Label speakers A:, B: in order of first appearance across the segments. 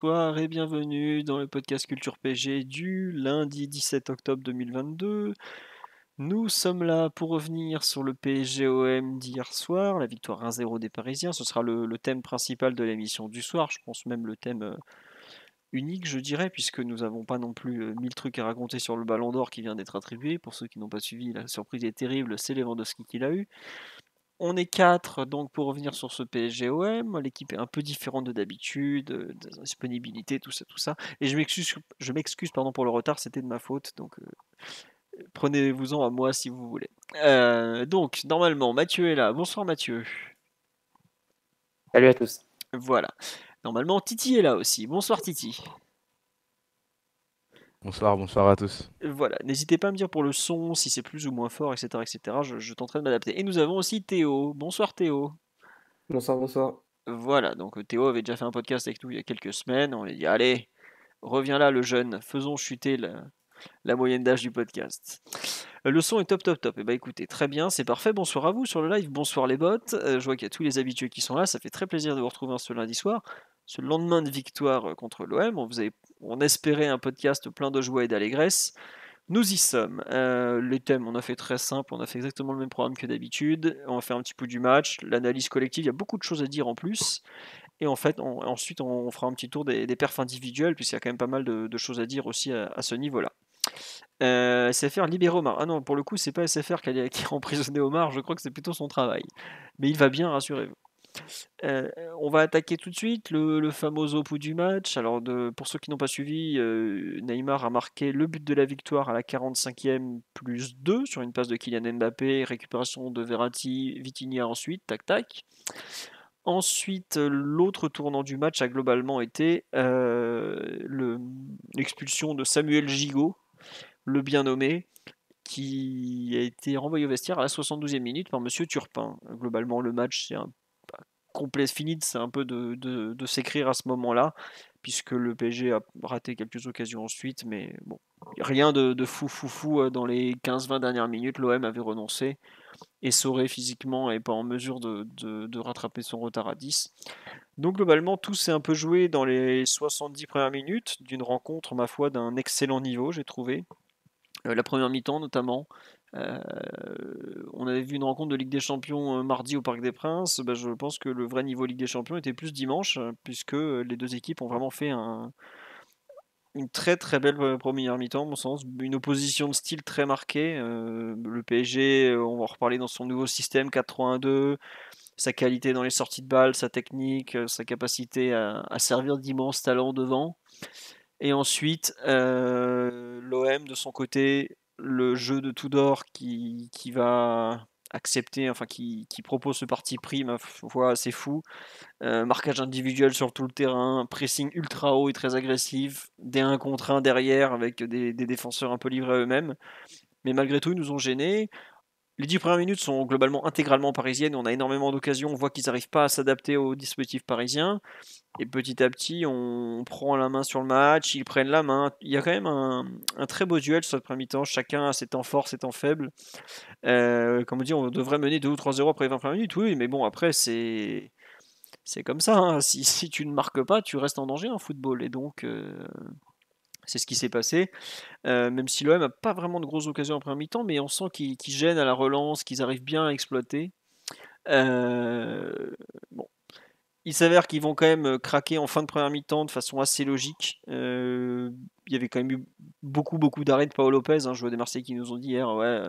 A: Bonsoir et bienvenue dans le podcast Culture PG du lundi 17 octobre 2022. Nous sommes là pour revenir sur le PSGOM d'hier soir, la victoire 1-0 des Parisiens. Ce sera le thème principal de l'émission du soir, je pense même le thème unique, je dirais, puisque nous n'avons pas non plus 1000 trucs à raconter sur le Ballon d'Or qui vient d'être attribué. Pour ceux qui n'ont pas suivi, la surprise est terrible, c'est Lewandowski qui l'a eu. On est quatre donc pour revenir sur ce PSG-OM. L'équipe est un peu différente de d'habitude, de disponibilité, tout ça, tout ça. Et je m'excuse pardon pour le retard, c'était de ma faute, donc prenez-vous-en à moi si vous voulez. Donc normalement Mathieu est là. Bonsoir Mathieu.
B: Salut à tous.
A: Voilà. Normalement Titi est là aussi. Bonsoir Titi.
C: Bonsoir, bonsoir à tous.
A: Voilà. N'hésitez pas à me dire pour le son si c'est plus ou moins fort, etc., etc. Je tenterai de m'adapter. Et nous avons aussi Théo. Bonsoir Théo.
B: Bonsoir, bonsoir.
A: Voilà, donc Théo avait déjà fait un podcast avec nous il y a quelques semaines. On lui a dit, allez, reviens là, le jeune, faisons chuter la moyenne d'âge du podcast. Le son est top, top, top. Et bah écoutez, très bien, c'est parfait. Bonsoir à vous sur le live, bonsoir les bots. Je vois qu'il y a tous les habitués qui sont là. Ça fait très plaisir de vous retrouver ce lundi soir, ce lendemain de victoire contre l'OM. On espérait un podcast plein de joie et d'allégresse. Nous y sommes. Les thèmes, on a fait très simple, on a fait exactement le même programme que d'habitude. On va faire un petit peu du match, l'analyse collective, il y a beaucoup de choses à dire en plus. Et en fait, ensuite, on fera un petit tour des perfs individuels, puisqu'il y a quand même pas mal de choses à dire aussi à ce niveau-là. SFR libéré Omar. Ah non, pour le coup, c'est pas SFR qui a emprisonné Omar, je crois que c'est plutôt son travail. Mais il va bien, rassurez-vous. On va attaquer tout de suite le fameux opus du match. Alors, pour ceux qui n'ont pas suivi, Neymar a marqué le but de la victoire à la 45e plus 2 sur une passe de Kylian Mbappé, récupération de Verratti, Vitinha ensuite, tac tac. Ensuite, l'autre tournant du match a globalement été l'expulsion de Samuel Gigot, le bien nommé, qui a été renvoyé au vestiaire à la 72e minute par Monsieur Turpin. Globalement, le match c'est un complet fini, c'est un peu de s'écrire à ce moment-là, puisque le PSG a raté quelques occasions ensuite, mais bon, rien de fou fou fou dans les 15-20 dernières minutes. L'OM avait renoncé et Soré physiquement n'est pas en mesure de rattraper son retard à 10. Donc globalement, tout s'est un peu joué dans les 70 premières minutes d'une rencontre, ma foi, d'un excellent niveau, j'ai trouvé. La première mi-temps notamment. Euh, on avait vu une rencontre de Ligue des Champions mardi au Parc des Princes. Bah, je pense que le vrai niveau Ligue des Champions était plus dimanche, puisque les deux équipes ont vraiment fait une très très belle première mi-temps, à mon sens. Une opposition de style très marquée. Le PSG, on va en reparler dans son nouveau système 4-3-1-2, sa qualité dans les sorties de balles, sa technique, sa capacité à servir d'immenses talents devant. Et ensuite, l'OM de son côté, le jeu de Tudor qui va accepter, enfin qui propose ce parti pris, ma foi, assez fou. Marquage individuel sur tout le terrain, pressing ultra haut et très agressif, des 1 contre 1 derrière avec des défenseurs un peu livrés à eux-mêmes. Mais malgré tout, ils nous ont gênés. Les 10 premières minutes sont globalement intégralement parisiennes, on a énormément d'occasions, on voit qu'ils n'arrivent pas à s'adapter au dispositif parisien. Et petit à petit, on prend la main sur le match, ils prennent la main. Il y a quand même un très beau duel sur cette première mi-temps. Chacun a ses temps forts, ses temps faibles. Comme on dit, on devrait mener 2 ou 3-0 après les 20 premières minutes. Oui, mais bon, après, c'est comme ça. Hein. Si tu ne marques pas, tu restes en danger en football. Et donc, c'est ce qui s'est passé. Même si l'OM n'a pas vraiment de grosses occasions en première mi-temps, mais on sent qu'ils gênent à la relance, qu'ils arrivent bien à exploiter. Bon, il s'avère qu'ils vont quand même craquer en fin de première mi-temps de façon assez logique. Il y avait quand même eu beaucoup, beaucoup d'arrêts de Paolo Lopez, hein, joueur des Marseillais qui nous ont dit hier, ouais,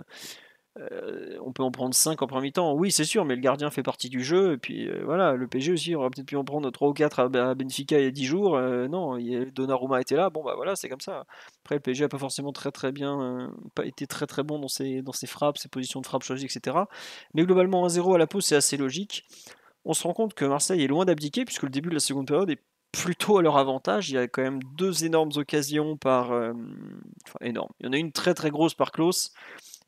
A: on peut en prendre 5 en première mi-temps. Oui, c'est sûr, mais le gardien fait partie du jeu. Et puis voilà, le PSG aussi aurait peut-être pu en prendre 3 ou 4 à Benfica il y a 10 jours. Non, Donnarumma était là. Bon, bah voilà, c'est comme ça. Après, le PSG n'a pas forcément très très bien, pas été très très bon dans ses frappes, ses positions de frappe choisies, etc. Mais globalement, 1-0 à la pause, c'est assez logique. On se rend compte que Marseille est loin d'abdiquer puisque le début de la seconde période est plutôt à leur avantage. Il y a quand même deux énormes occasions enfin énormes. Il y en a une très très grosse par Klose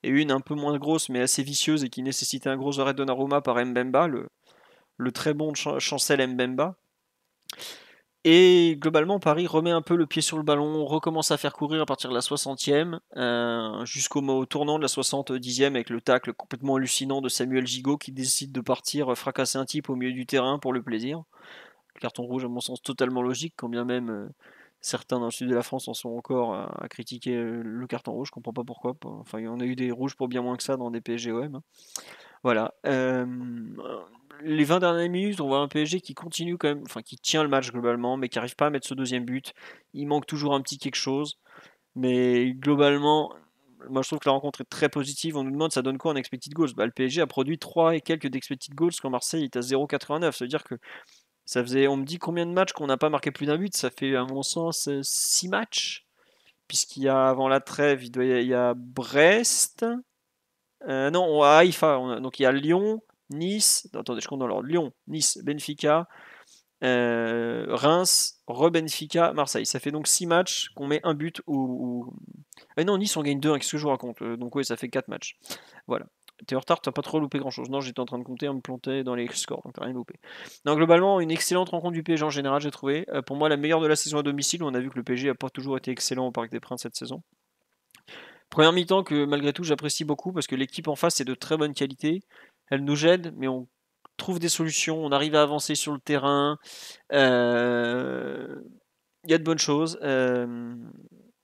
A: et une un peu moins grosse mais assez vicieuse et qui nécessitait un gros arrêt de Donnarumma par Mbemba, le très bon Chancel Mbemba. Et globalement, Paris remet un peu le pied sur le ballon, recommence à faire courir à partir de la 60e, jusqu'au tournant de la 70e avec le tacle complètement hallucinant de Samuel Gigot qui décide de partir fracasser un type au milieu du terrain pour le plaisir. carton rouge, à mon sens, totalement logique, quand bien même certains dans le sud de la France en sont encore à critiquer le carton rouge. Je comprends pas pourquoi. Enfin, il y en a eu des rouges pour bien moins que ça dans des PSG-OM. Voilà. Les 20 dernières minutes, on voit un PSG qui continue quand même, enfin qui tient le match globalement, mais qui n'arrive pas à mettre ce deuxième but. Il manque toujours un petit quelque chose. Mais globalement, moi je trouve que la rencontre est très positive. On nous demande ça donne quoi en expected goals. Bah, le PSG a produit 3 et quelques d'expected goals quand Marseille est à 0,89. Ça veut dire que ça faisait, on me dit combien de matchs qu'on n'a pas marqué plus d'un but. Ça fait à mon sens 6 matchs. Puisqu'il y a avant la trêve, il y a Brest. Non, à Haïfa. Donc il y a Lyon, Nice. Attendez, je compte dans l'ordre. Lyon, Nice, Benfica, Reims, Benfica, Marseille. Ça fait donc 6 matchs qu'on met un but Ah non, Nice on gagne 2, qu'est-ce que je vous raconte? Donc oui, ça fait 4 matchs. Voilà. T'es en retard, t'as pas trop loupé grand chose. Non, j'étais en train de compter, on me plantait dans les scores, donc t'as rien loupé. Non, globalement, une excellente rencontre du PSG en général, j'ai trouvé. Pour moi, la meilleure de la saison à domicile. On a vu que le PSG a pas toujours été excellent au Parc des Princes cette saison. Première mi-temps que malgré tout j'apprécie beaucoup parce que l'équipe en face est de très bonne qualité. Elle nous gêne, mais on trouve des solutions, on arrive à avancer sur le terrain. Il y a de bonnes choses.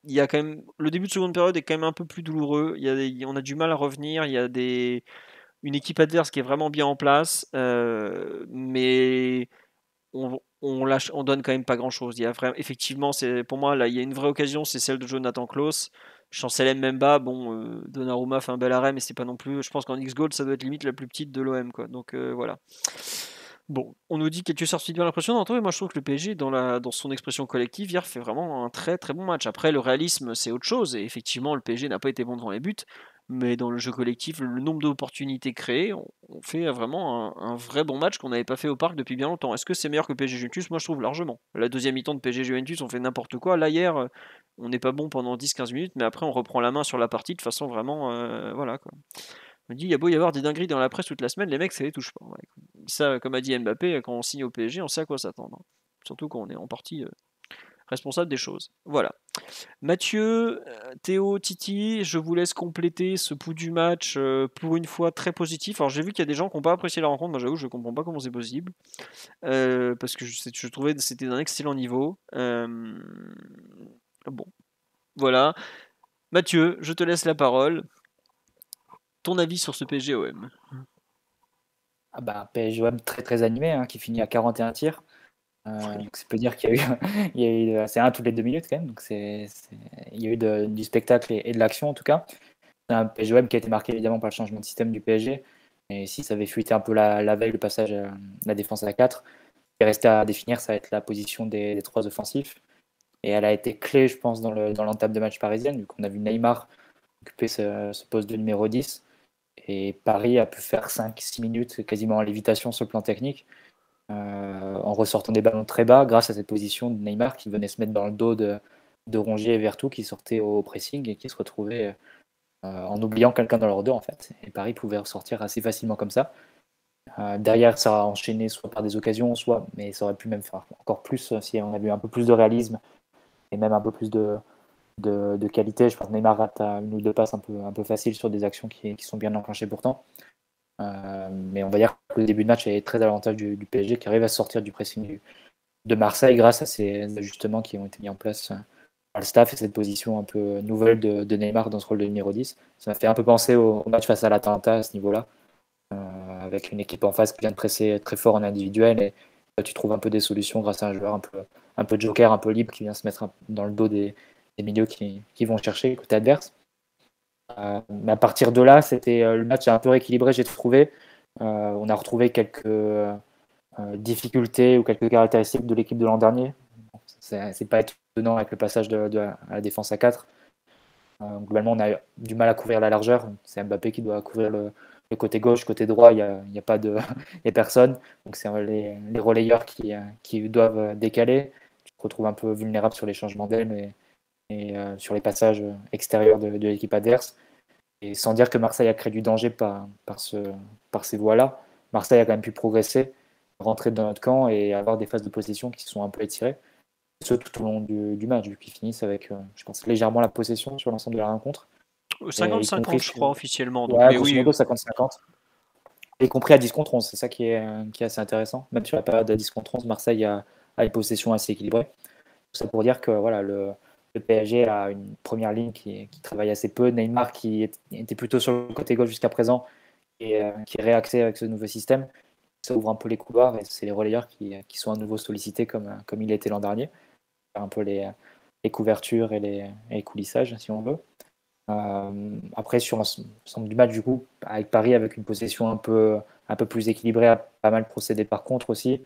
A: Il y a quand même le début de seconde période est quand même un peu plus douloureux. On a du mal à revenir. Il y a une équipe adverse qui est vraiment bien en place, mais on donne quand même pas grand chose. Effectivement, pour moi là, il y a une vraie occasion, c'est celle de Jonathan Klaus. Chancel Mbemba, bon, Donnarumma fait un bel arrêt, mais c'est pas non plus. Je pense qu'en X-Goal, ça doit être limite la plus petite de l'OM, quoi. Donc voilà. Bon, on nous dit quelques sorties bien impressionnantes. Oui, moi je trouve que le PSG, dans son expression collective, hier fait vraiment un très très bon match. Après, le réalisme, c'est autre chose. Et effectivement, le PSG n'a pas été bon devant les buts. Mais dans le jeu collectif, le nombre d'opportunités créées, on fait vraiment un vrai bon match qu'on n'avait pas fait au parc depuis bien longtemps. Est-ce que c'est meilleur que PSG Juventus? Moi je trouve largement. La deuxième mi-temps de PSG Juventus, on fait n'importe quoi. Là hier, on n'est pas bon pendant 10-15 minutes, mais après on reprend la main sur la partie de façon vraiment. Voilà quoi. On me dit, il y a beau y avoir des dingueries dans la presse toute la semaine, les mecs, ça les touche pas. Ouais. Ça, comme a dit Mbappé, quand on signe au PSG, on sait à quoi s'attendre. Surtout quand on est en partie responsable des choses. Voilà. Mathieu, Théo, Titi, je vous laisse compléter ce pouls du match pour une fois très positif. Alors j'ai vu qu'il y a des gens qui n'ont pas apprécié la rencontre. Moi j'avoue, je ne comprends pas comment c'est possible. Parce que je trouvais que c'était d'un excellent niveau. Bon, voilà. Mathieu, je te laisse la parole. Ton avis sur ce PSG-OM?
C: Ah bah, PSGOM très très animé, hein, qui finit à 41 tirs. Donc ça peut dire qu'il y a eu, il y a eu c'est un toutes les 2 minutes quand même. Donc il y a eu du spectacle et de l'action en tout cas. C'est un PSGOM qui a été marqué évidemment par le changement de système du PSG. Et si ça avait fuité un peu la veille, le passage à la défense à 4, ce qui est resté à définir, ça va être la position des trois offensifs. Et elle a été clé, je pense, dans l'entame de match parisienne, vu qu'on a vu Neymar occuper ce poste de numéro 10. Et Paris a pu faire 5-6 minutes quasiment en lévitation sur le plan technique, en ressortant des ballons très bas grâce à cette position de Neymar qui venait se mettre dans le dos de Rongier et Vertou qui sortaient au pressing et qui se retrouvaient en oubliant quelqu'un dans leur dos en fait. Et Paris pouvait ressortir assez facilement comme ça. Derrière, ça a enchaîné soit par des occasions, mais ça aurait pu même faire encore plus si on avait eu un peu plus de réalisme et même un peu plus de qualité. Je pense que Neymar rate une ou deux passes un peu faciles sur des actions qui sont bien enclenchées pourtant. Mais on va dire que le début de match est très à l'avantage du PSG qui arrive à sortir du pressing de Marseille grâce à ces ajustements qui ont été mis en place par le staff et cette position un peu nouvelle de Neymar dans ce rôle de numéro 10. Ça m'a fait un peu penser au match face à l'Atalanta à ce niveau-là, avec une équipe en face qui vient de presser très fort en individuel et tu trouves un peu des solutions grâce à un joueur un peu joker, un peu libre qui vient se mettre dans le dos des milieux qui vont chercher côté adverse. Mais à partir de là, le match est un peu rééquilibré, j'ai trouvé. On a retrouvé quelques difficultés ou quelques caractéristiques de l'équipe de l'an dernier. C'est pas étonnant avec le passage à la défense à 4. Globalement, on a du mal à couvrir la largeur. C'est Mbappé qui doit couvrir le côté gauche, côté droit, il n'y a pas de y a personne. Donc c'est les relayeurs qui doivent décaler. Tu te retrouves un peu vulnérable sur les changements d'aile et sur les passages extérieurs de l'équipe adverse. Et sans dire que Marseille a créé du danger par ces voies-là, Marseille a quand même pu progresser, rentrer dans notre camp et avoir des phases de possession qui sont un peu étirées. Ce tout au long du match, vu qu'ils finissent avec, je pense, légèrement la possession sur l'ensemble de la rencontre.
A: 50-50, je crois, officiellement. Donc,
C: ouais,
A: mais
C: grosso
A: oui,
C: modo 50-50. Y compris à 10 contre 11, c'est ça qui est assez intéressant. Même sur la période à 10 contre 11, Marseille a à une possession assez équilibrée. Tout ça pour dire que voilà, le PSG a une première ligne qui travaille assez peu. Neymar qui était plutôt sur le côté gauche jusqu'à présent et qui est réaxé avec ce nouveau système. Ça ouvre un peu les couloirs et c'est les relayeurs qui sont à nouveau sollicités comme il était l'an dernier. Un peu les couvertures et les coulissages, si on veut. Après, sur l'ensemble du match, du coup, avec Paris, avec une possession un peu plus équilibrée, a pas mal procédé par contre aussi.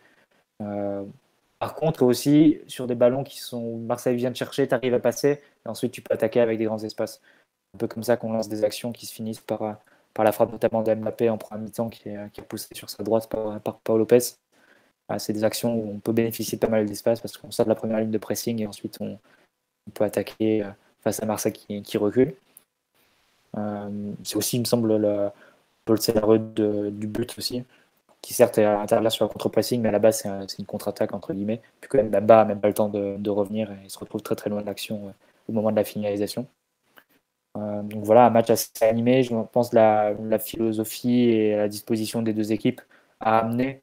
C: Par contre, aussi, sur des ballons où Marseille vient de chercher, tu arrives à passer, et ensuite tu peux attaquer avec des grands espaces. Un peu comme ça qu'on lance des actions qui se finissent par la frappe notamment d'Mbappé en première mi-temps qui est poussé sur sa droite par Pau Lopez. C'est des actions où on peut bénéficier de pas mal d'espace parce qu'on sort de la première ligne de pressing et ensuite on peut attaquer face à Marseille qui recule. C'est aussi, il me semble, le scénario du but aussi, qui certes intervient sur la contre-pressing, mais à la base c'est une contre-attaque entre guillemets, puis quand même Bamba n'a même pas le temps de revenir et il se retrouve très très loin de l'action au moment de la finalisation. Donc voilà, un match assez animé. Je pense la philosophie et la disposition des deux équipes a amené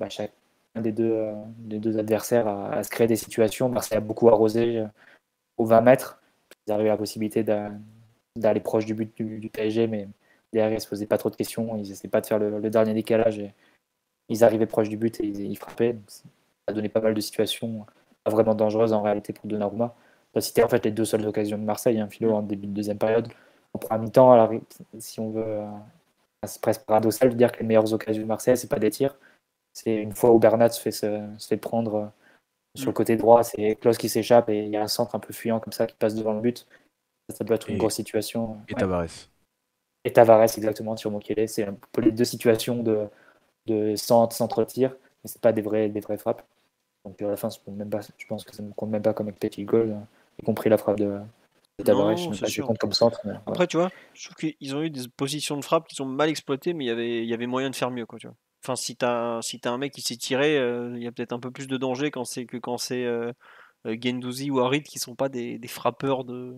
C: chacun des deux adversaires à se créer des situations. Marseille a beaucoup arrosé aux 20 mètres. Ils avaient la possibilité d'aller proche du but du PSG, mais derrière, ils ne se posaient pas trop de questions. Ils n'essaient pas de faire le dernier décalage. Et ils arrivaient proche du but et ils frappaient. Donc, ça a donné pas mal de situations pas vraiment dangereuses en réalité pour Donnarumma. C'était en fait les deux seules occasions de Marseille, Philo, en début de deuxième période. En première mi-temps, alors, si on veut, c'est presque paradoxal de dire que les meilleures occasions de Marseille, c'est pas des tirs. C'est une fois où Bernat se fait prendre sur le côté droit, c'est Klose qui s'échappe et il y a un centre un peu fuyant comme ça qui passe devant le but. Ça doit être une grosse situation.
D: Et Tavares.
C: Et Tavares, exactement, sur Mukele. C'est un peu les deux situations de centre-tir, mais c'est pas des vraies frappes. Donc à la fin, je pense que ça ne compte même pas comme un petit goal, y compris la frappe de Tavares. Je ne sais pas si compte comme centre. Mais,
A: après, tu vois, je trouve qu'ils ont eu des positions de frappe qui sont mal exploitées, mais il y avait moyen de faire mieux, quoi, tu vois. Enfin, si t'as un mec qui s'est tiré, il y a peut-être un peu plus de danger quand c'est Guendouzi ou Harit qui sont pas des frappeurs de.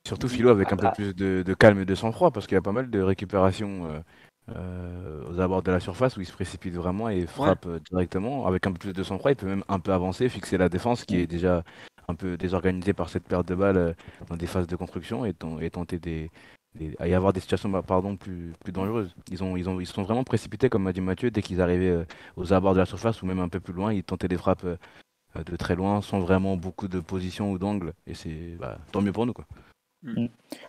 D: Surtout Philo avec un peu plus de calme et de sang-froid, parce qu'il y a pas mal de récupérations aux abords de la surface où il se précipite vraiment et frappe directement. Avec un peu plus de sang-froid, il peut même un peu avancer, fixer la défense qui est déjà un peu désorganisée par cette perte de balles dans des phases de construction et tenter à y avoir des situations plus dangereuses. Ils se sont vraiment précipités, comme m'a dit Mathieu, dès qu'ils arrivaient aux abords de la surface ou même un peu plus loin, ils tentaient des frappes de très loin sans vraiment beaucoup de positions ou d'angles. Et c'est tant mieux pour nous, quoi.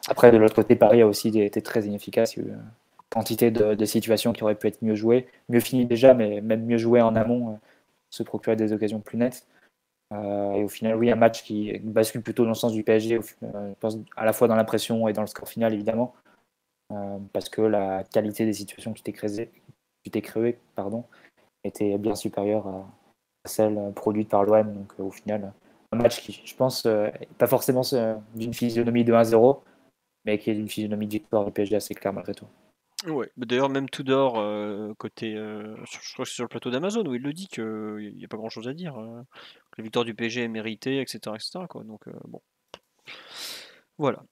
C: Après, de l'autre côté, Paris a aussi été très inefficace. Il y a eu une quantité de situations qui auraient pu être mieux jouées, mieux finies déjà, mais même mieux jouées en amont, se procurer des occasions plus nettes. Et au final, oui, un match qui bascule plutôt dans le sens du PSG, je pense à la fois dans la pression et dans le score final, évidemment, parce que la qualité des situations qui étaient créées était bien supérieure à celle produite par l'OM. Donc au final, un match qui, je pense, pas forcément d'une physionomie de 1-0, mais qui est d'une physionomie de victoire du PSG assez claire malgré tout.
A: Ouais, d'ailleurs même Tudor côté, je crois que c'est sur le plateau d'Amazon où il le dit qu'il n'y a pas grand-chose à dire. Que la victoire du PSG est méritée, etc., etc., quoi. Donc bon, voilà.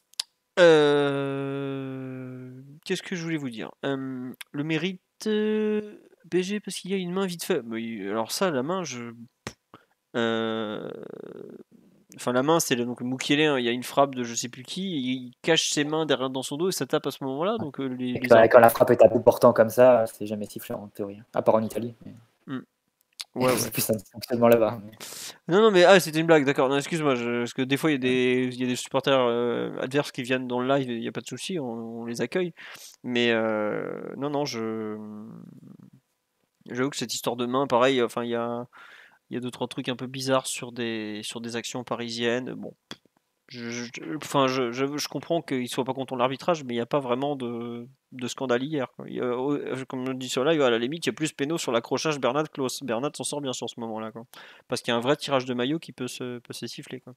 A: Qu'est-ce que je voulais vous dire? Le mérite PSG parce qu'il y a une main vite fait. Alors ça, la main, enfin, la main, c'est donc Mukiele, hein, il y a une frappe de je sais plus qui, il cache ses mains derrière dans son dos et ça tape à ce moment-là. Donc,
C: quand la frappe est à bout portant comme ça, c'est jamais sifflé en théorie, à part en Italie. Mais...
A: Ouais.
C: C'est plus un fonctionnement là-bas. Mais...
A: Non, mais c'était une blague, d'accord. Non, excuse-moi, parce que des fois, il y a des supporters adverses qui viennent dans le live, il n'y a pas de souci, on les accueille. Mais non, j'avoue que cette histoire de main, pareil, enfin, il y a 2-3 trucs un peu bizarres sur des actions parisiennes. Bon, je comprends qu'ils ne soient pas contents de l'arbitrage, mais il n'y a pas vraiment de scandale hier, quoi. Comme on dit sur live, à la limite, il y a plus péno sur l'accrochage Bernat-Klose. Bernat s'en sort bien sur ce moment-là, quoi. Parce qu'il y a un vrai tirage de maillot qui peut se siffler, quoi.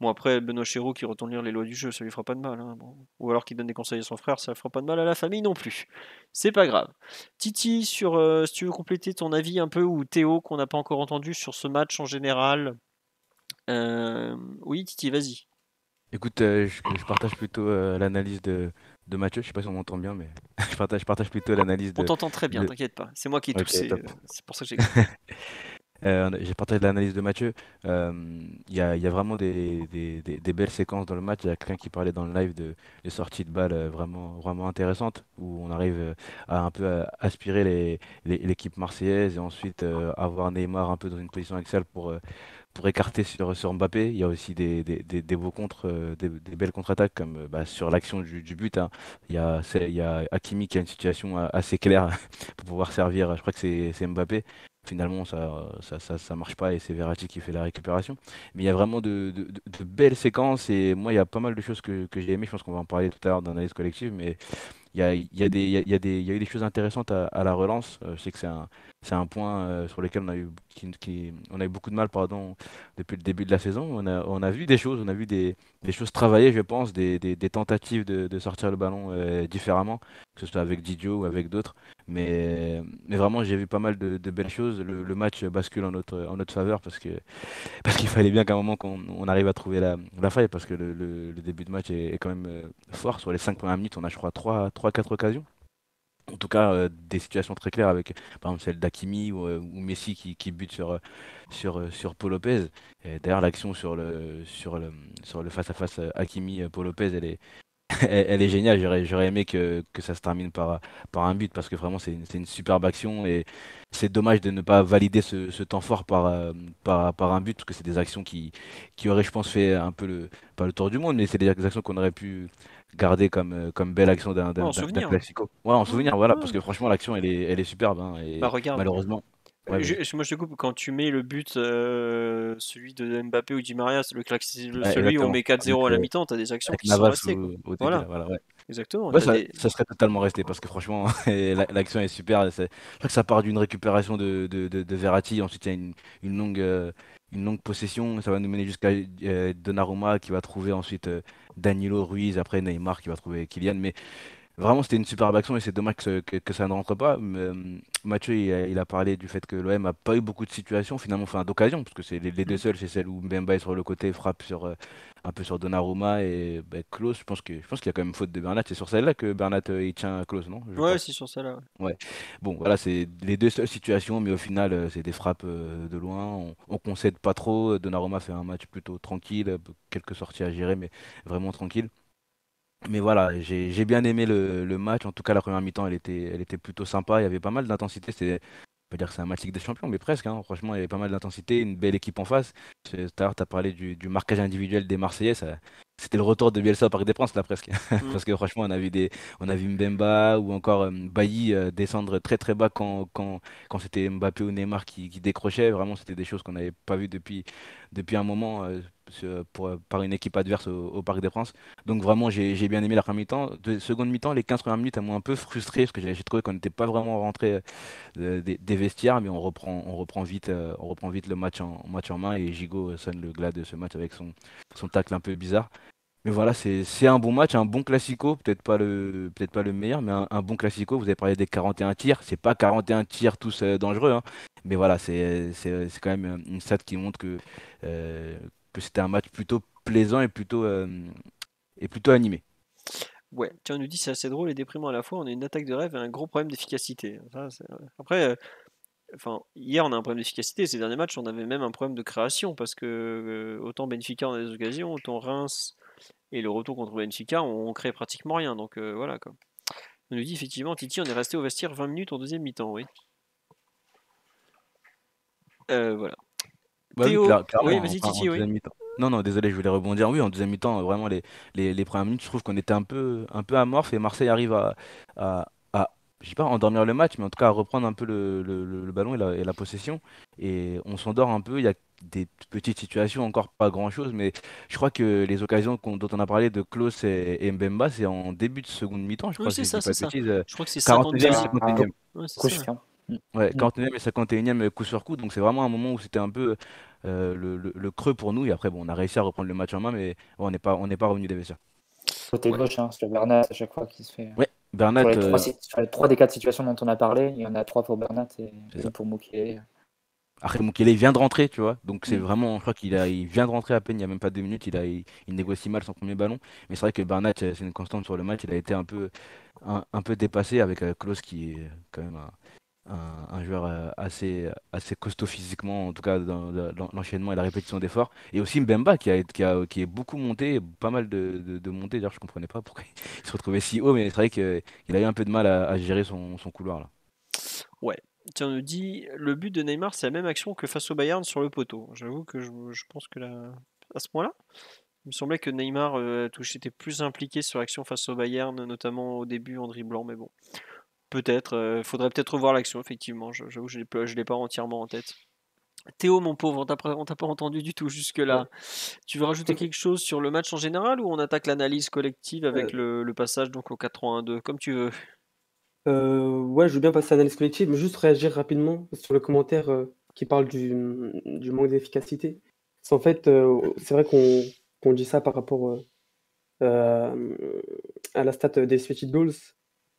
A: Bon, après, Benoît Chéreau qui retourne lire les lois du jeu, ça lui fera pas de mal, hein. Bon. Ou alors qu'il donne des conseils à son frère, ça fera pas de mal à la famille non plus. C'est pas grave. Titi, si tu veux compléter ton avis un peu, ou Théo, qu'on n'a pas encore entendu sur ce match en général. Oui, Titi, vas-y.
D: Écoute, je partage plutôt l'analyse de Mathieu. Je sais pas si on m'entend bien, mais je partage plutôt l'analyse de.
A: On t'entend très bien, t'inquiète pas. C'est moi qui ai toussé. C'est pour ça que j'ai.
D: J'ai partagé l'analyse de Mathieu. Il y a vraiment des belles séquences dans le match. Il y a quelqu'un qui parlait dans le live de sorties de balles vraiment, vraiment intéressantes où on arrive à un peu aspirer l'équipe marseillaise et ensuite avoir Neymar un peu dans une position axiale pour écarter sur Mbappé. Il y a aussi des beaux contres, des belles contre-attaques comme bah, sur l'action du but, hein. Il y a Hakimi qui a une situation assez claire pour pouvoir servir. Je crois que c'est Mbappé. Finalement, ça marche pas et c'est Verratti qui fait la récupération. Mais il y a vraiment de belles séquences et moi, il y a pas mal de choses que j'ai aimé. Je pense qu'on va en parler tout à l'heure d'analyse collective, mais il y a eu des choses intéressantes à la relance. Je sais que c'est un point sur lequel on a eu beaucoup de mal, pardon, depuis le début de la saison. On a vu des choses, on a vu des choses travailler, je pense, des tentatives de sortir le ballon différemment, que ce soit avec Didio ou avec d'autres. Mais vraiment, j'ai vu pas mal de belles choses. Le match bascule en notre faveur parce qu'il fallait bien qu'à un moment qu'on arrive à trouver la faille parce que le début de match est quand même fort. Sur les 5 premières minutes, on a, je crois, 4 occasions. En tout cas, des situations très claires avec, par exemple, celle d'Hakimi ou Messi qui bute sur Paul Lopez. Et d'ailleurs, l'action sur le face-à-face Hakimi-Paul Lopez, elle est géniale. J'aurais aimé que ça se termine par un but parce que vraiment, c'est une superbe action et c'est dommage de ne pas valider ce temps fort par un but parce que c'est des actions qui auraient, je pense, fait un peu pas le tour du monde, mais c'est des actions qu'on aurait pu garder comme belle action
A: Ouais, en
D: d'un
A: souvenir.
D: classico. Ouais, en
A: Ouais,
D: souvenir, voilà, parce
A: ouais.
D: que franchement, l'action, elle est superbe, hein,
A: Bah
D: et
A: regarde,
D: malheureusement. Ouais, vas-y.
A: moi je te coupe, quand tu mets le but, celui de Mbappé ou Di Maria,
D: Ouais,
A: celui où on met
D: exactement.
A: 4-0 à la mi-temps, t'as des actions
D: Avec
A: qui sont
D: Navas
A: restées, quoi.
D: au début, là,
A: Voilà,
D: voilà, ouais.
A: exactement.
D: Ouais, ça serait totalement resté parce que franchement, l'action est super. Je crois que ça part d'une récupération de Verratti. Ensuite, il y a une longue possession. Ça va nous mener jusqu'à Donnarumma qui va trouver ensuite Danilo Ruiz. Après, Neymar qui va trouver Kylian. Mais vraiment, c'était une superbe action et c'est dommage que ça ne rentre pas. Mais, Mathieu, il a parlé du fait que l'OM n'a pas eu beaucoup de situations, finalement, enfin d'occasions, parce que c'est les deux
A: Mm.
D: seules, c'est celle où Mbemba est sur le côté, frappe un peu sur Donnarumma et ben, Klose. Je pense qu'il y a quand même faute de Bernat. C'est sur celle-là que Bernat il tient Klose, non? Je
A: Ouais,
D: crois.
A: c'est sur ça là.
D: Ouais. Bon, voilà, c'est les deux seules situations, mais au final, c'est des frappes de loin. On concède pas trop. Donnarumma fait un match plutôt tranquille, quelques sorties à gérer, mais vraiment tranquille. Mais voilà, j'ai bien aimé le match. En tout cas, la première mi-temps, elle était plutôt sympa. Il y avait pas mal d'intensité. On peut dire que c'est un match Ligue des Champions, mais presque, hein. Franchement, il y avait pas mal d'intensité, une belle équipe en face. Tout à l'heure, tu as parlé du marquage individuel des Marseillais. C'était le retour de Bielsa au Parc des Princes, là, presque.
A: Mm.
D: Parce que franchement, on a vu Mbemba ou encore Bailly descendre très très bas quand c'était Mbappé ou Neymar qui décrochaient. Vraiment, c'était des choses qu'on n'avait pas vues depuis un moment par une équipe adverse au Parc des Princes. Donc vraiment, j'ai bien aimé la première mi-temps. Seconde mi-temps, les 15 premières minutes, elles m'ont un peu frustré parce que j'ai trouvé qu'on n'était pas vraiment rentré des vestiaires, mais on reprend vite le match en main et Gigot sonne le glas de ce match avec son tacle un peu bizarre. Mais voilà, c'est un bon match, un bon classico, peut-être pas le meilleur, mais un bon classico. Vous avez parlé des 41 tirs, c'est pas 41 tirs tous dangereux, hein, mais voilà, c'est quand même une stat qui montre que c'était un match plutôt plaisant et plutôt animé.
A: Ouais, tiens, on nous dit c'est assez drôle et déprimant à la fois. On a une attaque de rêve et un gros problème d'efficacité. Après, enfin, hier on a un problème d'efficacité. Ces derniers matchs, on avait même un problème de création parce que autant Benfica on a des occasions, autant Reims et le retour contre Benfica, on crée pratiquement rien. Donc voilà quoi. On nous dit effectivement, Titi, on est resté au vestiaire 20 minutes en deuxième mi-temps, oui. Voilà.
D: Bah oui,
A: Théo, oui,
D: clairement,
A: vas-y
D: enfin, en
A: Titi, oui.
D: deuxième mi-temps. Non, non, désolé, je voulais rebondir. Oui, en deuxième mi-temps, vraiment, les premières minutes, je trouve qu'on était un peu amorphe et Marseille arrive à, je sais pas, endormir le match, mais en tout cas à reprendre un peu le ballon et la possession. Et on s'endort un peu. Il y a des petites situations, encore pas grand-chose, mais je crois que les occasions dont on a parlé de Klose et Mbemba, c'est en début de seconde mi-temps, je
A: Oui,
D: crois,
A: c'est
D: si je
A: ça,
D: dis
A: c'est
D: pas de
A: ça.
D: bêtises.
A: Je crois que c'est
D: 49e et
A: 52e.
D: 51e.
A: Ouais, c'est ça.
C: Confiant.
D: Ouais,
C: Mm.
D: 49e et 51e coup sur coup, donc c'est vraiment un moment où c'était un peu le creux pour nous. Et après, bon, on a réussi à reprendre le match en main, mais ouais, on n'est pas revenu des vestiaires.
C: Côté
A: Ouais.
C: gauche, hein, sur Bernat, à chaque fois qui se fait.
D: Ouais,
C: Sur
D: Bernat,
C: sur les 3 des 4 situations dont on a parlé, il y en a 3 pour Bernat et
D: c'est ça.
C: une pour Moukielé.
D: Après, Mukele vient de rentrer, tu vois, donc c'est
C: Mm.
D: vraiment, je crois il vient de rentrer à peine, il n'y a même pas 2 minutes, il négocie mal son premier ballon. Mais c'est vrai que Bernat, c'est une constante sur le match, il a été un peu dépassé avec Klose qui est quand même un joueur assez costaud physiquement, en tout cas dans l'enchaînement et la répétition d'efforts. Et aussi Mbemba qui est beaucoup monté, pas mal de montées. D'ailleurs, je comprenais pas pourquoi il se retrouvait si haut, mais c'est vrai qu'il a eu un peu de mal à gérer son couloir là.
A: Ouais. Tiens, on nous dit le but de Neymar, c'est la même action que face au Bayern sur le poteau. J'avoue que je pense que là, à ce point-là, il me semblait que Neymar était plus impliqué sur l'action face au Bayern, notamment au début en dribblant, mais bon. Peut-être, faudrait peut-être revoir l'action, effectivement. J'avoue, je l'ai pas entièrement en tête. Théo, mon pauvre, on t'a pas entendu du tout
B: Ouais.
A: jusque-là. Tu veux rajouter quelque chose sur le match en général ou on attaque l'analyse collective avec
B: Euh,
A: le passage donc au 4-3-1-2, comme tu veux.
B: ouais, je veux bien passer à l'analyse collective, mais juste réagir rapidement sur le commentaire qui parle du manque d'efficacité. C'est en fait, c'est vrai qu'on dit ça par rapport euh, à la stat des expected goals,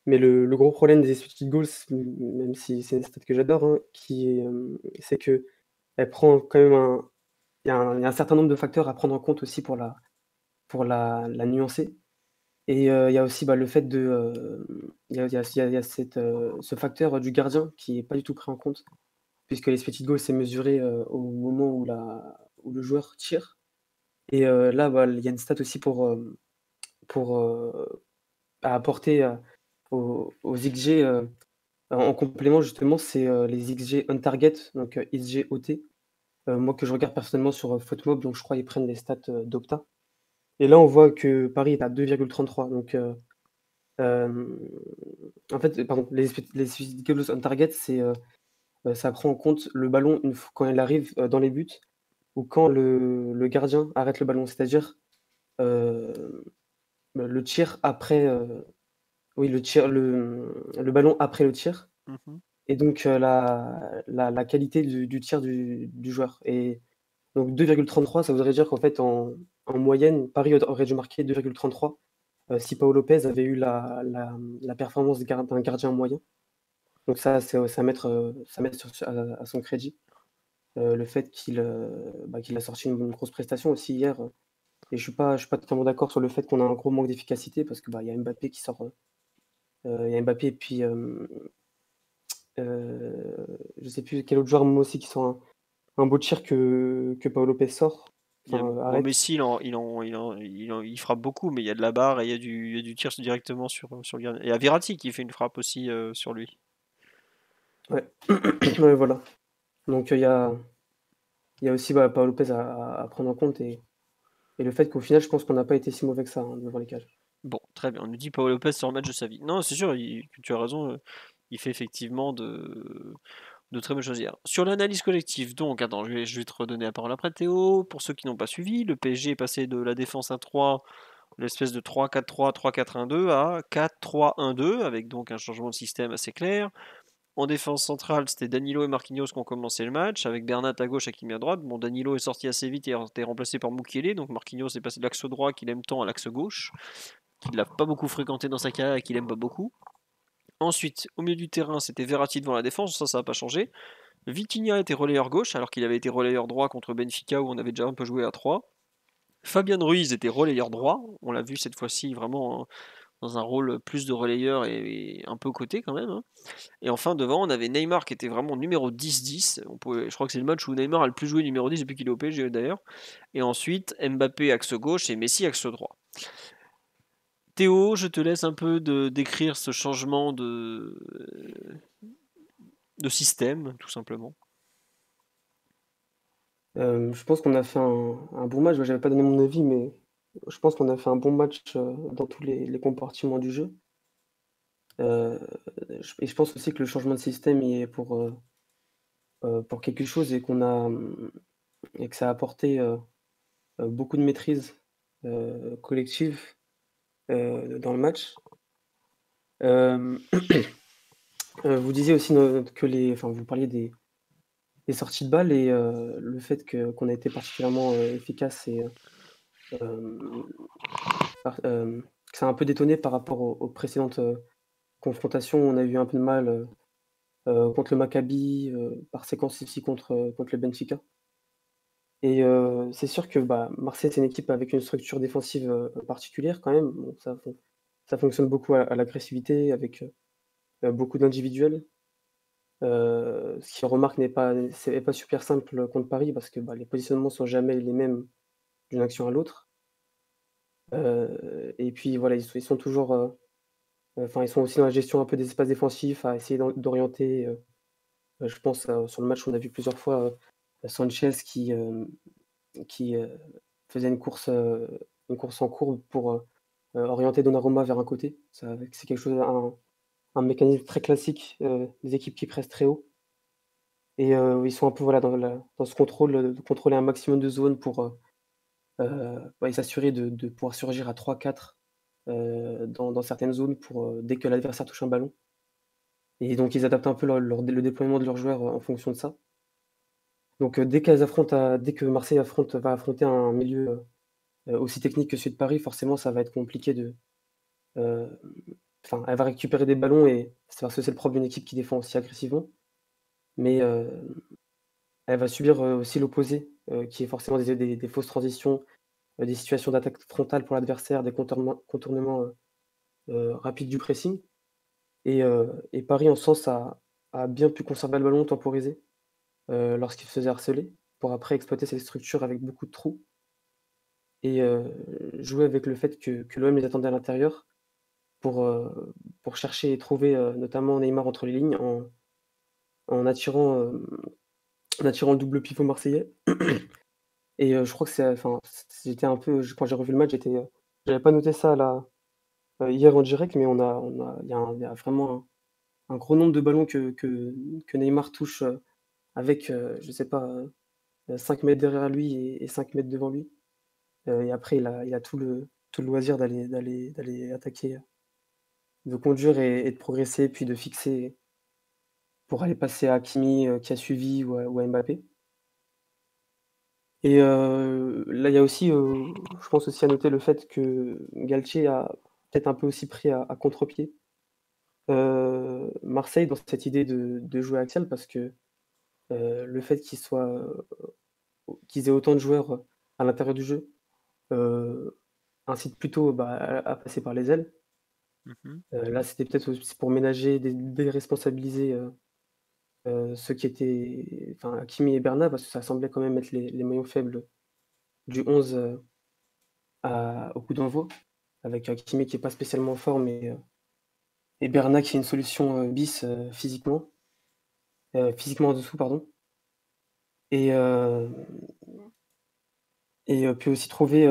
B: mais le gros problème des expected goals, même si c'est une stat que j'adore, hein, c'est que elle prend quand même il y a un certain nombre de facteurs à prendre en compte aussi pour la nuancer. Et il y a aussi, bah, le fait il y a ce facteur du gardien qui est pas du tout pris en compte, puisque l'expected goal, c'est mesuré, au moment où le joueur tire. Et là, bah, il y a une stat aussi pour à apporter, aux XG, en complément justement, c'est, les XG on target, donc XG OT, moi que je regarde personnellement sur, FotMob, donc je crois ils prennent les stats, d'Opta. Et là, on voit que Paris est à 2,33, donc hem, en fait, pardon, les field goals on target, ça prend en compte le ballon quand il arrive, dans les buts ou quand le gardien arrête le ballon. C'est-à-dire, heu, le tir après, oui, le ballon après le tir
A: Mhm.
B: et donc la qualité du tir du joueur. Et donc 2,33, ça voudrait dire qu'en fait, en moyenne, Paris aurait dû marquer 2,33, si Paul Lopez avait eu la performance d'un gardien moyen. Donc ça, c'est à mettre à son crédit. Le fait qu'il a sorti une grosse prestation aussi hier, et je suis pas totalement d'accord sur le fait qu'on a un gros manque d'efficacité parce que, bah, il y a Mbappé qui sort, il y a Mbappé et puis, je sais plus quel autre joueur, moi aussi, qui sort un beau tir que Paul Lopez sort, enfin,
A: Bon,
B: arrête.
A: Messi, il frappe beaucoup, mais il y a de la barre et il y a du tir directement sur le gardien. Et il y a Verratti qui fait une frappe aussi sur lui.
B: Ouais. Ouais, voilà. Donc il y a aussi, bah, Paul Lopez à prendre en compte et le fait qu'au final, je pense qu'on n'a pas été si mauvais que ça, hein, devant les cages.
A: Bon, très bien. On nous dit Paul Lopez sur le match de sa vie. Non, c'est sûr, tu as raison. Il fait effectivement de très bonnes choses hier. Sur l'analyse collective, donc, attends, je vais te redonner la parole après Théo. Pour ceux qui n'ont pas suivi, le PSG est passé de la défense à 3, l'espèce de 3-4-3, 3-4-1-2 à 4-3-1-2, avec donc un changement de système assez clair. En défense centrale, c'était Danilo et Marquinhos qui ont commencé le match, avec Bernat à gauche, Hakimi à droite. Bon, Danilo est sorti assez vite et a été remplacé par Mukiele, donc Marquinhos est passé de l'axe droit qu'il aime tant à l'axe gauche, qu'il n'a pas beaucoup fréquenté dans sa carrière et qu'il aime pas beaucoup. Ensuite, au milieu du terrain, c'était Verratti devant la défense, ça n'a pas changé. Vitinha était relayeur gauche, alors qu'il avait été relayeur droit contre Benfica où on avait déjà un peu joué à 3. Fabian Ruiz était relayeur droit, on l'a vu cette fois-ci vraiment dans un rôle plus de relayeur et un peu côté quand même, hein. Et enfin devant on avait Neymar qui était vraiment numéro 10-10, je crois que c'est le match où Neymar a le plus joué numéro 10 depuis qu'il est au PSG d'ailleurs. Et ensuite Mbappé axe gauche et Messi axe droit. Théo, je te laisse un peu décrire ce changement de système, tout simplement.
B: Je pense qu'on a fait un bon match. Moi, j'avais pas donné mon avis, mais je pense qu'on a fait un bon match, dans tous les compartiments du jeu. Heu, je pense aussi que le changement de système il est pour quelque chose et que ça a apporté, beaucoup de maîtrise, collective, dans le match. Hem, vous disiez aussi vous parliez des sorties de balles et le fait qu'on a été particulièrement, efficace et hem, que ça a un peu détonné par rapport aux précédentes, confrontations. On a eu un peu de mal, contre le Maccabi, par séquence ici contre le Benfica. Et c'est sûr que, bah, Marseille, c'est une équipe avec une structure défensive, particulière quand même. Bon, ça fonctionne beaucoup à l'agressivité avec, beaucoup d'individuels. Ce qui remarque c'est pas super simple contre Paris parce que les positionnements sont jamais les mêmes d'une action à l'autre. Et puis voilà, ils sont toujours, enfin, ils sont aussi dans la gestion un peu des espaces défensifs, à essayer d'orienter. Je pense, sur le match, on a vu plusieurs fois Sanchez qui faisait une course en courbe pour orienter Donnarumma vers un côté. C'est quelque chose, un mécanisme très classique des équipes qui pressent très haut. Et ils sont un peu voilà, dans ce contrôle, de contrôler un maximum de zones pour et s'assurer de pouvoir surgir à 3-4 dans certaines zones pour dès que l'adversaire touche un ballon. Et donc ils adaptent un peu le déploiement de leurs joueurs en fonction de ça. Donc dès que Marseille va affronter un milieu aussi technique que celui de Paris, forcément ça va être compliqué euh, enfin, elle va récupérer des ballons et c'est parce que c'est le propre d'une équipe qui défend aussi agressivement. Mais elle va subir aussi l'opposé, qui est forcément des fausses transitions, des situations d'attaque frontale pour l'adversaire, des contournements rapides du pressing. Et Paris, en ce sens, a bien pu conserver le ballon, temporiser lorsqu'il se faisait harceler, pour après exploiter cette structure avec beaucoup de trous et jouer avec le fait que l'OM les attendait à l'intérieur pour chercher et trouver notamment Neymar entre les lignes en attirant, en attirant le double pivot marseillais. Et je crois que j'étais un peu, quand j'ai revu le match, j'avais pas noté ça là, hier en direct, mais il y a vraiment un gros nombre de ballons que Neymar touche avec, je sais pas, 5 mètres derrière lui et 5 mètres devant lui. Et après, il a tout le loisir d'aller attaquer, de conduire et de progresser, puis de fixer pour aller passer à Hakimi qui a suivi ou à Mbappé. Et là, il y a aussi, je pense aussi à noter le fait que Galtier a peut-être un peu aussi pris à contre-pied Marseille dans cette idée de jouer axial parce que le fait qu'ils aient autant de joueurs à l'intérieur du jeu incite plutôt à passer par les ailes. Là, c'était peut-être aussi pour ménager, déresponsabiliser ceux qui étaient, enfin, Hakimi et Bernat, parce que ça semblait quand même être les maillons faibles du 11 au coup d'envoi, avec Hakimi qui est pas spécialement fort, et Bernat qui est une solution bis physiquement en dessous, pardon. Et, puis aussi trouver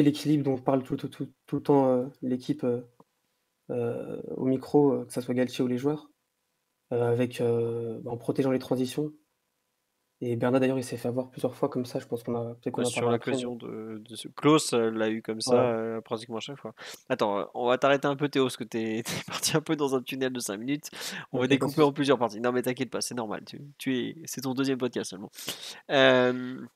B: l'équilibre dont parle tout le temps l'équipe au micro, que ça soit Galtier ou les joueurs, en protégeant les transitions. Et Bernat d'ailleurs, il s'est fait avoir plusieurs fois comme ça, je pense peut-être qu'on en
A: Sur
B: parlera après.
A: l'occasion de ce Klaus l'a eu comme ça
B: Voilà.
A: pratiquement à chaque fois. Attends, on va t'arrêter un peu Théo, parce que t'es parti un peu dans un tunnel de 5 minutes. On va
B: OK, pas de
A: découper en
B: souci.
A: plusieurs parties. Non mais t'inquiète pas, c'est normal. C'est ton deuxième podcast seulement. Euh,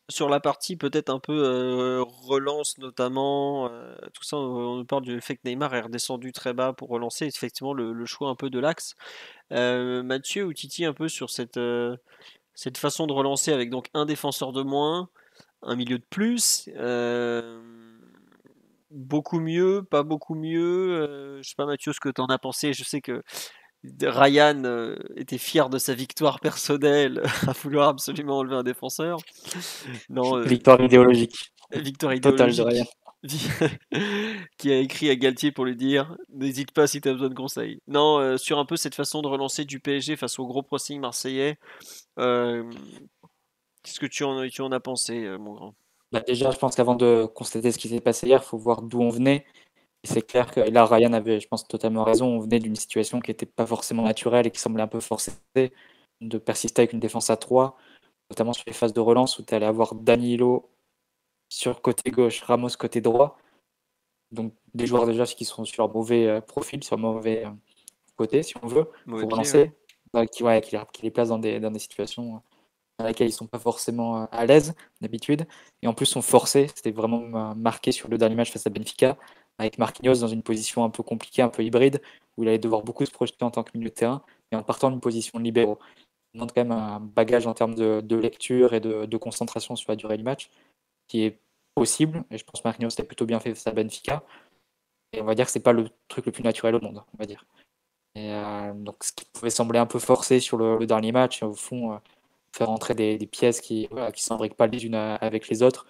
A: Sur la partie peut-être un peu relance notamment, tout ça, on parle du fait que Neymar est redescendu très bas pour relancer. Effectivement, le choix un peu de l'axe. Mathieu ou Titi un peu sur cette façon de relancer avec donc un défenseur de moins, un milieu de plus, beaucoup mieux, pas beaucoup mieux. Je sais pas Mathieu ce que tu en as pensé. Je sais que Ryan était fier de sa victoire personnelle à vouloir absolument enlever un défenseur. Non,
C: Victoire idéologique
A: victoire
C: totale de Ryan.
A: idéologique qui a écrit à Galtier pour lui dire n'hésite pas si tu as besoin de conseils. Non, sur un peu cette façon de relancer du PSG face au gros pressing marseillais. euh, Qu'est-ce que tu en as pensé, mon grand?
C: Bah, déjà, je pense qu'avant de constater ce qui s'est passé hier, il faut voir d'où on venait. Et c'est clair que là, Ryan avait, je pense, totalement raison. On venait d'une situation qui n'était pas forcément naturelle et qui semblait un peu forcée de persister avec une défense à 3, notamment sur les phases de relance où tu allais avoir Danilo sur côté gauche, Ramos côté droit. Donc des joueurs déjà qui sont sur leur mauvais profil, sur leur mauvais côté, si on veut,
A: Mauvais
C: pour
A: pied,
C: relancer, qui les place dans des situations dans lesquelles ils sont pas forcément à l'aise d'habitude. Et en plus, sont forcés. C'était vraiment marqué sur le dernier match face à Benfica, avec Marquinhos dans une position un peu compliquée, un peu hybride, où il allait devoir beaucoup se projeter en tant que milieu de terrain, et en partant d'une position de libéro. Il demande quand même un bagage en termes de lecture et de concentration sur la durée du match, qui est possible. Et je pense que Marquinhos l'a plutôt bien fait face à Benfica. Et on va dire que c'est pas le truc le plus naturel au monde, on va dire. Et, donc, ce qui pouvait sembler un peu forcé sur le dernier match, au fond, faire entrer des pièces qui s'imbriquent pas les unes avec les autres.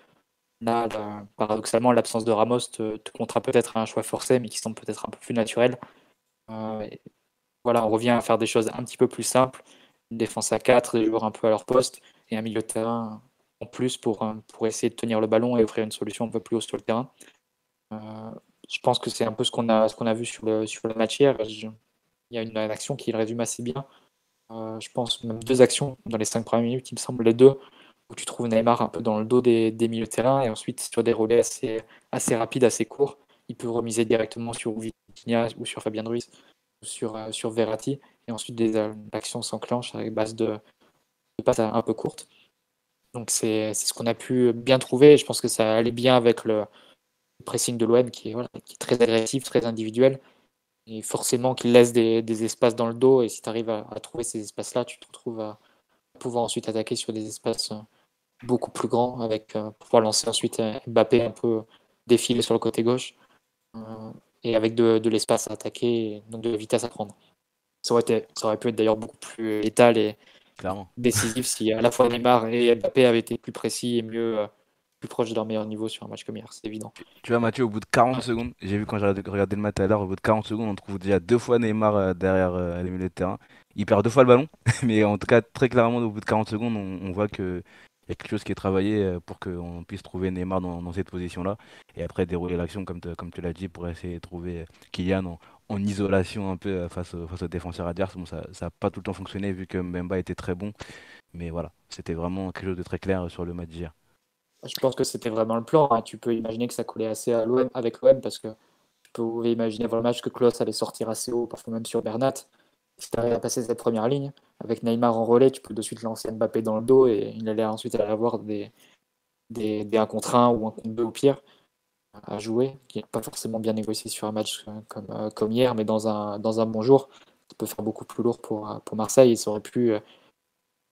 C: Là, paradoxalement, l'absence de Ramos te montre peut-être un choix forcé, mais qui semble peut-être un peu plus naturel. Et voilà, on revient à faire des choses un petit peu plus simples, une défense à 4, des joueurs un peu à leur poste, et un milieu de terrain en plus pour essayer de tenir le ballon et offrir une solution un peu plus haut sur le terrain. Je pense que c'est un peu ce qu'on a vu sur le match hier. Il y a une action qui le résume assez bien. Je pense même 2 actions dans les 5 premières minutes, il me semble, les deux, où tu trouves Neymar un peu dans le dos des milieux de terrain, et ensuite sur des relais assez rapides, assez courts, il peut remiser directement sur Vitinha ou sur Fabien Ruiz ou sur Verratti, et ensuite l'action s'enclenche avec base de passes un peu courtes. Donc c'est ce qu'on a pu bien trouver, et je pense que ça allait bien avec le pressing de l'OM qui est très agressif, très individuel, et forcément qui laisse des espaces dans le dos, et si tu arrives à trouver ces espaces-là, tu te retrouves à pouvoir ensuite attaquer sur des espaces beaucoup plus grands, avec pouvoir lancer ensuite Mbappé un peu défiler sur le côté gauche, et avec de l'espace à attaquer, donc de la vitesse à prendre. Ça aurait pu être d'ailleurs beaucoup plus létal et
D: Clairement.
C: décisif si à la fois Neymar et Mbappé avaient été plus précis et plus proches de leur meilleur niveau sur un match comme hier, c'est évident.
D: Tu vois, Mathieu, au bout de 40 secondes, j'ai vu quand j'ai regardé le match tout à l'heure, au bout de 40 secondes, on trouve déjà 2 fois Neymar derrière les milieux de terrain. Il perd 2 fois le ballon, mais en tout cas, très clairement, au bout de 40 secondes, on voit qu'il y a quelque chose qui est travaillé pour qu'on puisse trouver Neymar dans cette position-là. Et après, dérouler l'action, comme tu l'as dit, pour essayer de trouver Kylian en isolation un peu face au défenseur adverse. Bon, ça n'a pas tout le temps fonctionné vu que Mbemba était très bon, mais voilà, c'était vraiment quelque chose de très clair sur le match d'hier.
C: Je pense que c'était vraiment le plan, hein. Tu peux imaginer que ça collait assez à l'OM, avec l'OM, parce que tu peux imaginer avant le match que Klose allait sortir assez haut, parfois même sur Bernat. Si tu arrives à passer cette première ligne, avec Neymar en relais, tu peux de suite lancer Mbappé dans le dos, et il allait ensuite avoir des 1 contre 1 ou 1 contre 2 au pire à jouer, qui n'est pas forcément bien négocié sur un match comme hier, mais dans un bon jour, ça peut faire beaucoup plus lourd pour Marseille, et ça aurait pu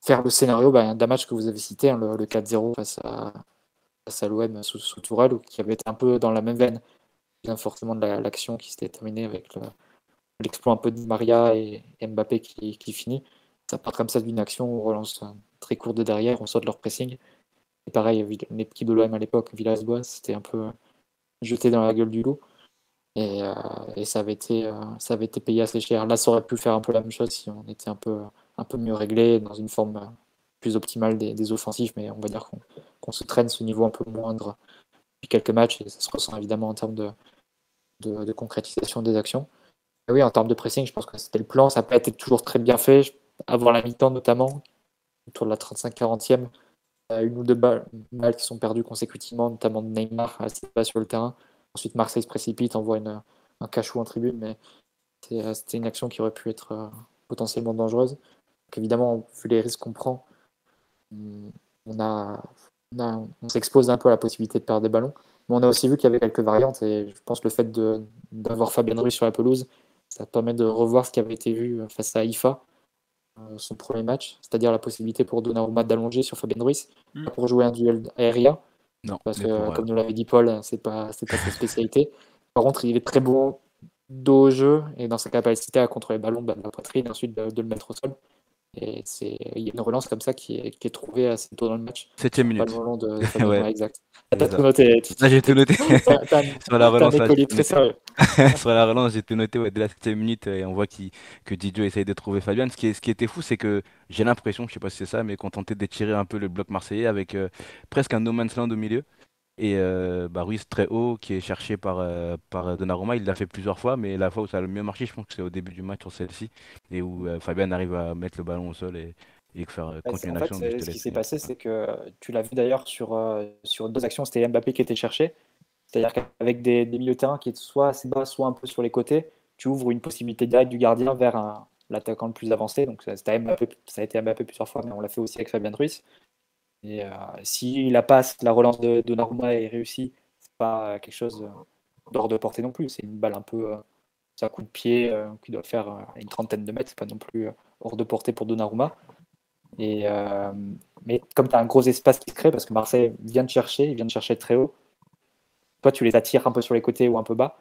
C: faire le scénario d'un match que vous avez cité, hein, le 4-0 face à l'OM sous Tourelle, qui avait été un peu dans la même veine, bien forcément de l'action qui s'était terminée avec l'exploit un peu de Di Maria et Mbappé qui finit. Ça part comme ça d'une action, on relance très court de derrière, on sort de leur pressing. Et pareil, l'équipe de l'OM à l'époque, Villas-Boas, c'était un peu jeté dans la gueule du loup. Et ça avait été payé assez cher. Là, ça aurait pu faire un peu la même chose si on était un peu mieux réglé, dans une forme plus optimale des offensifs, mais on va dire qu'on se traîne ce niveau un peu moindre depuis quelques matchs, et ça se ressent évidemment en termes de concrétisation des actions. Et oui, en termes de pressing, je pense que c'était le plan. Ça n'a pas été toujours très bien fait, avant la mi-temps notamment, autour de la 35-40e. Une ou deux balles qui sont perdues consécutivement, notamment de Neymar assez bas sur le terrain. Ensuite, Marseille se précipite, envoie un cachot en tribune, mais c'était une action qui aurait pu être potentiellement dangereuse. Donc évidemment, vu les risques qu'on prend, on s'expose un peu à la possibilité de perdre des ballons. Mais on a aussi vu qu'il y avait quelques variantes, et je pense que le fait d'avoir Fabien Ruiz sur la pelouse, ça permet de revoir ce qui avait été vu face à Haïfa, son premier match, c'est-à-dire la possibilité pour Donnarumma d'allonger sur Fabien Ruiz, pas pour jouer un duel aérien,
D: Non,
C: parce
D: mais
C: que, comme nous l'avait dit Paul, c'est pas sa spécialité. Par contre, il est très bon dos au jeu, et dans sa capacité à contrôler le ballon de la poitrine, ensuite de le mettre au sol. Et il y a une relance comme ça qui est trouvée assez tôt dans le match.
D: 7e
C: Pas le
D: minute.
C: volant de Fabien,
D: Ouais,
C: ouais, exact.
D: c'est
C: T'as
D: ça.
C: tout noté.
D: Là, j'ai tout noté. Sur la
C: T'as un
D: relance, là, j'ai
C: écolier
D: tout
C: très
D: noté.
C: sérieux.
D: Sur la relance, j'ai tout noté ouais, dès la 7e minute et on voit que Didio essaye de trouver Fabian. Ce qui était fou, c'est que j'ai l'impression, je sais pas si c'est ça, mais qu'on tentait d'étirer un peu le bloc marseillais avec presque un no man's land au milieu. Et bah, Ruiz très haut, qui est cherché par Donnarumma, il l'a fait plusieurs fois, mais la fois où ça a le mieux marché, je pense que c'est au début du match sur celle-ci, et où Fabian arrive à mettre le ballon au sol et faire continuer une
C: En fait,
D: action, mais je te
C: ce qui
D: laisse
C: s'est
D: finir.
C: passé, c'est que tu l'as vu d'ailleurs sur 2 actions, c'était Mbappé qui était cherché. C'est-à-dire qu'avec des milieux de terrain qui étaient soit assez bas, soit un peu sur les côtés, tu ouvres une possibilité directe du gardien vers l'attaquant le plus avancé. Donc ça a été Mbappé plusieurs fois, mais on l'a fait aussi avec Fabien Ruiz. Et si la passe, la relance de Donnarumma est réussie, c'est pas quelque chose d'hors de portée non plus. C'est une balle un peu, c'est un coup de pied qui doit faire une trentaine de mètres. C'est pas non plus hors de portée pour Donnarumma. Et, mais comme tu as un gros espace qui se crée, parce que Marseille vient de chercher, il vient de chercher très haut, toi tu les attires un peu sur les côtés ou un peu bas.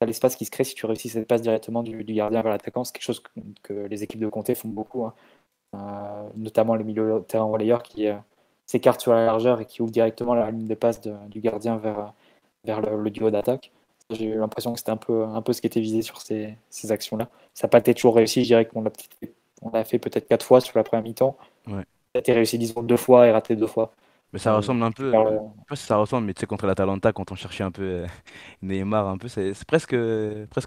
C: l'espace qui se crée si tu réussis cette passe directement du gardien vers l'attaquant. C'est quelque chose que les équipes de Conte font beaucoup, hein. Notamment le milieu de terrain relayeur qui s'écarte sur la largeur et qui ouvre directement la ligne de passe du gardien vers le duo d'attaque. J'ai eu l'impression que c'était un peu ce qui était visé sur ces actions-là. Ça n'a pas été toujours réussi, je dirais qu'on l'a fait peut-être 4 fois sur la première mi-temps.
D: Ouais.
C: Ça a été réussi, disons, 2 fois et raté 2 fois.
D: Mais ça ressemble un peu,
C: vers
D: je
C: le-
D: sais pas si ça ressemble, mais tu sais, contre l'Atalanta, quand on cherchait un peu Neymar, un peu, c'est presque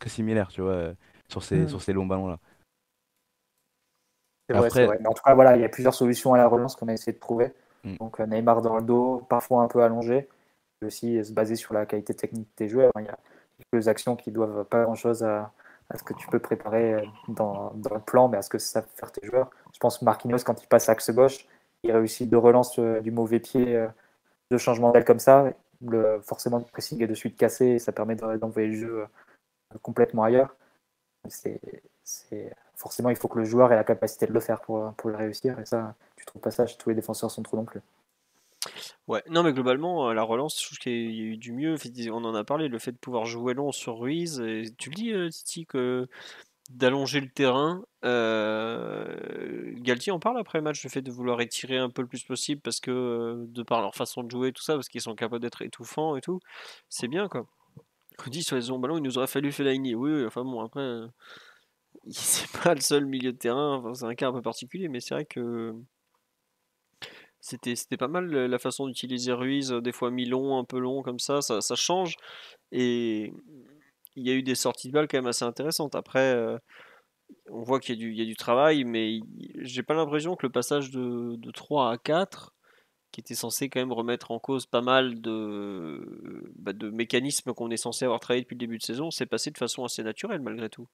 D: similaire, tu vois, sur ces longs ballons-là.
C: C'est vrai, c'est
D: Après,
C: vrai. Mais en tout cas, voilà, il y a plusieurs solutions à la relance qu'on a essayé de trouver.
D: mm,
C: Donc Neymar dans le dos, parfois un peu allongé, et aussi se baser sur la qualité technique des joueurs. Il y a quelques actions qui doivent pas grand-chose à ce que tu peux préparer dans le plan, mais à ce que ça peut faire tes joueurs. Je pense que Marquinhos, quand il passe axe gauche, il réussit deux relances du mauvais pied, deux changements d'aile comme ça. Forcément, le pressing est de suite cassé et ça permet d'envoyer le jeu complètement ailleurs. Forcément, il faut que le joueur ait la capacité de le faire pour le réussir. Et ça, tu trouves pas ça chez tous les défenseurs centraux non plus.
A: Ouais, non, mais globalement, la relance, je trouve qu'il y a eu du mieux. On en a parlé, le fait de pouvoir jouer long sur Ruiz. Et tu le dis, Titi, que d'allonger le terrain. Galtier en parle après le match, le fait de vouloir étirer un peu le plus possible parce que, de par leur façon de jouer, tout ça, parce qu'ils sont capables d'être étouffants et tout. C'est bien, quoi. On dit sur les longs ballons, il nous aurait fallu Fellaini. Oui, oui, enfin bon, après, c'est pas le seul milieu de terrain. Enfin, c'est un cas un peu particulier, mais c'est vrai que. C'était pas mal la façon d'utiliser Ruiz, des fois mi-long, un peu long comme ça change. Et il y a eu des sorties de balles quand même assez intéressantes. Après, on voit qu'il y a du travail, mais j'ai pas l'impression que le passage de 3 à 4, qui était censé quand même remettre en cause pas mal de mécanismes qu'on est censé avoir travaillé depuis le début de saison, s'est passé de façon assez naturelle malgré tout.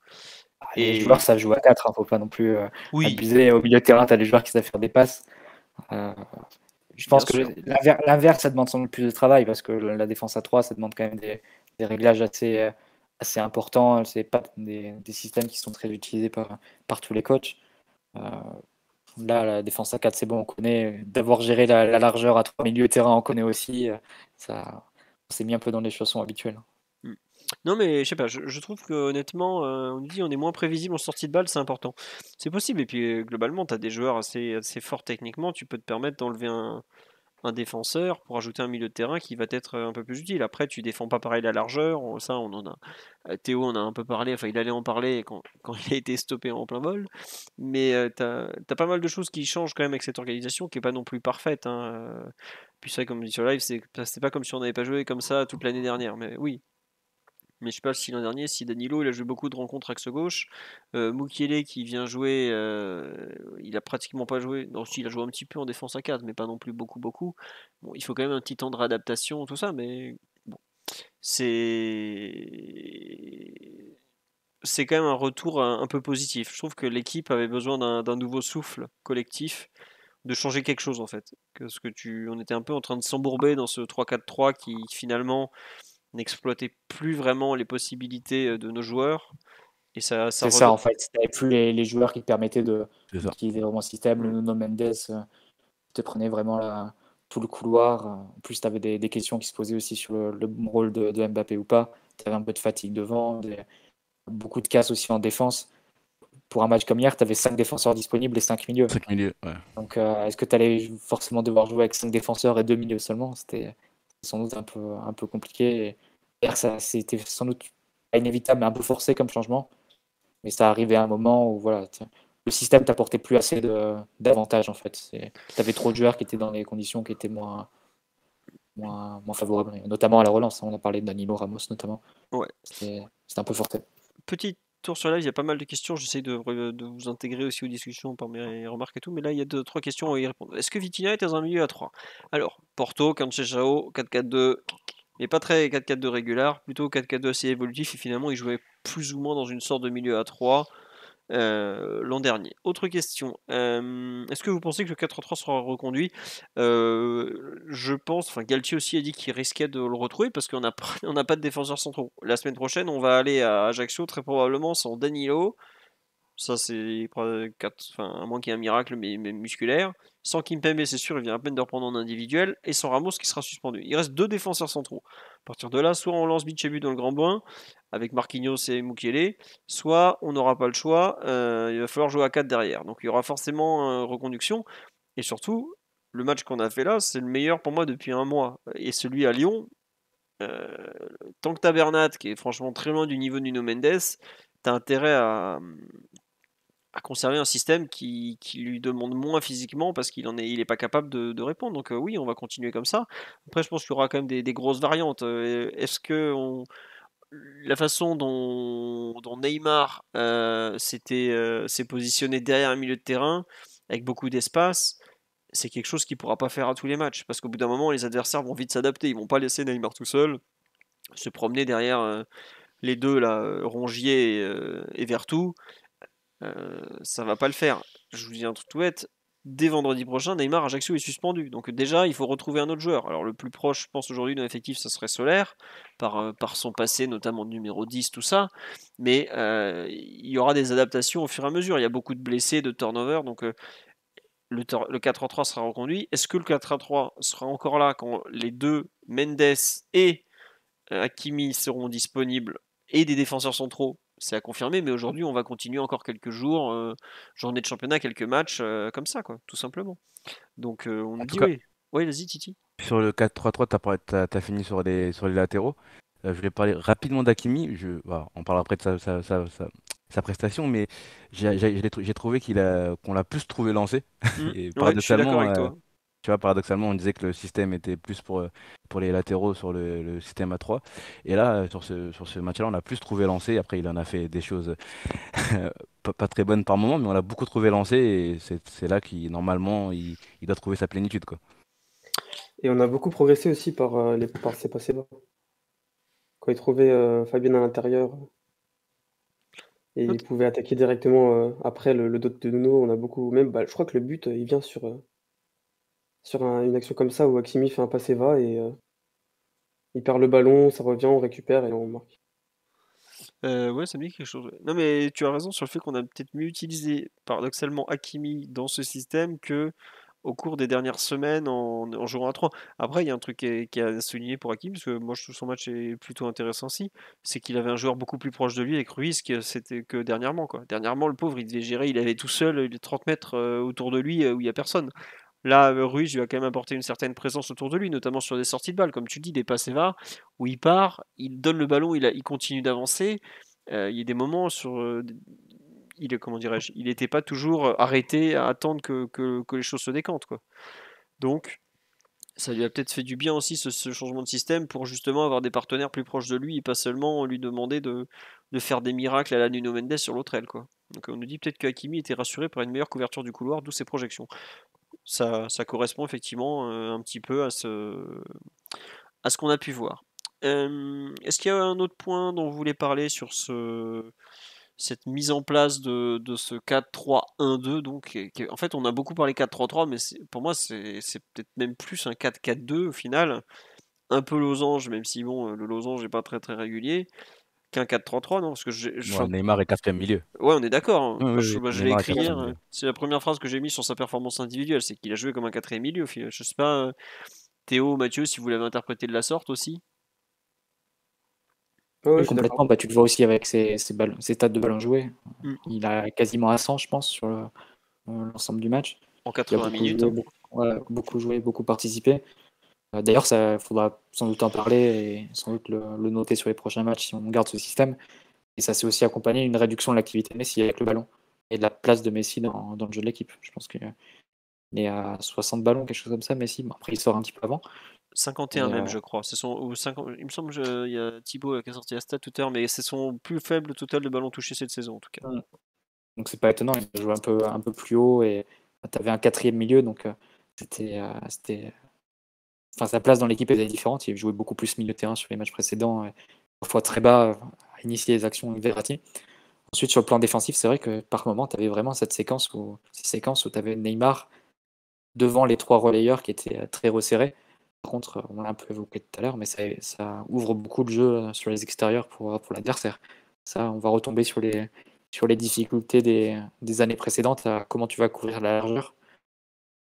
C: Les joueurs
A: Et
C: savent jouer à 4, faut pas non plus
A: oui,
C: abuser. Au milieu de terrain, tu as des joueurs qui savent faire des passes. Euh, je
A: bien
C: pense que
A: sûr.
C: l'inverse, ça demande sans doute plus de travail parce que la défense à 3, ça demande quand même des réglages assez importants. C'est pas des systèmes qui sont très utilisés par tous les coachs. Euh, Là, la défense à 4, c'est bon, on connaît. D'avoir géré la largeur à 3 milieux de terrain, on connaît aussi. On s'est mis un peu dans les chaussons habituels.
A: Mm. Non mais je sais pas, je trouve que honnêtement, on dit on est moins prévisible en sortie de balle, c'est important. C'est possible et puis globalement, tu as des joueurs assez forts techniquement, tu peux te permettre d'enlever un défenseur pour ajouter un milieu de terrain qui va être un peu plus utile. Après, tu défends pas pareil la largeur, ça on en a. Théo en a un peu parlé, enfin il allait en parler quand il a été stoppé en plein vol. Mais t'as pas mal de choses qui changent quand même avec cette organisation qui est pas non plus parfaite, hein. Puis c'est vrai, comme dit sur live, c'est pas comme si on n'avait pas joué comme ça toute l'année dernière. Mais oui, mais je sais pas si l'an dernier, si Danilo il a joué beaucoup de rencontres axe gauche, Mukiele qui vient jouer, il a pratiquement pas joué. Non, si, il a joué un petit peu en défense à 4, mais pas non plus beaucoup, beaucoup. Bon, il faut quand même un petit temps de réadaptation, tout ça, mais bon, c'est c'est quand même un retour un peu positif. Je trouve que l'équipe avait besoin d'un nouveau souffle collectif, de changer quelque chose en fait. On était un peu en train de s'embourber dans ce 3-4-3 qui finalement n'exploitait plus vraiment les possibilités de nos joueurs. Et ça
C: C'est ça, en fait. Tu n'avais plus les joueurs qui te permettaient
D: c'est ça.
C: d'utiliser vraiment le système. Le
A: Mm.
C: Nuno Mendes te prenait vraiment tout le couloir. En plus, tu avais des questions qui se posaient aussi sur le bon rôle de Mbappé ou pas. Tu avais un peu de fatigue devant, beaucoup de casse aussi en défense. Pour un match comme hier, tu avais 5 défenseurs disponibles et 5 milieux.
D: 5 milieux, ouais.
C: Donc, est-ce que tu allais forcément devoir jouer avec 5 défenseurs et 2 milieux seulement? C'était sans doute un peu compliqué. Et hier, c'était sans doute pas inévitable, mais un peu forcé comme changement. Mais ça arrivait à un moment où voilà, le système t'apportait plus assez d'avantages en fait. Tu avais trop de joueurs qui étaient dans des conditions qui étaient moins favorables, notamment à la relance. On a parlé de Danilo Ramos notamment.
A: Ouais.
C: C'était un peu forcé.
A: Petit tour sur live, il y a pas mal de questions. J'essaie de vous intégrer aussi aux discussions par mes remarques et tout, mais là il y a 2-3 questions à y répondre. Est-ce que Vitinha est dans un milieu à 3? Alors, Porto, Cancelo, 4-4-2, mais pas très 4-4-2 régulier, plutôt 4-4-2 assez évolutif, et finalement il jouait plus ou moins dans une sorte de milieu à 3 l'an dernier. Autre question, est-ce que vous pensez que le 4-3 sera reconduit? Je pense, enfin Galtier aussi a dit qu'il risquait de le retrouver parce qu'on n'a pas de défenseurs centraux. La semaine prochaine, on va aller à Ajaccio très probablement sans Danilo Ça, c'est à moins qu'il y ait un miracle, mais musculaire. Sans Kimpembe, c'est sûr, il vient à peine de reprendre en individuel. Et sans Ramos qui sera suspendu. Il reste 2 défenseurs centraux. À partir de là, soit on lance Bichebu dans le grand bain, avec Marquinhos et Mukiele, soit on n'aura pas le choix, il va falloir jouer à 4 derrière. Donc il y aura forcément reconduction. Et surtout, le match qu'on a fait là, c'est le meilleur pour moi depuis un mois. Et celui à Lyon, euh, tant que t'as Bernat, qui est franchement très loin du niveau de Nuno Mendes, t'as intérêt à conserver un système qui lui demande moins physiquement parce il est pas capable de répondre. Donc oui, on va continuer comme ça. Après, je pense qu'il y aura quand même des grosses variantes. Est-ce que la façon dont Neymar s'est positionné derrière un milieu de terrain avec beaucoup d'espace, c'est quelque chose qu'il ne pourra pas faire à tous les matchs. Parce qu'au bout d'un moment, les adversaires vont vite s'adapter. Ils vont pas laisser Neymar tout seul se promener derrière les deux, là, Rongier et Vertou. Ça va pas le faire. Je vous dis un truc tout bête. Dès vendredi prochain, Neymar Ajaccio est suspendu. Donc déjà, il faut retrouver un autre joueur. Alors le plus proche, je pense aujourd'hui d'un effectif, ça serait Solaire, par son passé, notamment numéro 10, tout ça. Mais il y aura des adaptations au fur et à mesure. Il y a beaucoup de blessés, de turnover. Donc le 4-3 sera reconduit. Est-ce que le 4-3 sera encore là quand les deux, Mendes et Hakimi, seront disponibles et des défenseurs centraux? C'est à confirmer, mais aujourd'hui on va continuer encore quelques jours, journée de championnat, quelques matchs comme ça, quoi, tout simplement. Donc on
D: En
A: nous
D: tout
A: dit
D: cas,
A: oui. Oui, vas-y, Titi.
D: sur le 4-3-3, t'as fini sur les latéraux. Je voulais parler rapidement d'Hakimi. Voilà, on parlera après de sa prestation, mais j'ai trouvé qu'on l'a plus trouvé lancé. Et
A: Ouais, je suis d'accord
D: paradoxalement,
A: avec toi.
D: tu vois, paradoxalement, on disait que le système était plus pour les latéraux sur le système A3. Et là, sur ce match-là, on l'a plus trouvé lancé. Après, il en a fait des choses pas très bonnes par moment, mais on l'a beaucoup trouvé lancé. Et c'est là qu'il, normalement, il doit trouver sa plénitude, quoi.
B: Et on a beaucoup progressé aussi par ses passés bas. Quand il trouvait Fabien à l'intérieur et il pouvait attaquer directement après le dos de Nuno, on a beaucoup. Même, bah, je crois que le but, il vient sur une action comme ça où Hakimi fait un passé va et il perd le ballon, ça revient, on récupère et on marque.
A: Ouais, ça me dit quelque chose. Ouais. Non, mais tu as raison sur le fait qu'on a peut-être mieux utilisé paradoxalement Hakimi dans ce système que au cours des dernières semaines en jouant à 3. Après, il y a un truc qui est à souligner pour Hakimi, parce que moi je trouve son match est plutôt intéressant aussi, c'est qu'il avait un joueur beaucoup plus proche de lui avec Ruiz que dernièrement, quoi. Dernièrement, le pauvre, il devait gérer, il avait tout seul les 30 mètres autour de lui où il n'y a personne. Là, Ruiz lui a quand même apporté une certaine présence autour de lui, notamment sur des sorties de balles, comme tu dis, des passes va, où il part, il donne le ballon, il continue d'avancer. Il y a des moments comment dirais-je, il n'était pas toujours arrêté à attendre que les choses se décantent, quoi. Donc, ça lui a peut-être fait du bien aussi ce changement de système pour justement avoir des partenaires plus proches de lui et pas seulement lui demander de faire des miracles à la Nuno Mendes sur l'autre aile, quoi. Donc on nous dit peut-être que Hakimi était rassuré par une meilleure couverture du couloir, d'où ses projections. Ça correspond effectivement un petit peu à ce qu'on a pu voir. Est-ce qu'il y a un autre point dont vous voulez parler sur cette mise en place de ce 4-3-1-2 donc, en fait, on a beaucoup parlé 4-3-3, mais pour moi, c'est peut-être même plus un 4-4-2 au final. Un peu losange, même si bon, le losange n'est pas très très régulier, qu'un 4-3-3, non? Parce que
D: Ouais, Neymar est quatrième milieu.
A: ouais, on est d'accord, hein.
D: Oui,
A: Bah,
D: oui, oui.
A: je l'ai
D: Neymar est
A: écrit hier.
D: quatrième milieu.
A: C'est la première phrase que j'ai mis sur sa performance individuelle, c'est qu'il a joué comme un quatrième milieu au final. Je sais pas, Théo, Mathieu, si vous l'avez interprété de la sorte aussi.
B: Ouais, ouais,
C: Oui,
B: je suis d'accord.
C: complètement. Bah, tu le vois aussi avec ses stats de ballons joués.
A: Mm.
C: Il a quasiment à 100, je pense, sur l'ensemble du match.
A: En
C: Il a
A: 80
C: beaucoup
A: minutes,
C: joué,
A: hein.
C: beaucoup joué, beaucoup participé. D'ailleurs, ça faudra sans doute en parler et sans doute le noter sur les prochains matchs si on garde ce système. Et ça s'est aussi accompagné d'une réduction de l'activité de Messi avec le ballon et de la place de Messi dans le jeu de l'équipe. Je pense qu'il est à 60 ballons, quelque chose comme ça, Messi. Bon, après, il sort un petit peu avant.
A: 51
C: Et,
A: même, je crois. Ou 50, il me semble qu'il y a Thibaut qui a sorti la stat tout à l'heure, mais c'est son plus faible total de ballons touchés cette saison en tout cas.
C: donc c'est pas étonnant, il jouait un peu plus haut et tu avais un quatrième milieu, donc c'était. Enfin, sa place dans l'équipe était différente. Il jouait beaucoup plus milieu de terrain sur les matchs précédents, parfois très bas, à initier les actions avec Verratti. Ensuite, sur le plan défensif, c'est vrai que par moment, tu avais vraiment ces séquences où tu avais Neymar devant les trois relayeurs qui étaient très resserrés. Par contre, on l'a un peu évoqué tout à l'heure, mais ça ouvre beaucoup de jeux sur les extérieurs pour l'adversaire. Ça, on va retomber sur sur les difficultés des années précédentes, à comment tu vas couvrir la largeur.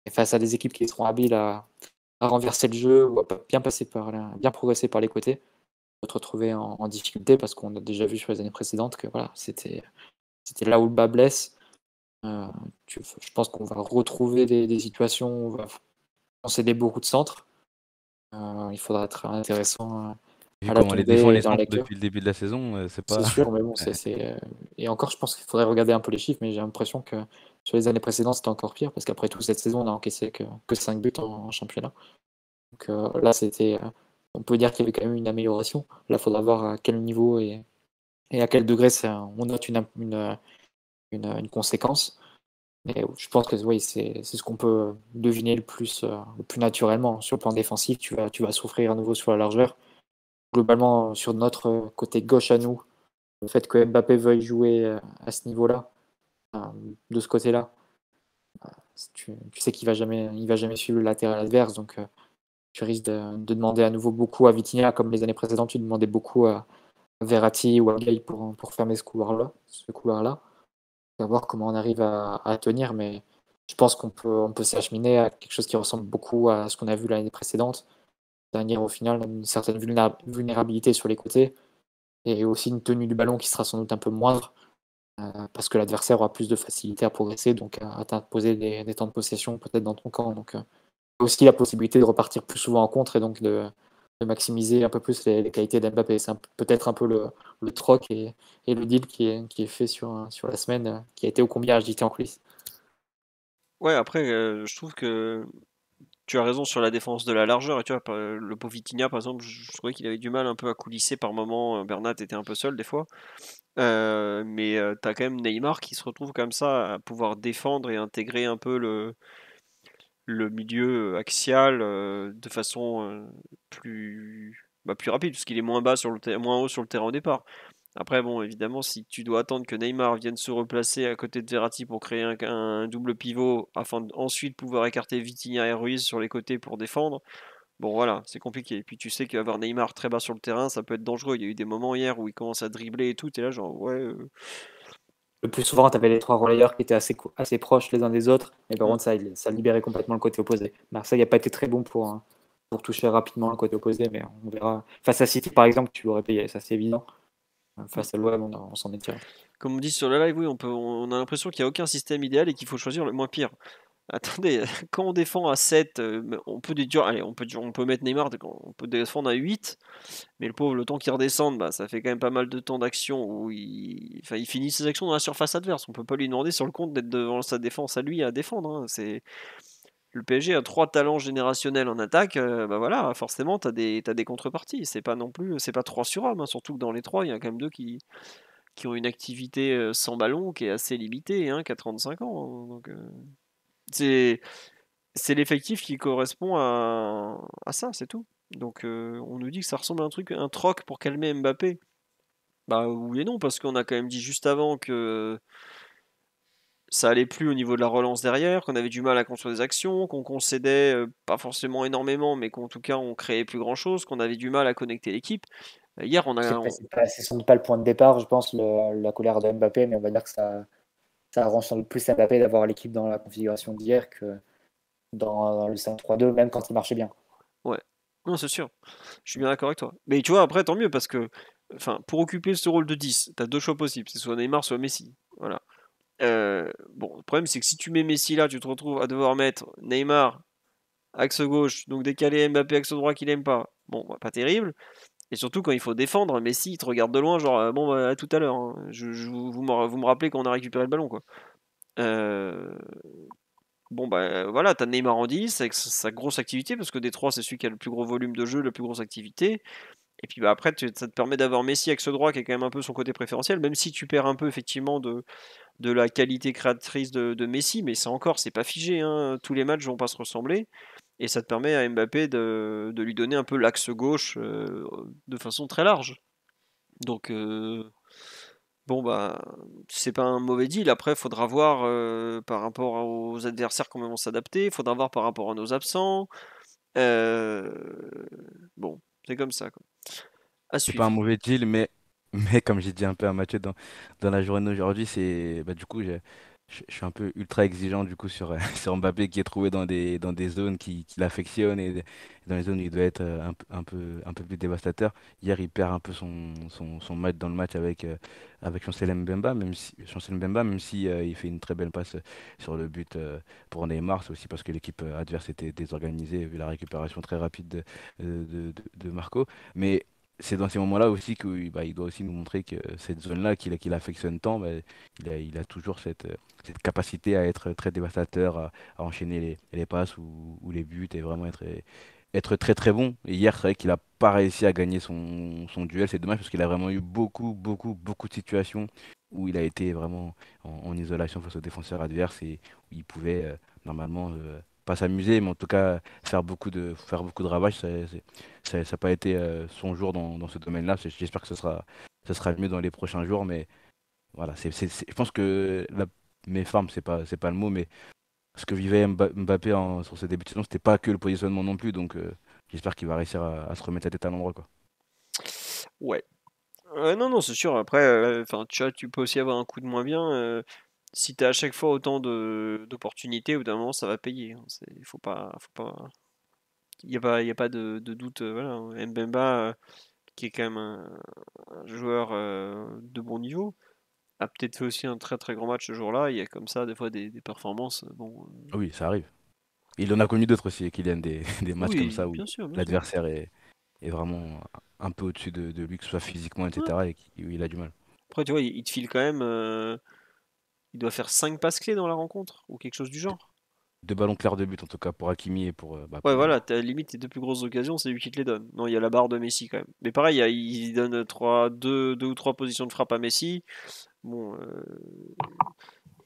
C: Et face à des équipes qui seront habiles à renverser le jeu ou à bien bien progresser par les côtés, on va te retrouver en difficulté parce qu'on a déjà vu sur les années précédentes que voilà, c'était là où le bas blesse. Je pense qu'on va retrouver des situations où on va concéder beaucoup de centres. Il faudra être intéressant
D: Vu
C: à la
D: comment les défend
C: tombée et
D: les
C: dans la
D: centres
C: lecture.
D: depuis le début de la saison, c'est
C: C'est
D: pas.
C: sûr, mais bon,
D: Ouais.
C: et encore, je pense qu'il faudrait regarder un peu les chiffres, mais j'ai l'impression que sur les années précédentes, c'était encore pire, parce qu'après toute cette saison, on a encaissé que 5 buts en championnat. Donc là, on peut dire qu'il y avait quand même une amélioration. Là, il faudra voir à quel niveau et à quel degré on note une conséquence. Mais je pense que oui, c'est ce qu'on peut deviner le plus naturellement. Sur le plan défensif, tu vas souffrir à nouveau sur la largeur. Globalement, sur notre côté gauche à nous, le fait que Mbappé veuille jouer à ce niveau-là, de ce côté-là, tu sais il va jamais suivre le latéral adverse, donc tu risques de demander à nouveau beaucoup à Vitinha, comme les années précédentes, tu demandais beaucoup à Verratti ou à Gay pour fermer ce couloir-là. On va voir comment on arrive à tenir, mais je pense on peut s'acheminer à quelque chose qui ressemble beaucoup à ce qu'on a vu l'année précédente, c'est-à-dire au final une certaine vulnérabilité sur les côtés et aussi une tenue du ballon qui sera sans doute un peu moindre parce que l'adversaire aura plus de facilité à progresser, donc à t'imposer des temps de possession peut-être dans ton camp. Donc aussi la possibilité de repartir plus souvent en contre et donc de maximiser un peu plus les qualités d'Mbappé. C'est peut-être un peu le troc et le deal qui est fait sur la semaine, qui a été ô combien agité en coulisses.
A: Ouais, après, je trouve que tu as raison sur la défense de la largeur. Et tu vois, le pauvre Vitinha, par exemple, je trouvais qu'il avait du mal un peu à coulisser par moments. Bernat était un peu seul des fois. Mais t'as quand même Neymar qui se retrouve comme ça à pouvoir défendre et intégrer un peu le milieu axial de façon plus rapide, parce qu'il est moins bas moins haut sur le terrain au départ. Après, bon, évidemment, si tu dois attendre que Neymar vienne se replacer à côté de Verratti pour créer un double pivot afin d'ensuite pouvoir écarter Vitinha et Ruiz sur les côtés pour défendre, bon voilà, c'est compliqué. Et puis tu sais qu'avoir Neymar très bas sur le terrain, ça peut être dangereux. Il y a eu des moments hier où il commence à dribbler et tout, et là genre ouais.
C: Le plus souvent, tu avais les trois relayeurs qui étaient assez proches les uns des autres, mais par
A: Mm.
C: contre, ça libérait complètement le côté opposé. Marseille n'a pas été très bon pour toucher rapidement le côté opposé, mais on verra. Face à City, par exemple, tu l'aurais payé, ça c'est évident. Face à l'OM, on s'en est tiré.
A: Comme on dit sur le live, oui, on a l'impression qu'il n'y a aucun système idéal et qu'il faut choisir le moins pire. Attendez, quand on défend à 7, on peut déduire, allez, on peut mettre Neymar, on peut défendre à 8, mais le pauvre, le temps qu'il redescende, bah, ça fait quand même pas mal de temps d'action où il finit ses actions dans la surface adverse. On peut pas lui demander sur le compte d'être devant sa défense à lui à défendre, hein. Le PSG a 3 talents générationnels en attaque, bah voilà, forcément t'as des contreparties. C'est pas 3 sur homme, hein, surtout que dans les 3, il y a quand même deux qui ont une activité sans ballon qui est assez limitée, hein, qui a 35 ans, hein. Donc c'est c'est l'effectif qui correspond à ça, c'est tout. Donc on nous dit que ça ressemble à un troc pour calmer Mbappé. Bah oui et non, parce qu'on a quand même dit juste avant que ça allait plus au niveau de la relance derrière, qu'on avait du mal à construire des actions, qu'on concédait pas forcément énormément, mais qu'en tout cas on créait plus grand chose, qu'on avait du mal à connecter l'équipe. Hier on a.
C: C'est sans doute pas le point de départ, je pense, la colère de Mbappé, mais on va dire que ça arrange sans doute plus Mbappé d'avoir l'équipe dans la configuration d'hier que dans le 5-3-2, même quand il marchait bien.
A: Ouais, non, c'est sûr, je suis bien d'accord avec toi. Mais tu vois, après tant mieux, parce que pour occuper ce rôle de 10, t'as deux choix possibles, c'est soit Neymar, soit Messi. Voilà. Bon, le problème c'est que si tu mets Messi là, tu te retrouves à devoir mettre Neymar axe gauche, donc décaler Mbappé axe droit qu'il aime pas. Bon, bah, pas terrible. Et surtout quand il faut défendre, Messi il te regarde de loin, genre bon bah, à tout à l'heure, hein. Vous me rappelez quand on a récupéré le ballon quoi. Euh, Bon bah voilà, t'as Neymar en 10 avec sa grosse activité, parce que des 3 c'est celui qui a le plus gros volume de jeu, la plus grosse activité. Et puis bah après ça te permet d'avoir Messi axe droit qui est quand même un peu son côté préférentiel, même si tu perds un peu effectivement de la qualité créatrice de Messi, mais ça encore, c'est pas figé, hein. Tous les matchs vont pas se ressembler. Et ça te permet à Mbappé de lui donner un peu l'axe gauche de façon très large. Donc, bon, bah, c'est pas un mauvais deal. Après, il faudra voir par rapport aux adversaires comment ils vont s'adapter. Il faudra voir par rapport à nos absents. Euh, Bon, c'est comme ça, quoi. À
D: C'est pas un
A: suivre.
D: mauvais deal, mais Mais comme j'ai dit un peu à Mathieu dans la journée d'aujourd'hui, c'est du coup je suis un peu ultra exigeant du coup sur, sur Mbappé qui est trouvé dans des zones qui l'affectionnent et dans les zones où il doit être un peu plus dévastateur. Hier, il perd un peu son match dans le match avec Chancel Mbemba, même si il fait une très belle passe sur le but pour Neymar. C'est aussi parce que l'équipe adverse était désorganisée vu la récupération très rapide de Marco. Mais c'est dans ces moments-là aussi qu'il il doit aussi nous montrer que cette zone-là qu'il affectionne tant, il a toujours cette capacité à être très dévastateur, à enchaîner les passes ou les buts et vraiment être très très bon. Et hier, c'est vrai qu'il n'a pas réussi à gagner son duel. C'est dommage parce qu'il a vraiment eu beaucoup de situations où il a été vraiment en isolation face aux défenseurs adverses et où il pouvait normalement pas s'amuser, mais en tout cas faire beaucoup de ravages. Ça n'a pas été son jour dans ce domaine-là. J'espère que ce sera mieux dans les prochains jours, mais voilà, je pense que mes formes, c'est pas le mot, mais ce que vivait Mbappé sur ses débuts de saison, c'était pas que le positionnement non plus, donc j'espère qu'il va réussir à se remettre la tête à l'endroit, quoi.
A: Ouais. Non, non, c'est sûr. Après, enfin, tu vois, tu peux aussi avoir un coup de moins bien. Si tu as à chaque fois autant d'opportunités, au bout d'un moment, ça va payer, hein. Faut pas, y a pas de doute. Voilà, hein. Mbemba, qui est quand même un joueur de bon niveau, a peut-être fait aussi un très très grand match ce jour-là. Il y a comme ça des fois des performances. Bon,
D: Oui, ça arrive. Il en a connu d'autres aussi, Kylian, des matchs comme
A: oui,
D: ça où
A: bien sûr, bien sûr.
D: l'adversaire est vraiment un peu au-dessus de lui, que ce soit physiquement,
A: Ouais.
D: etc., où il a du mal.
A: Après, tu vois, il te file quand même. Il doit faire 5 passes clés dans la rencontre ou quelque chose du genre.
D: Deux ballons clairs de but, en tout cas, pour Hakimi et
A: Ouais,
D: pour
A: voilà, t'as limite tes deux plus grosses occasions, c'est lui qui te les donne. Non, il y a la barre de Messi quand même. Mais pareil, il donne deux ou trois positions de frappe à Messi. Bon,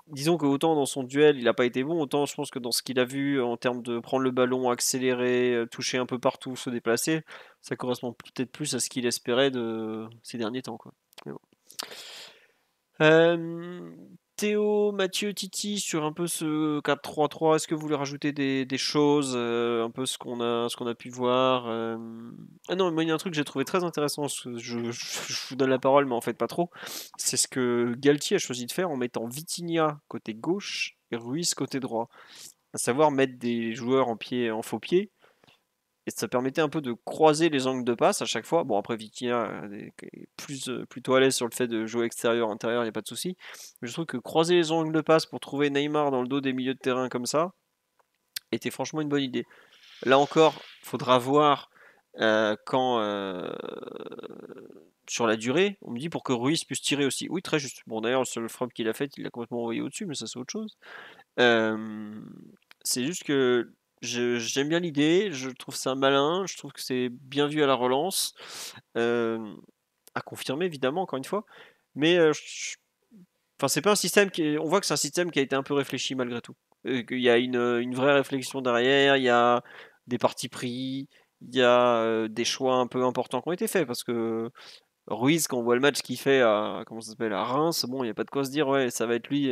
A: disons que autant dans son duel, il n'a pas été bon, autant je pense que dans ce qu'il a vu en termes de prendre le ballon, accélérer, toucher un peu partout, se déplacer, ça correspond peut-être plus à ce qu'il espérait de ces derniers temps, quoi. Mais bon. Euh, Théo, Mathieu, Titi, sur un peu ce 4-3-3, est-ce que vous voulez rajouter des choses, un peu ce qu'on a pu voir Ah non, moi il y a un truc que j'ai trouvé très intéressant, je vous donne la parole, mais en fait pas trop. C'est ce que Galtier a choisi de faire en mettant Vitinha côté gauche et Ruiz côté droit. À savoir mettre des joueurs en faux pied. Et ça permettait un peu de croiser les angles de passe à chaque fois. Bon, après, Vitinha est plutôt à l'aise sur le fait de jouer extérieur-intérieur, il n'y a pas de souci. Mais je trouve que croiser les angles de passe pour trouver Neymar dans le dos des milieux de terrain comme ça était franchement une bonne idée. Là encore, il faudra voir quand sur la durée, on me dit pour que Ruiz puisse tirer aussi. Oui, très juste. Bon, d'ailleurs, le seul frappe qu'il a fait, il l'a complètement envoyé au-dessus, mais ça, c'est autre chose. Euh, c'est juste que j'aime bien l'idée, je trouve ça malin, je trouve que c'est bien vu à la relance, euh, à confirmer évidemment, encore une fois. Mais enfin, c'est pas un système on voit que c'est un système qui a été un peu réfléchi malgré tout. Qu'il y a une vraie réflexion derrière, il y a des partis pris, il y a des choix un peu importants qui ont été faits. Parce que Ruiz, quand on voit le match qu'il fait comment ça s'appelle, à Reims, bon, il n'y a pas de quoi se dire, ouais, ça va être lui.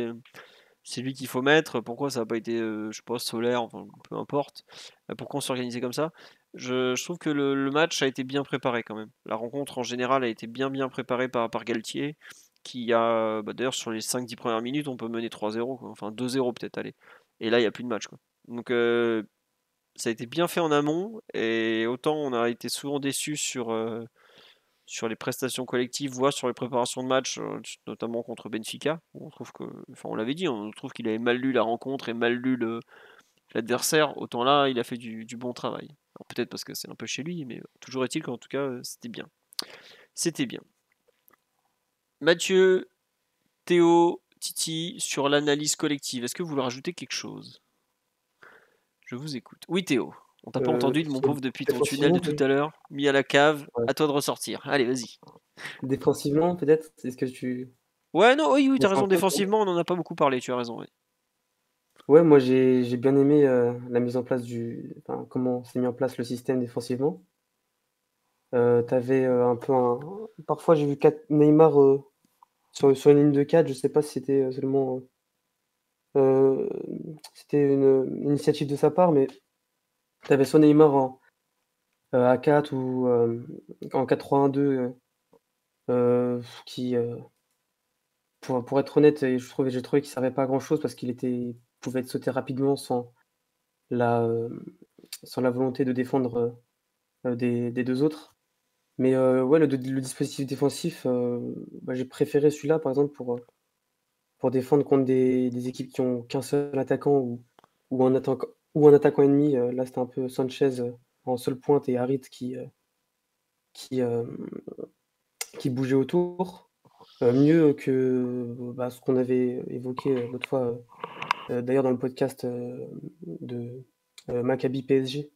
A: C'est lui qu'il faut mettre. Pourquoi ça n'a pas été, je sais pas, Solaire, enfin, peu importe. Pourquoi on s'organisait comme ça? Je trouve que le match a été bien préparé quand même. La rencontre en général a été bien préparée par Galtier, qui a, d'ailleurs sur les 5-10 premières minutes, on peut mener 3-0, quoi. Enfin 2-0 peut-être, allez. Et là, il n'y a plus de match, quoi. Donc ça a été bien fait en amont, et autant on a été souvent déçus sur les prestations collectives, voire sur les préparations de match, notamment contre Benfica. On trouve que, enfin, on l'avait dit, on trouve qu'il avait mal lu la rencontre et mal lu l'adversaire. Autant là, il a fait du bon travail. Alors peut-être parce que c'est un peu chez lui, mais toujours est-il qu'en tout cas, c'était bien. C'était bien. Mathieu, Théo, Titi, sur l'analyse collective, est-ce que vous voulez rajouter quelque chose? Je vous écoute. Oui, Théo. On t'a pas entendu de mon pauvre depuis ton tunnel
B: Défensivement,
A: de tout à l'heure, mis à la cave,
B: ouais.
A: à toi de ressortir. Allez, vas-y.
B: Défensivement, peut-être, c'est ce que tu
A: Ouais, non, oui,
B: laisses
A: t'as
B: un
A: raison,
B: peu.
A: défensivement, on en a pas beaucoup parlé, tu as raison. Ouais.
B: Ouais, moi j'ai bien aimé la mise en place enfin, comment s'est mis en place le système défensivement. T'avais un peu un. Parfois j'ai vu Neymar sur une ligne de 4, je sais pas si c'était seulement euh, c'était une initiative de sa part, mais t'avais soit Neymar à 4 ou en 4-3-1-2 qui, pour être honnête, j'ai trouvé qu'il servait pas à grand chose parce pouvait être sauté rapidement la, sans la volonté de défendre, des 2 autres. Mais, ouais, le dispositif défensif, j'ai préféré celui-là, par exemple, pour défendre contre des équipes qui ont qu'un seul attaquant ou un attaquant ennemi. Là, c'était un peu Sanchez, en seule pointe et Harit qui, qui bougeait autour. Mieux que, ce qu'on avait évoqué, l'autre fois, d'ailleurs dans le podcast, de, Maccabi PSG.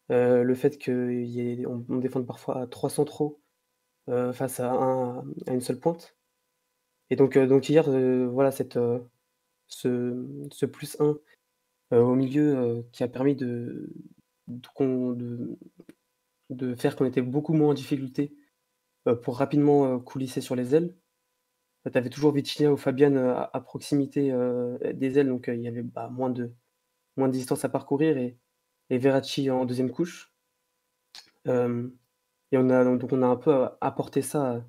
B: Le fait qu'on défende parfois à 3 centraux, face à une seule pointe. Et donc hier, voilà ce +1, au milieu, qui a permis de qu'on de faire qu'on était beaucoup moins en difficulté, pour rapidement, coulisser sur les ailes. Tu avais toujours Vitinha ou Fabian, à proximité, des ailes, donc il y avait, moins de distance à parcourir et Verratti en deuxième couche. Hem et on a un peu, apporté ça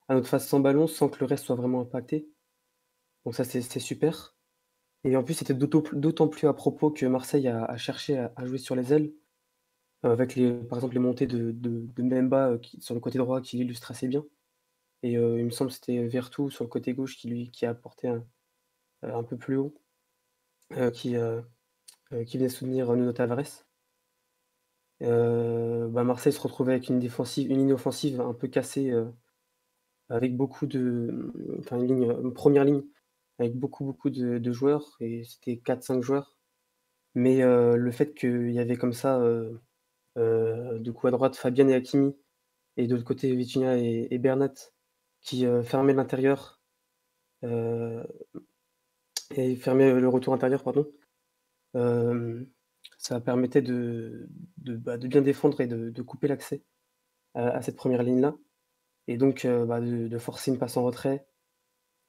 B: à notre phase sans ballon sans que le reste soit vraiment impacté. Donc ça, c'est super. Et en plus, c'était d'autant plus à propos que Marseille a cherché à jouer sur les ailes, avec par exemple, les montées de Mbemba, qui sur le côté droit qui l'illustre assez bien. Et il me semble que c'était Vertou sur le côté gauche qui a apporté un peu plus haut, heu, qui, heu qui venait soutenir Nuno Tavares. Marseille se retrouvait avec une ligne offensive un peu cassée, avec beaucoup une première ligne avec beaucoup de joueurs et c'était 4-5 joueurs. Mais le fait qu'il y avait comme ça, du coup à droite Fabian et Hakimi et de l'autre côté Vitinha et Bernat qui, fermaient l'intérieur, heu et fermaient le retour intérieur, pardon. Hem, Ça permettait de bien défendre et de couper l'accès à cette première ligne-là et donc de forcer une passe en retrait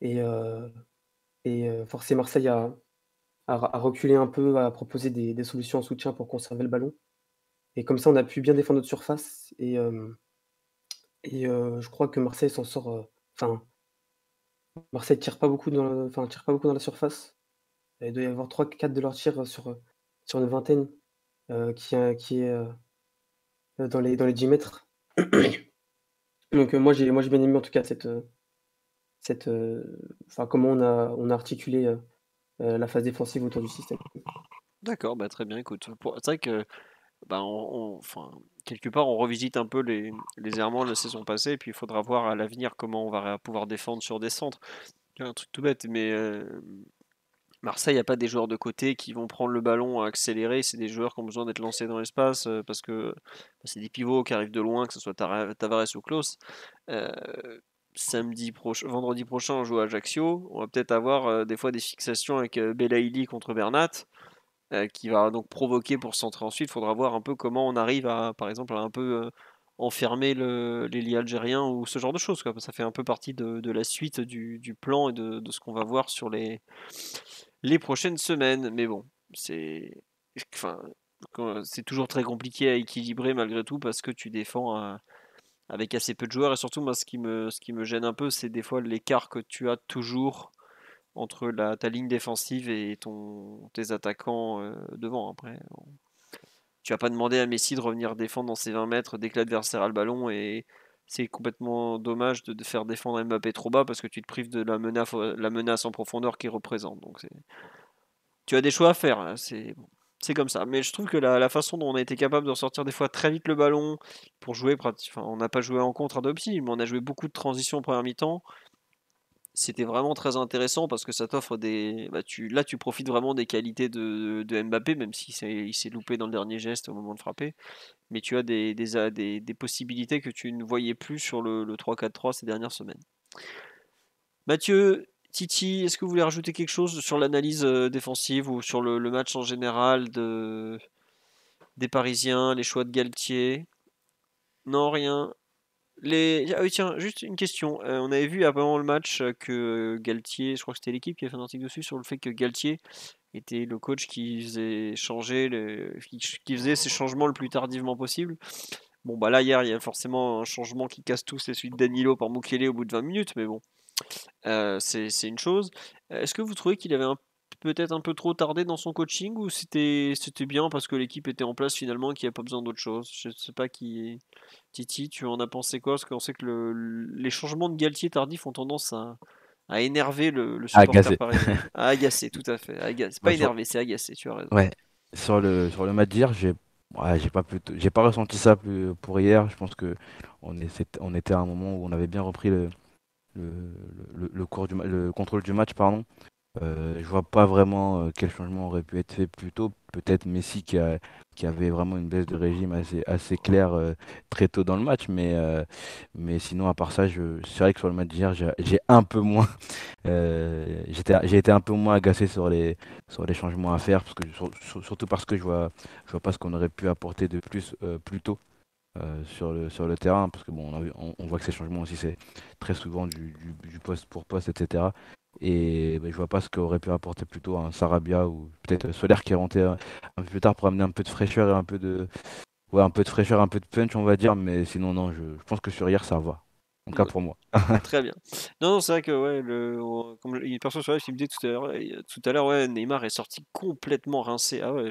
B: et forcer Marseille à reculer un peu, à proposer des solutions en soutien pour conserver le ballon et comme ça, on a pu bien défendre notre surface je crois que Marseille s'en sort, enfin, Marseille tire pas beaucoup dans la surface. Il doit y avoir 3-4 de leurs tirs, sur une vingtaine, qui est, dans les 10 mètres. Donc moi j'ai bien aimé en tout cas comment on a articulé, la phase défensive autour du système.
A: D'accord, très bien, écoute. C'est vrai que enfin, quelque part, on revisite un peu les errements de la saison passée, et puis il faudra voir à l'avenir comment on va pouvoir défendre sur des centres. C'est un truc tout bête, mais Marseille n'a pas des joueurs de côté qui vont prendre le ballon à accélérer. C'est des joueurs qui ont besoin d'être lancés dans l'espace parce que c'est des pivots qui arrivent de loin, que ce soit Tavares ou Klose. Euh, vendredi prochain, on joue à Ajaccio. On va peut-être avoir des fois des fixations avec Belaïli contre Bernat, qui va donc provoquer pour centrer ensuite. Il faudra voir un peu comment on arrive à, par exemple, à un peu enfermer l'ailier algérien ou ce genre de choses, quoi. Ça fait un peu partie de la suite du plan et de ce qu'on va voir sur les prochaines semaines. Mais bon, enfin, c'est toujours très compliqué à équilibrer malgré tout parce que tu défends avec assez peu de joueurs. Et surtout, moi, ce qui me gêne un peu, c'est des fois l'écart que tu as toujours entre ta ligne défensive et tes attaquants devant. Après, tu vas pas demander à Messi de revenir défendre dans ses 20 mètres dès que l'adversaire a le ballon, et c'est complètement dommage de faire défendre Mbappé trop bas parce que tu te prives de la menace en profondeur qu'il représente. Donc tu as des choix à faire, hein, c'est comme ça. Mais je trouve que la façon dont on a été capable de ressortir des fois très vite le ballon pour jouer, enfin, on n'a pas joué en contre à domicile, mais on a joué beaucoup de transitions en première mi-temps. C'était vraiment très intéressant parce que ça t'offre là tu profites vraiment des qualités de Mbappé, même il s'est loupé dans le dernier geste au moment de frapper. Mais tu as des possibilités que tu ne voyais plus sur le 3-4-3 ces dernières semaines. Mathieu, Titi, est-ce que vous voulez rajouter quelque chose sur l'analyse défensive ou sur le match en général des Parisiens, les choix de Galtier? Non, rien. Ah oui, tiens, juste une question. On avait vu avant le match que Galtier, je crois que c'était l'équipe qui a fait un article dessus sur le fait que Galtier était le coach qui faisait changer qui faisait ces changements le plus tardivement possible. Bon, bah là, hier, il y a forcément un changement qui casse tout, c'est celui de Danilo par Mukiele au bout de 20 minutes, mais bon, c'est une chose. Est-ce que vous trouvez qu'il avait peut-être un peu trop tardé dans son coaching ou c'était bien parce que l'équipe était en place finalement et qu'il n'y a pas besoin d'autre chose? Je ne sais pas qui. Titi, tu en as pensé quoi? Parce qu'on sait que les changements de Galtier tardifs ont tendance à énerver le supporter
D: Agacé.
A: parisien. À agacer, tout à fait. C'est pas
D: Bah,
A: énervé, c'est agacé, tu as raison.
D: ouais. Sur le match d'hier, j'ai pas ressenti ça pour hier. Je pense que on était à un moment où on avait bien repris le, le contrôle du match, pardon. Je vois pas vraiment quel changement aurait pu être fait plus tôt. Peut-être Messi qui avait vraiment une baisse de régime assez claire très tôt dans le match. Mais sinon, à part ça, c'est vrai que sur le match d'hier, j'ai un peu moins, j'ai été un peu moins agacé sur les changements à faire. Parce que, surtout parce que je vois pas ce qu'on aurait pu apporter de plus tôt sur le terrain. Parce que bon, on voit que ces changements aussi, c'est très souvent du poste pour poste, etc. Et ben, je vois pas ce qu'aurait pu apporter plutôt un Sarabia ou peut-être Solaire qui est rentré un peu plus tard pour amener un peu de fraîcheur et un peu de fraîcheur, un peu de punch, on va dire. Mais sinon, non, je pense que sur hier, ça va. En tout cas
A: Ouais,
D: pour moi.
A: très bien. Non, non, c'est vrai que ouais, comme une personne sur live qui me disait tout à l'heure, ouais, Neymar est sorti complètement rincé. Ah ouais,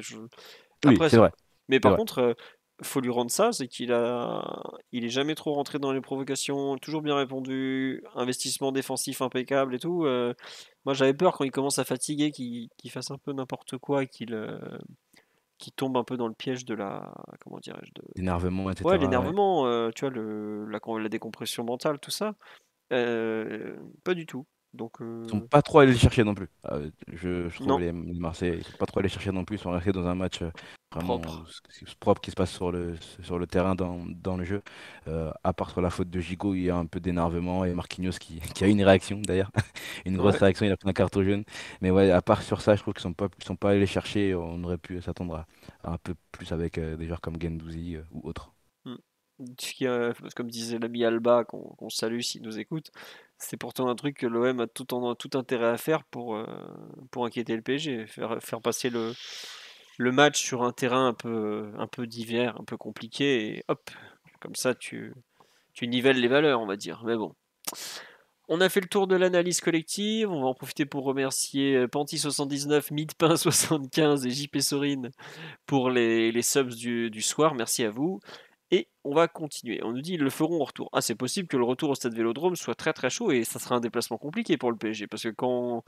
D: Oui,
A: après,
D: c'est vrai.
A: mais
D: C'est
A: par
D: vrai.
A: contre, faut lui rendre ça, c'est il est jamais trop rentré dans les provocations, toujours bien répondu, investissement défensif impeccable et tout. Moi, j'avais peur quand il commence à fatiguer, qu'il fasse un peu n'importe quoi et qu'il tombe un peu dans le piège de comment dirais-je,
D: L'énervement,
A: ouais,
D: etc. Ouais.
A: l'énervement, tu vois, la décompression mentale, tout ça. Pas du tout. Donc,
D: Ils sont pas trop allés le chercher non plus. Je trouve
A: non,
D: les Marseillais, ils sont pas trop allés le chercher non plus. Ils sont restés dans un match vraiment
A: propre.
D: propre qui se passe sur le terrain dans le jeu. À part sur la faute de Gigot, il y a un peu d'énervement et Marquinhos qui a une réaction d'ailleurs, une grosse
A: Ouais.
D: réaction. Il a pris un carton jaune. Mais ouais, à part sur ça, je trouve qu'ils sont pas allés les chercher. On aurait pu s'attendre à un peu plus avec des joueurs comme Guendouzi ou autres.
A: Mm. Comme disait l'ami Alba, qu'on salue s'il nous écoute, c'est pourtant un truc que l'OM a tout intérêt à faire pour inquiéter le PSG, faire passer le match sur un terrain un peu divers, un peu compliqué, et hop, comme ça tu nivelles les valeurs, on va dire. Mais bon. On a fait le tour de l'analyse collective. On va en profiter pour remercier Panty79, Midpin75 et JP Sorine pour les subs du soir. Merci à vous. Et on va continuer. On nous dit ils le feront au retour. Ah, c'est possible que le retour au stade Vélodrome soit très très chaud et ça sera un déplacement compliqué pour le PSG parce que quand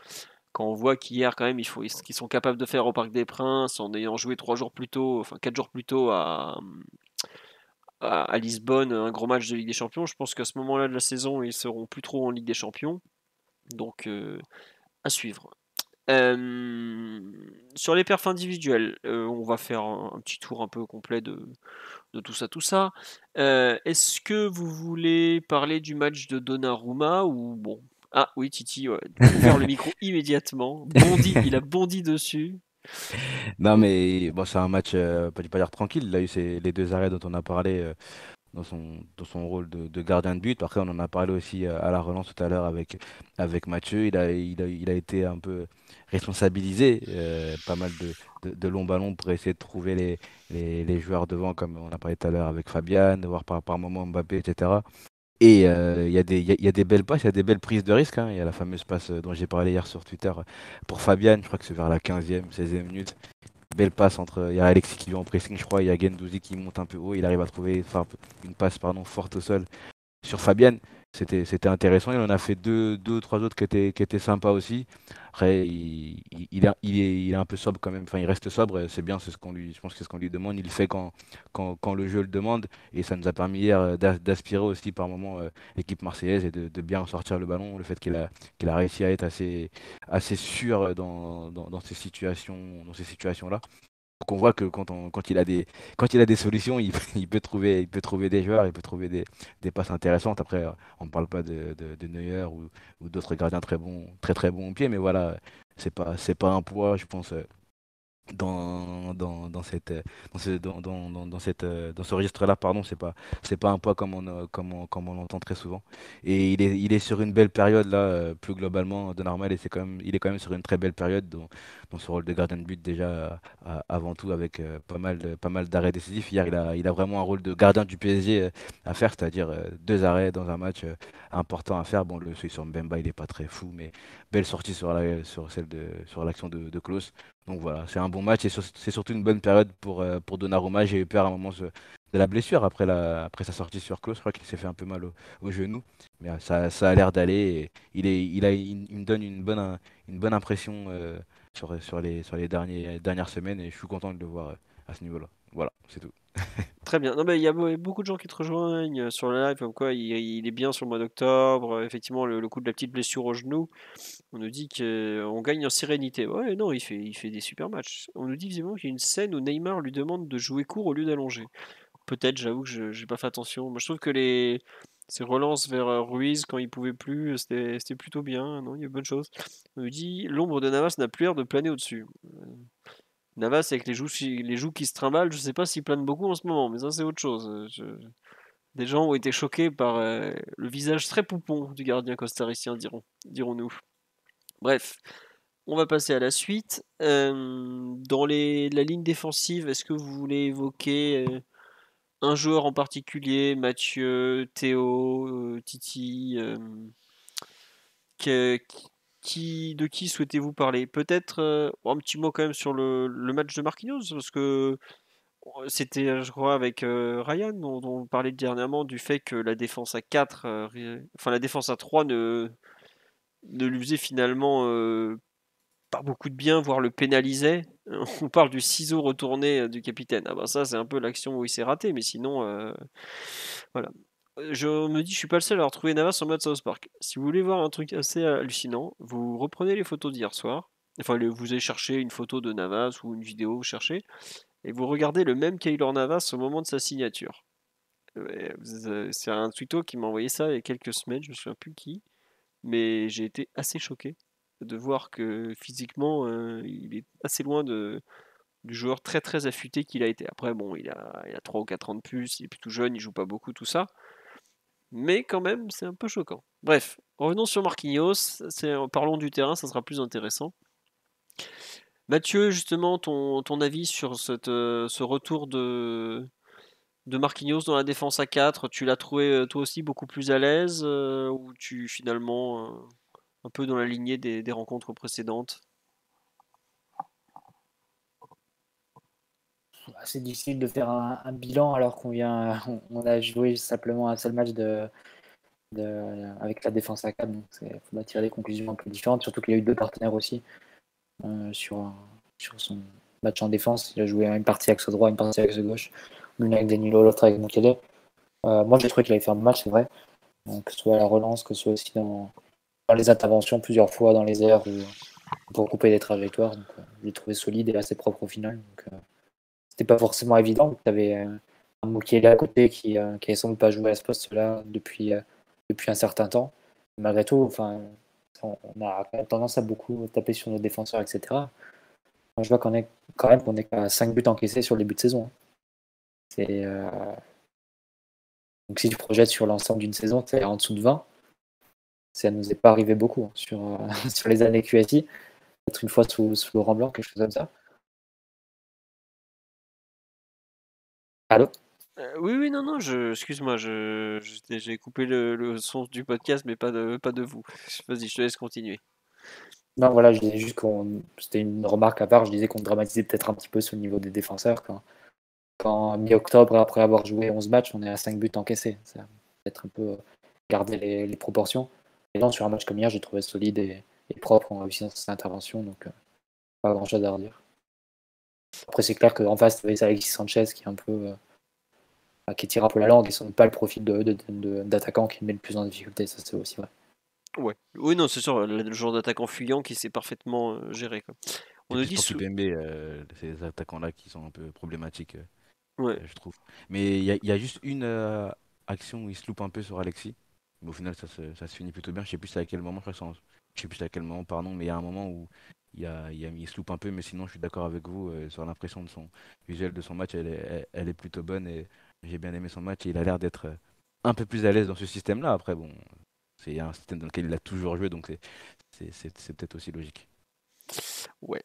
A: on voit qu'hier quand même qu'ils sont capables de faire au Parc des Princes en ayant joué 3 jours plus tôt, enfin 4 jours plus tôt à Lisbonne, un gros match de Ligue des Champions, je pense qu'à ce moment-là de la saison ils seront plus trop en Ligue des Champions. Donc à suivre. Sur les perfs individuels, on va faire un petit tour un peu complet de tout ça, tout ça. Est-ce que vous voulez parler du match de Donnarumma ou bon? Ah oui, Titi, ouais, ouvert le micro immédiatement. Il a bondi dessus.
D: Non, mais bon, c'est un match, pas dire tranquille. Il a eu les deux arrêts dont on a parlé dans son rôle de gardien de but. Après, on en a parlé aussi à la relance tout à l'heure avec Mathieu. Il a été un peu responsabilisé. Pas mal de longs ballons pour essayer de trouver les joueurs devant, comme on a parlé tout à l'heure avec Fabian, de voir par moment Mbappé, etc. Et il y a des belles passes, il y a des belles prises de risque, hein. Il y a la fameuse passe dont j'ai parlé hier sur Twitter pour Fabian, je crois que c'est vers la 15e, 16e minute. Belle passe il y a Alexis qui vient en pressing, je crois, il y a Guendouzi qui monte un peu haut, il arrive à trouver enfin, une passe pardon, forte au sol sur Fabian. C'était intéressant. Il en a fait deux, trois autres qui étaient sympas aussi. Après, il est un peu sobre quand même. Enfin, il reste sobre. C'est bien, je pense que c'est ce qu'on lui demande. Il le fait quand le jeu le demande. Et ça nous a permis hier d'aspirer aussi par moment l'équipe marseillaise et de bien sortir le ballon. Le fait qu'il a réussi à être assez sûr dans ces situations-là. Donc on voit que quand il a des solutions, il peut trouver des joueurs, il peut trouver des passes intéressantes. Après, on ne parle pas de Neuer ou d'autres gardiens très bons, très très bons au pied, mais voilà, c'est pas un poids, je pense, dans ce registre-là, pardon, c'est pas un poids comme on l'entend très souvent. Et il est sur une belle période là, plus globalement de normal, et il est quand même sur une très belle période dans ce rôle de gardien de but déjà avant tout avec pas mal d'arrêts décisifs. Hier, il a vraiment un rôle de gardien du PSG à faire, c'est-à-dire deux arrêts dans un match important à faire. Bon, celui sur Mbemba, il est pas très fou, mais belle sortie sur l'action de Klose. Donc voilà, c'est un bon match et c'est surtout une bonne période pour Donnarumma. J'ai eu peur à un moment de la blessure après sa sortie sur Klose. Je crois qu'il s'est fait un peu mal au genou. Mais ça a l'air d'aller. Et il me donne une bonne impression sur les dernières semaines et je suis content de le voir à ce niveau-là. Voilà, c'est tout.
A: Très bien. Non, mais il y a beaucoup de gens qui te rejoignent sur le live, comme quoi il est bien sur le mois d'octobre. Effectivement, le coup de la petite blessure au genou, on nous dit qu'on gagne en sérénité. Ouais, non, il fait des super matchs. On nous dit visiblement qu'il y a une scène où Neymar lui demande de jouer court au lieu d'allonger. Peut-être, j'avoue que je n'ai pas fait attention. Moi, je trouve que ces relances vers Ruiz quand il pouvait plus, c'était plutôt bien. Non, il y a bonne chose. On nous dit l'ombre de Navas n'a plus l'air de planer au-dessus. Navas avec les joues qui se trimballent, je sais pas s'il plane beaucoup en ce moment, mais ça c'est autre chose. Des gens ont été choqués par le visage très poupon du gardien costaricien, dirons-nous. Bref, on va passer à la suite. Dans la ligne défensive, est-ce que vous voulez évoquer un joueur en particulier, Mathieu, Théo, Titi, que- de qui souhaitez-vous parler? Peut-être un petit mot quand même sur le match de Marquinhos, parce que c'était, je crois, avec Ryan, dont on parlait dernièrement, du fait que la défense à 4, enfin la défense à 3 ne lui faisait finalement pas beaucoup de bien, voire le pénalisait. On parle du ciseau retourné du capitaine. Ah bah ça, c'est un peu l'action où il s'est raté, mais sinon, voilà. Je me dis, je suis pas le seul à avoir trouvé Navas en mode South Park. Si vous voulez voir un truc assez hallucinant, vous reprenez les photos d'hier soir. Enfin, vous allez chercher une photo de Navas ou une vidéo, vous cherchez, et vous regardez le même Keylor Navas au moment de sa signature. C'est un twitto qui m'a envoyé ça il y a quelques semaines, je me souviens plus qui, mais j'ai été assez choqué de voir que physiquement, il est assez loin du joueur très très affûté qu'il a été. Après, bon, il a 3 ou 4 ans de plus, il est plutôt jeune, il joue pas beaucoup, tout ça. Mais quand même, c'est un peu choquant. Bref, revenons sur Marquinhos. Parlons du terrain, ça sera plus intéressant. Mathieu, justement, ton avis sur ce retour de Marquinhos dans la défense à 4, tu l'as trouvé toi aussi beaucoup plus à l'aise ou tu finalement un peu dans la lignée des rencontres précédentes?
C: C'est difficile de faire un bilan alors on a joué simplement un seul match avec la défense à 4, donc il faudra tirer des conclusions un peu différentes, surtout qu'il y a eu deux partenaires aussi sur son match en défense. Il a joué une partie axe droit, une partie axe gauche, l'une avec Danilo, l'autre avec Mukele. Moi j'ai trouvé qu'il avait fait un bon match, c'est vrai, donc, que ce soit à la relance, que ce soit aussi dans les interventions plusieurs fois dans les airs ou pour couper des trajectoires. Donc, je l'ai trouvé solide et assez propre au final. Donc, c'était pas forcément évident. Tu avais un Mukele à côté qui avait sans doute pas joué à ce poste-là depuis un certain temps. Malgré tout, enfin, on a quand même tendance à beaucoup taper sur nos défenseurs, etc. Moi, je vois qu'on est à 5 buts encaissés sur le début de saison, hein. C'est, donc si tu projettes sur l'ensemble d'une saison, c'est en dessous de 20. Ça nous est pas arrivé beaucoup, hein, sur les années QSI. Peut-être une fois sous Laurent Blanc, quelque chose comme ça. Allô?
A: Oui, oui, non, non, excuse-moi, j'ai coupé le son du podcast, mais pas de vous. Vas-y, je te laisse continuer.
C: Non, voilà, je disais juste c'était une remarque à part. Je disais qu'on dramatisait peut-être un petit peu sur le niveau des défenseurs quand mi-octobre, après avoir joué 11 matchs, on est à 5 buts encaissés. Ça peut-être un peu garder les proportions. Et non, sur un match comme hier, j'ai trouvé solide et propre en réussissant cette intervention, donc pas grand-chose à redire. Après, c'est clair qu'en face, tu avais Alexis Sanchez qui est un peu qui tire un peu la langue et ce n'est pas le profil d'attaquant qui met le plus en difficulté, ça c'est aussi vrai.
A: Ouais. Oui, non, c'est sûr, le genre d'attaquant fuyant qui sait parfaitement gérer, quoi. On
D: C'est
A: nous
D: plus
A: dit
D: pour Kipembe, ces attaquants-là qui sont un peu problématiques,
A: ouais.
D: je trouve. Mais il y a juste une action où il se loupe un peu sur Alexis. Mais au final, ça se finit plutôt bien. Je sais plus c'est à quel moment, je sais plus c'est à quel moment, pardon, mais il y a un moment où il se loupe un peu, mais sinon je suis d'accord avec vous sur l'impression de son visuel de son match, elle est plutôt bonne et j'ai bien aimé son match et il a l'air d'être un peu plus à l'aise dans ce système-là. Après, bon, c'est un système dans lequel il a toujours joué, donc c'est peut-être aussi logique.
A: Ouais.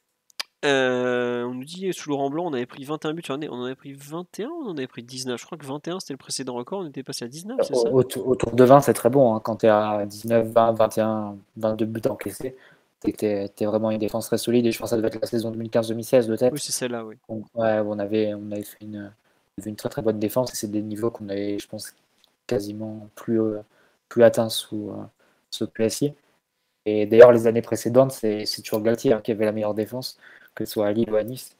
A: On nous dit sous Laurent Blanc, on avait pris 21 buts sur l'année. On en avait pris 21 ou on en avait pris 19? Je crois que 21 c'était le précédent record. On était passé à 19, c'est ça?
C: Autour de 20, c'est très bon, hein. Quand tu es à 19, 20, 21, 22 buts encaissés, t'es vraiment une défense très solide. Et je pense que ça devait être la saison 2015-2016 de
A: Oui,
C: tête.
A: c'est celle-là, oui.
C: Ouais, on avait fait une très très bonne défense. Et c'est des niveaux qu'on avait, je pense, quasiment plus atteints sous ce PSI. Et d'ailleurs, les années précédentes, c'est toujours Galtier, hein, qui avait la meilleure défense, que ce soit à Lille ou à Nice.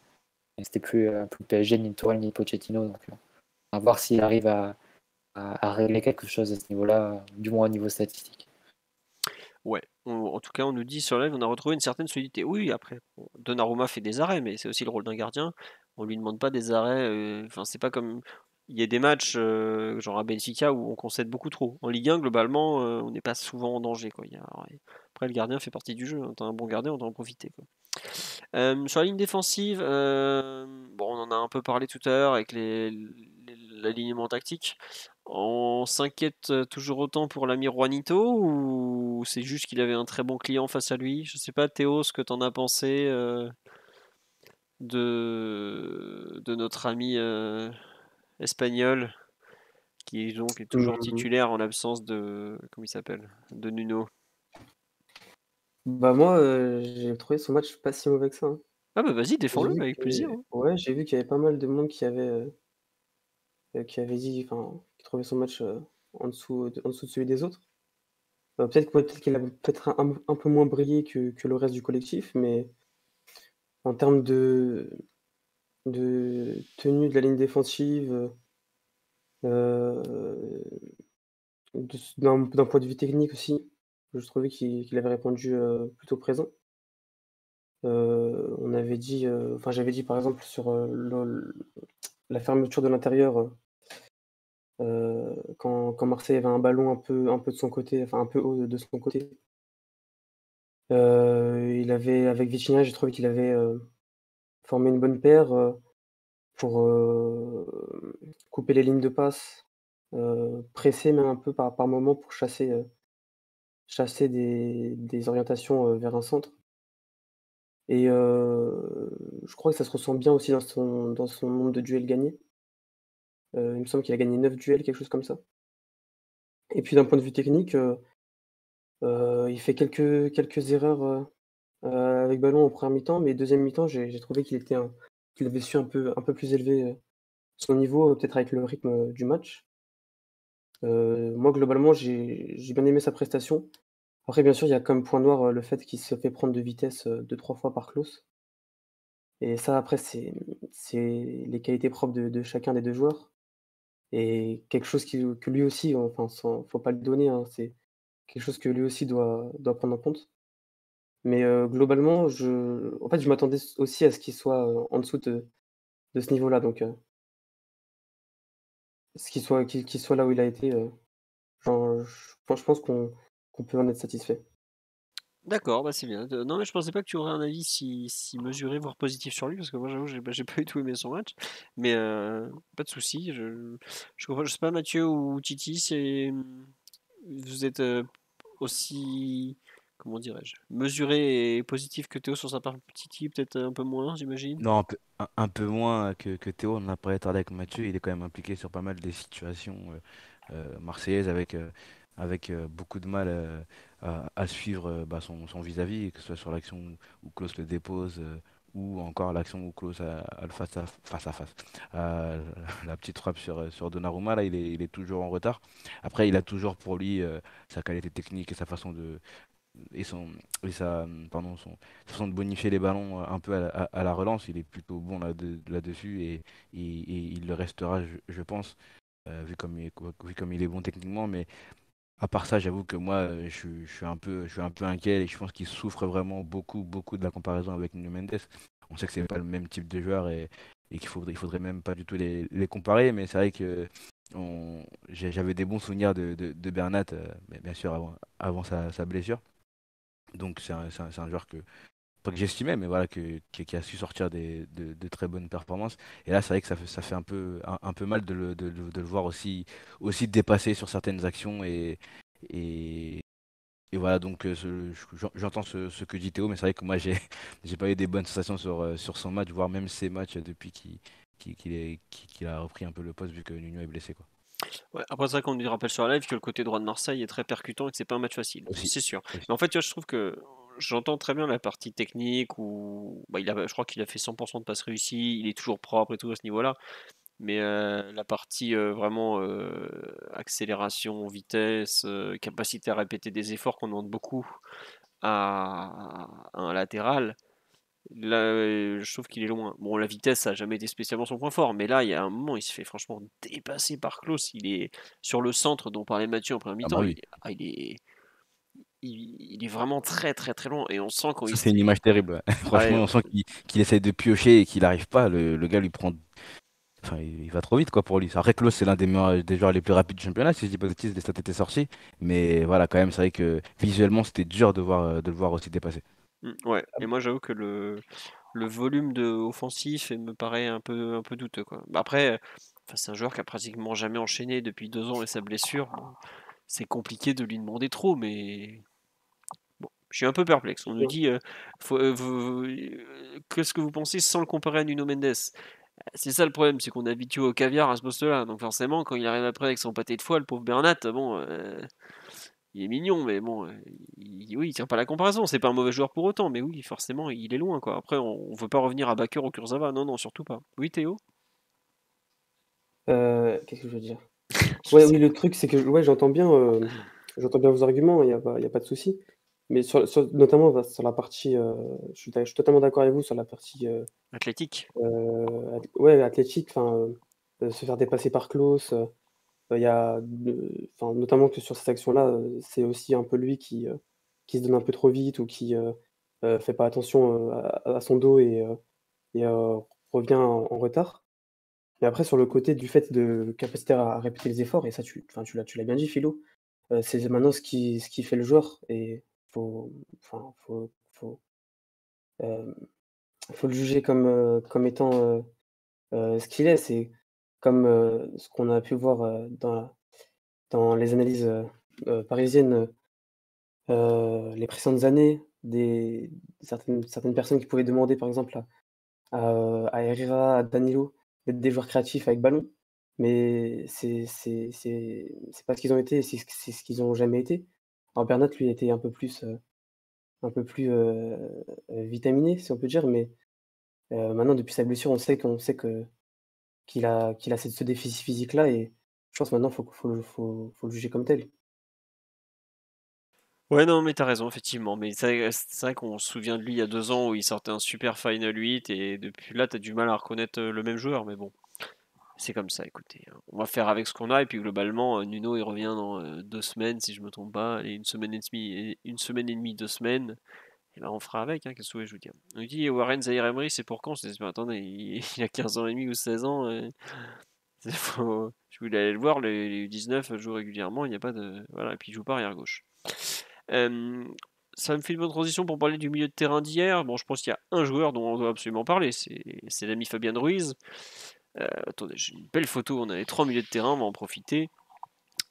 C: Et c'était plus PSG, ni Tourelle, ni Pochettino. Donc, à voir s'il arrive à régler quelque chose à ce niveau-là, du moins au niveau statistique.
A: Ouais. En tout cas, on nous dit sur live, on a retrouvé une certaine solidité. Oui, après, bon, Donnarumma fait des arrêts, mais c'est aussi le rôle d'un gardien. On lui demande pas des arrêts. Enfin, c'est pas comme. Il y a des matchs, genre à Benfica, où on concède beaucoup trop. En Ligue 1, globalement, on n'est pas souvent en danger, quoi. Après, le gardien fait partie du jeu, hein. T'as un bon gardien, on doit en profiter, quoi. Sur la ligne défensive, bon, on en a un peu parlé tout à l'heure avec l'alignement tactique. On s'inquiète toujours autant pour l'ami Juanito ou c'est juste qu'il avait un très bon client face à lui? Je sais pas, Théo, ce que t'en as pensé de notre ami espagnol qui est toujours
B: Mmh.
A: titulaire en l'absence de, comment il s'appelle? De Nuno.
B: Bah, moi, j'ai trouvé son match pas si mauvais que ça, hein.
A: Ah bah vas-y,
B: J'ai
A: défends-le
B: vu
A: avec
B: que
A: plaisir, hein.
B: Ouais, j'ai vu qu'il y avait pas mal de monde qui avait dit enfin, qui trouvait son match, en dessous de celui des autres. Peut-être qu'il a peut-être un peu moins brillé que le reste du collectif, mais en termes de tenue de la ligne défensive, d'un point de vue technique aussi, je trouvais qu'il avait répondu, plutôt présent. On avait dit, enfin j'avais dit par exemple sur, la fermeture de l'intérieur, quand Marseille avait un ballon un peu de son côté, enfin un peu haut de son côté, il avait avec Vitinha, j'ai trouvé qu'il avait, formé une bonne paire, pour, couper les lignes de passe, presser même un peu par moment pour chasser des orientations, vers un centre et je crois que ça se ressent bien aussi dans son nombre de duels gagnés. Il me semble qu'il a gagné 9 duels, quelque chose comme ça et puis d'un point de vue technique, il fait quelques erreurs, avec ballon en première mi-temps, mais deuxième mi-temps, j'ai trouvé qu'il avait su un peu plus élever, son niveau, peut-être avec le rythme, du match. Moi globalement, j'ai bien aimé sa prestation. Après bien sûr, il y a comme point noir, le fait qu'il se fait prendre de vitesse, 2-3 fois par Klose et ça après c'est les qualités propres de chacun des 2 joueurs et quelque chose que lui aussi, enfin sans faut pas le donner, hein, c'est quelque chose que lui aussi doit prendre en compte. Mais globalement, en fait, je m'attendais aussi à ce qu'il soit, en dessous de ce niveau-là, donc qu'il soit là où il a été, genre, je pense qu'on peut en être satisfait.
A: D'accord, bah c'est bien. Non, mais je pensais pas que tu aurais un avis si mesuré, voire positif sur lui, parce que moi j'avoue, j'ai pas du tout aimé son match. Mais pas de souci. Je sais pas, Mathieu ou Titi, vous êtes aussi, comment dirais-je, mesuré et positif que Théo sur sa part. Titi, peut-être un peu moins, j'imagine.
D: Non, un peu moins que Théo, on en a parlé tard avec Mathieu, il est quand même impliqué sur pas mal des situations marseillaises avec beaucoup de mal à suivre bah, son vis-à-vis, que ce soit sur l'action où Klose le dépose ou encore l'action où Klose a le face à face. La petite frappe sur Donnarumma, là, il est toujours en retard. Après, il a toujours pour lui sa qualité technique et sa façon et son et sa pardon sa façon de bonifier les ballons un peu à la relance, il est plutôt bon là-dessus et il le restera, je pense, vu comme il est bon techniquement. Mais à part ça, j'avoue que moi, je suis un peu inquiet et je pense qu'il souffre vraiment beaucoup, beaucoup de la comparaison avec Nuno Mendes. On sait que c'est pas le même type de joueur et il faudrait même pas du tout les comparer, mais c'est vrai que j'avais des bons souvenirs de Bernat, mais bien sûr avant sa blessure. Donc c'est un joueur pas que j'estimais, mais voilà, qui a su sortir de très bonnes performances. Et là, c'est vrai que ça fait un peu mal de le voir aussi dépassé sur certaines actions. Et, et voilà, donc j'entends ce que dit Théo, mais c'est vrai que moi, j'ai pas eu des bonnes sensations sur son match, voire même ses matchs depuis qu'il a repris un peu le poste vu que Nuno est blessé, quoi.
A: Ouais, après, c'est vrai qu'on nous rappelle sur la live que le côté droit de Marseille est très percutant et que c'est pas un match facile,
D: Aussi,
A: c'est sûr.
D: aussi.
A: Mais en fait, tu vois, je trouve que j'entends très bien la partie technique où bah, je crois qu'il a fait 100% de passes réussies, il est toujours propre et tout à ce niveau-là. Mais la partie vraiment accélération, vitesse, capacité à répéter des efforts qu'on demande beaucoup à un latéral, là, je trouve qu'il est loin. Bon, la vitesse, ça n'a jamais été spécialement son point fort, mais là, il y a un moment, il se fait franchement dépasser par Klose. Il est sur le centre dont parlait Mathieu en première
D: Ah
A: mi-temps.
D: bah oui,
A: Il est vraiment très très très loin. Et on sent quand il
D: ça
A: se...
D: c'est une image terrible. Ouais.
A: Ah ouais,
D: Franchement, on sent qu'il essaie de piocher et qu'il n'arrive pas. Le gars lui prend. Enfin, il va trop vite quoi pour lui. Après, Klose, c'est l'un des joueurs les plus rapides du championnat, si je dis pas de bêtises, les stats étaient sortis. Mais voilà, quand même, c'est vrai que visuellement, c'était dur de le voir aussi dépasser.
A: Ouais, et moi j'avoue que le volume offensif me paraît un peu douteux, quoi. Bah, après, enfin, c'est un joueur qui a pratiquement jamais enchaîné depuis 2 ans et sa blessure. Bon, c'est compliqué de lui demander trop, mais bon, je suis un peu perplexe. On nous dit qu'est-ce que vous pensez sans le comparer à Nuno Mendes? C'est ça le problème, c'est qu'on est habitué au caviar à ce poste-là. Donc forcément, quand il arrive après avec son pâté de foie, le pauvre Bernat, bon, il est mignon, mais bon, oui, il tient pas la comparaison. C'est pas un mauvais joueur pour autant, mais oui, forcément, il est loin, quoi. Après, on veut pas revenir à Bakker ou Kurzawa, non, non, surtout pas. Oui, Théo?
B: Qu'est-ce que je veux dire?
A: Je
B: Ouais,
A: sais
B: oui, le truc, c'est que ouais, j'entends bien vos arguments, il y a pas de souci. Mais notamment sur la partie, je suis totalement d'accord avec vous sur la partie,
A: Athlétique.
B: ouais, athlétique, enfin, se faire dépasser par Klose, il y a enfin, notamment que sur cette action-là, c'est aussi un peu lui qui se donne un peu trop vite ou qui, fait pas attention, à son dos et revient en retard. Et après sur le côté du fait de capacité à répéter les efforts et ça enfin, tu l'as bien dit Philo, c'est maintenant ce qui fait le joueur et faut enfin, hem, faut le juger comme étant, ce qu'il est. C'est comme, ce qu'on a pu voir, dans les analyses, parisiennes, les précédentes années, certaines personnes qui pouvaient demander par exemple à Herrera, à Danilo, d'être des joueurs créatifs avec ballon, mais c'est pas ce qu'ils ont été, c'est ce qu'ils ont jamais été. Alors Bernat, lui, était un peu plus vitaminé, si on peut dire, mais maintenant depuis sa blessure, on sait qu'il a ce déficit physique-là et je pense maintenant faut le juger comme tel.
A: Ouais, non, mais t'as raison, effectivement. Mais c'est vrai qu'on se souvient de lui il y a 2 ans où il sortait un super Final 8 et depuis là, t'as du mal à reconnaître le même joueur, mais bon. C'est comme ça, écoutez. On va faire avec ce qu'on a, et puis globalement, Nuno il revient dans 2 semaines, si je me trompe pas, et une semaine et demie, 2 semaines, et ben on fera avec, hein, qu'est-ce que vous voulez que je vous dise. On nous dit Warren Zaïre Emery, c'est pour quand? Je dis, mais attendez, il a 15 ans et demi ou 16 ans, je voulais aller le voir, les U19 jouent régulièrement, il n'y a pas de. Voilà, et puis il joue pas arrière gauche. Euh, Ça me fait une bonne transition pour parler du milieu de terrain d'hier. Bon, je pense qu'il y a un joueur dont on doit absolument parler, c'est l'ami Fabien Ruiz. Attendez, j'ai une belle photo, on a les 3 milieux de terrain, on va en profiter.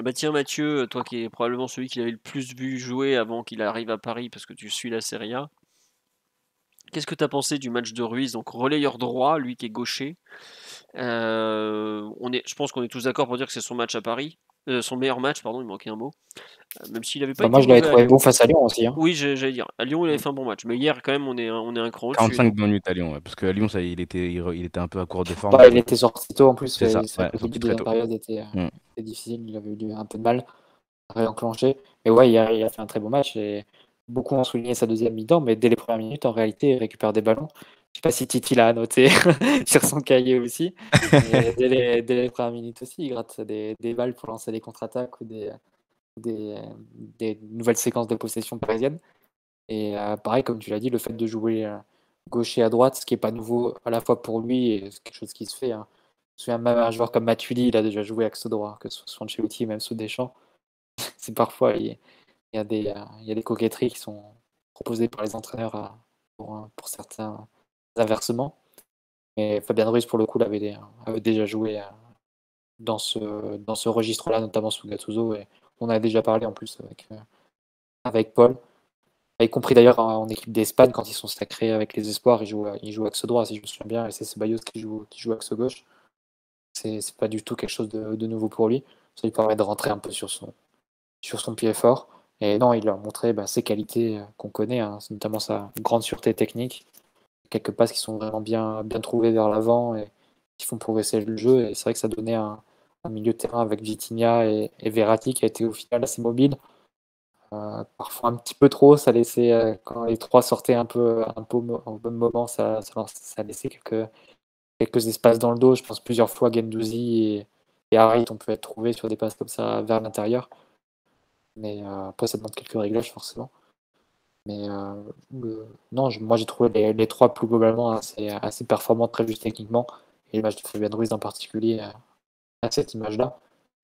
A: Bah tiens Mathieu, toi qui es probablement celui qui avait le plus vu jouer avant qu'il arrive à Paris parce que tu suis la Serie A, qu'est-ce que tu as pensé du match de Ruiz, donc relayeur droit, lui qui est gaucher. Je pense qu'on est tous d'accord pour dire que c'est son match à Paris, son meilleur match, pardon, il manquait un mot, même s'il n'avait pas
C: Bah,
A: été
C: moi, je l'avais
A: mauvais à
C: trouvé
A: Lyon.
C: bon face à Lyon aussi, hein.
A: Oui, j'allais dire, à Lyon il avait fait un bon match, mais hier quand même on est un cran au-dessus,
D: 45
A: non?
D: minutes à Lyon, ouais, parce que à Lyon, ça, il était un peu à court de forme,
C: Bah, il
D: donc
C: était sorti tôt en plus,
D: c'est ça,
C: c'est vrai
D: ouais,
C: que le
D: sorti
C: début de
D: très
C: deuxième
D: tôt.
C: période
D: Mm.
C: était difficile, il avait eu un peu de mal à réenclencher. Mais ouais, il a fait un très bon match et beaucoup ont souligné sa deuxième mi-temps, mais dès les premières minutes, en réalité, il récupère des ballons. Je sais pas si Titi l'a annoté sur son cahier aussi, mais dès les premières minutes aussi, il gratte des balles pour lancer des contre-attaques ou des, des nouvelles séquences de possession parisienne. Et pareil, comme tu l'as dit, le fait de jouer gaucher à droite, ce qui n'est pas nouveau à la fois pour lui et c'est quelque chose qui se fait, hein. Je me souviens même un joueur comme Matuidi, il a déjà joué axe droit, que ce soit sous Ancelotti, même sous Deschamps. C'est parfois, il y a des coquetteries qui sont proposées par les entraîneurs pour certains inversement. Et Fabien Ruiz, pour le coup, avait déjà joué dans ce registre-là, notamment sous Gattuso. Et on a déjà parlé en plus avec Paul. Y compris d'ailleurs en équipe d'Espagne, quand ils sont sacrés avec les espoirs, ils jouent axe droit, si je me souviens bien, et c'est Ceballos qui joue axe gauche. C'est pas du tout quelque chose de nouveau pour lui. Ça lui permet de rentrer un peu sur son pied fort. Et non, il a montré ses qualités qu'on connaît, hein, notamment sa grande sûreté technique, quelques passes qui sont vraiment bien trouvées vers l'avant et qui font progresser le jeu. Et c'est vrai que ça donnait un milieu de terrain avec Vitinha et Verratti qui a été au final assez mobile. Parfois un petit peu trop, ça laissait, quand les trois sortaient un peu au bon moment, ça laissait quelques espaces dans le dos. Je pense plusieurs fois Guendouzi et Harit ont pu être trouvés sur des passes comme ça vers l'intérieur. Mais après, ça demande quelques réglages forcément. Mais non, moi j'ai trouvé les trois plus globalement assez performants, très justes techniquement. Et le match de Fabien Ruiz en particulier a cette image-là.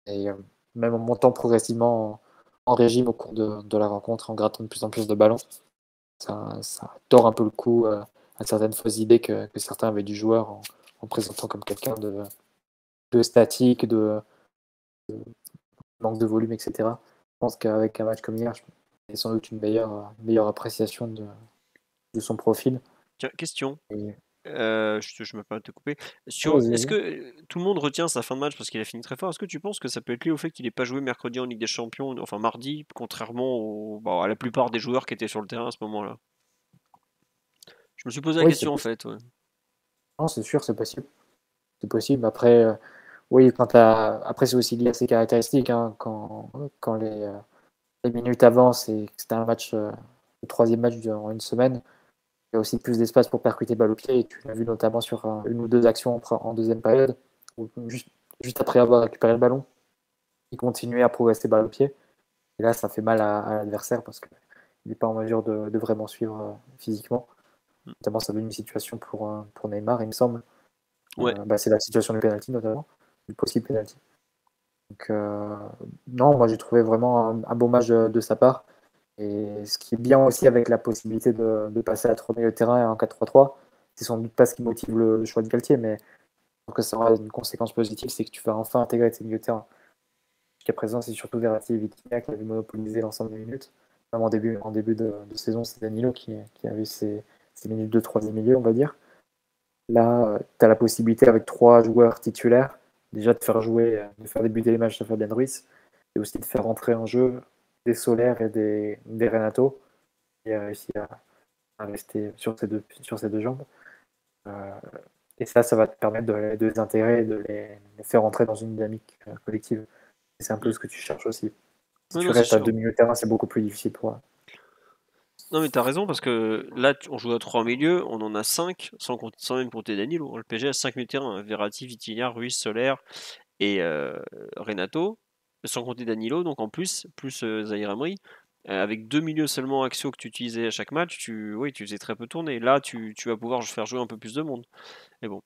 C: Et même en montant progressivement en régime au cours de la rencontre, en grattant de plus en plus de ballons, ça tord un peu le coup à certaines fausses idées que certains avaient du joueur en présentant comme quelqu'un de statique, de manque de volume, etc. Je pense qu'avec un match comme hier, j'ai sans doute une meilleure appréciation de son profil.
A: Tiens, question.
C: Et...
A: je me permets de te couper. Est-ce que tout le monde retient sa fin de match parce qu'il a fini très fort? Est-ce que tu penses que ça peut être lié au fait qu'il n'ait pas joué mercredi en Ligue des Champions, enfin mardi, contrairement à la plupart des joueurs qui étaient sur le terrain à ce moment-là? Je me suis posé la question en fait. Ouais.
C: Non, c'est sûr, c'est possible. C'est possible. Après, oui, après c'est aussi lié à ses caractéristiques. Hein, quand les minutes avancent et que c'était un match, le troisième match durant une semaine, il y a aussi plus d'espace pour percuter balle au pied. Et tu l'as vu notamment sur une ou deux actions en deuxième période, où juste après avoir récupéré le ballon, il continuait à progresser balle au pied. Et là, ça fait mal à l'adversaire parce qu'il n'est pas en mesure de vraiment suivre physiquement. Notamment, ça donne une situation pour Neymar, il me semble.
A: Ouais.
C: C'est la situation du penalty, notamment, du possible penalty. Donc, non, moi j'ai trouvé vraiment un bon match de sa part. Et ce qui est bien aussi avec la possibilité de passer à 3 milieux de terrain et en 4-3-3, c'est sans doute pas ce qui motive le choix de Galtier, mais je pense que ça aura une conséquence positive, c'est que tu vas enfin intégrer tes milieux de terrain. Jusqu'à présent, c'est surtout Verratti et Vitinha qui avaient monopolisé l'ensemble des minutes. Même en début de saison, c'est Danilo qui avait ses minutes de troisième milieu, on va dire. Là, tu as la possibilité avec trois joueurs titulaires, déjà de faire débuter les matchs de Fabien Ruiz, et aussi de faire rentrer en jeu des Solaire et des Renato, qui a réussi à rester sur ses deux jambes. Et ça va te permettre de les intégrer et de les faire rentrer dans une dynamique collective. Et c'est un peu ce que tu cherches aussi. Si tu restes à 2 milieux de terrain, c'est beaucoup plus difficile pour eux.
A: Non mais t'as raison parce que là on joue à 3 milieux, on en a 5 sans même compter Danilo. Le PSG a 5 milieux de terrain, Verratti, Vitinha, Ruiz, Solaire et Renato, sans compter Danilo, donc en plus Zahir Emery. Avec 2 milieux seulement axiaux que tu utilisais à chaque match, tu faisais très peu tourner. Là tu vas pouvoir faire jouer un peu plus de monde. Mais bon.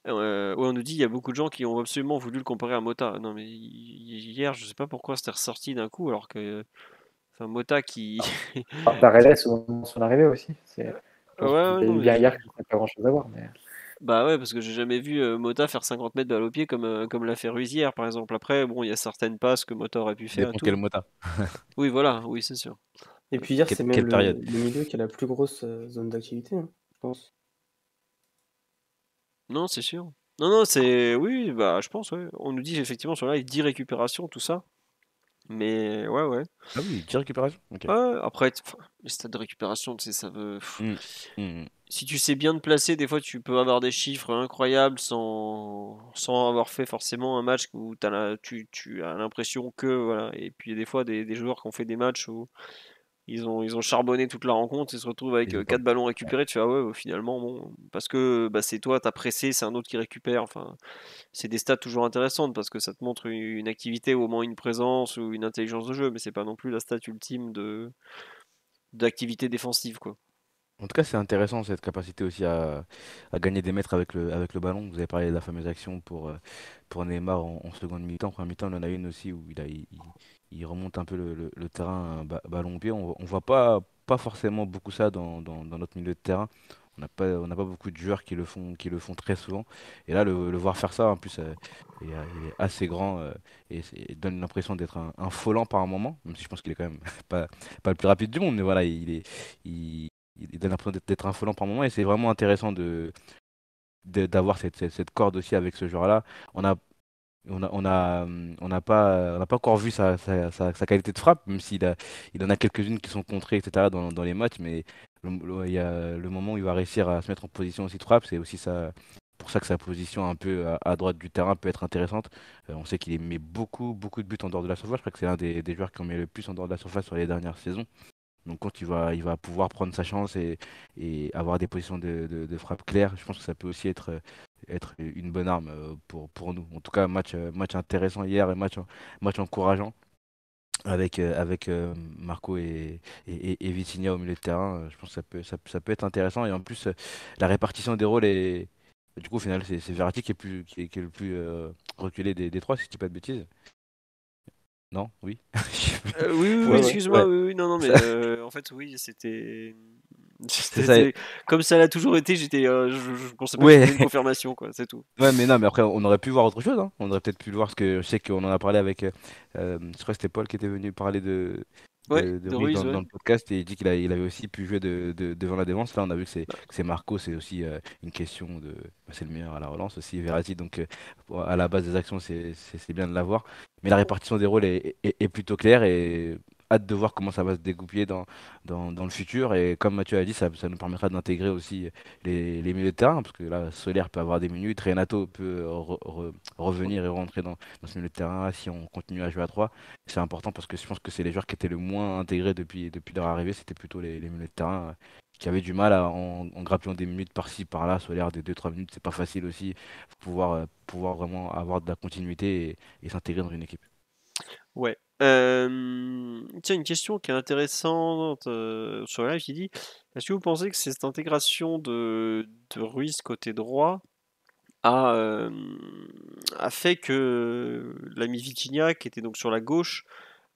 A: On nous dit il y a beaucoup de gens qui ont absolument voulu le comparer à Mota. Non mais hier je sais pas pourquoi c'était ressorti d'un coup alors que Mota qui.
C: Barrelles au moment de son arrivée aussi.
A: Ouais, non,
C: bien hier qu'il n'y a pas grand chose à voir. Mais...
A: Bah ouais, parce que j'ai jamais vu Mota faire 50 mètres balle au pied comme l'a fait Ruiz hier, par exemple. Après, bon, il y a certaines passes que Mota aurait pu faire.
D: Dépend quel Mota.
A: Oui, voilà, oui, c'est sûr.
B: Et puis hier, c'est même
D: Quelle période
B: le milieu qui a la plus grosse zone d'activité, hein, je pense.
A: Non, c'est sûr. Non, c'est. Oui, bah, je pense, ouais. On nous dit effectivement sur live 10 récupérations, tout ça. Mais ouais.
D: Ah oui, 10 récupérations. Okay.
A: Ouais, après, les stades de récupération, tu sais, ça veut.
D: Mmh.
A: Si tu sais bien te placer, des fois tu peux avoir des chiffres incroyables sans avoir fait forcément un match où tu as l'impression que. Voilà. Et puis des fois, des joueurs qui ont fait des matchs où ils ont charbonné toute la rencontre, ils se retrouvent avec 4 ballons récupérés, tu fais ah ouais, finalement, bon, parce que c'est toi, t'as pressé, c'est un autre qui récupère, enfin, c'est des stats toujours intéressantes parce que ça te montre une activité ou au moins une présence ou une intelligence de jeu, mais c'est pas non plus la stat ultime d'activité défensive, quoi.
D: En tout cas, c'est intéressant cette capacité aussi à gagner des mètres avec le ballon. Vous avez parlé de la fameuse action pour Neymar en seconde mi-temps. En première mi-temps, il en a une aussi où il remonte un peu le terrain ballon au pied. On voit pas pas forcément beaucoup ça dans notre milieu de terrain. On n'a pas beaucoup de joueurs qui le font très souvent. Et là, le voir faire ça, en plus, il est assez grand et donne l'impression d'être un Folland par un moment, même si je pense qu'il est quand même pas le plus rapide du monde, mais voilà, il, il donne l'impression d'être un Folland par moment et c'est vraiment intéressant d'avoir cette corde aussi avec ce joueur-là. On a, on n'a pas encore vu sa qualité de frappe, même il en a quelques-unes qui sont contrées, etc., dans les matchs, mais il y a le moment où il va réussir à se mettre en position aussi de frappe, c'est aussi ça, pour ça que sa position un peu à droite du terrain peut être intéressante. On sait qu'il met beaucoup, beaucoup de buts en dehors de la surface. Je crois que c'est l'un des joueurs qui en met le plus en dehors de la surface sur les dernières saisons. Donc quand il va pouvoir prendre sa chance et avoir des positions de frappe claires, je pense que ça peut aussi être une bonne arme pour nous. En tout cas, match intéressant hier et match encourageant avec Marco et Vitinha au milieu de terrain. Je pense que ça peut être intéressant. Et en plus, la répartition des rôles est. Du coup, au final, c'est Verratti qui est le plus reculé des trois, si je dis pas de bêtises. Non? Oui?
A: Oui, oui, oui,
B: Ouais,
D: Oui,
B: ouais.
A: excuse-moi,
D: ouais.
A: oui, oui, non, non, mais
D: Ça-
A: en fait, oui, c'était.
D: C'est ça.
A: Comme ça l'a toujours été, je pensais pas que tu
D: Ouais.
A: voulais une confirmation, quoi, c'est tout.
D: Ouais, mais non, mais après, on aurait pu voir autre chose, hein. On aurait peut-être pu le voir, parce que je sais qu'on en a parlé avec. Je crois que c'était Paul qui était venu parler de,
A: Ouais,
D: de
A: de
D: Ruiz
A: Ruiz,
D: dans
A: ouais.
D: le podcast et il dit il avait aussi pu jouer devant la défense. Là, on a vu que c'est Marco, c'est aussi une question de. Bah, c'est le meilleur à la relance aussi, Verratti. Donc, à la base des actions, c'est bien de l'avoir. Mais la répartition des rôles est plutôt claire et hâte de voir comment ça va se dégoupiller dans le futur. Et comme Mathieu a dit, ça nous permettra d'intégrer aussi les milieux de terrain, parce que là, Soler peut avoir des minutes, Renato peut revenir et rentrer dans ce milieu de terrain si on continue à jouer à 3. C'est important parce que je pense que c'est les joueurs qui étaient le moins intégrés depuis leur arrivée, c'était plutôt les milieux de terrain qui avaient du mal en grappillant des minutes par-ci, par-là, Soler des 2-3 minutes, c'est pas facile aussi, faut pouvoir vraiment avoir de la continuité et s'intégrer dans une équipe.
A: Ouais. Tiens, une question qui est intéressante sur le live qui dit est-ce que vous pensez que cette intégration de Ruiz côté droit a, euh, a fait que l'ami Vitinha, qui était donc sur la gauche,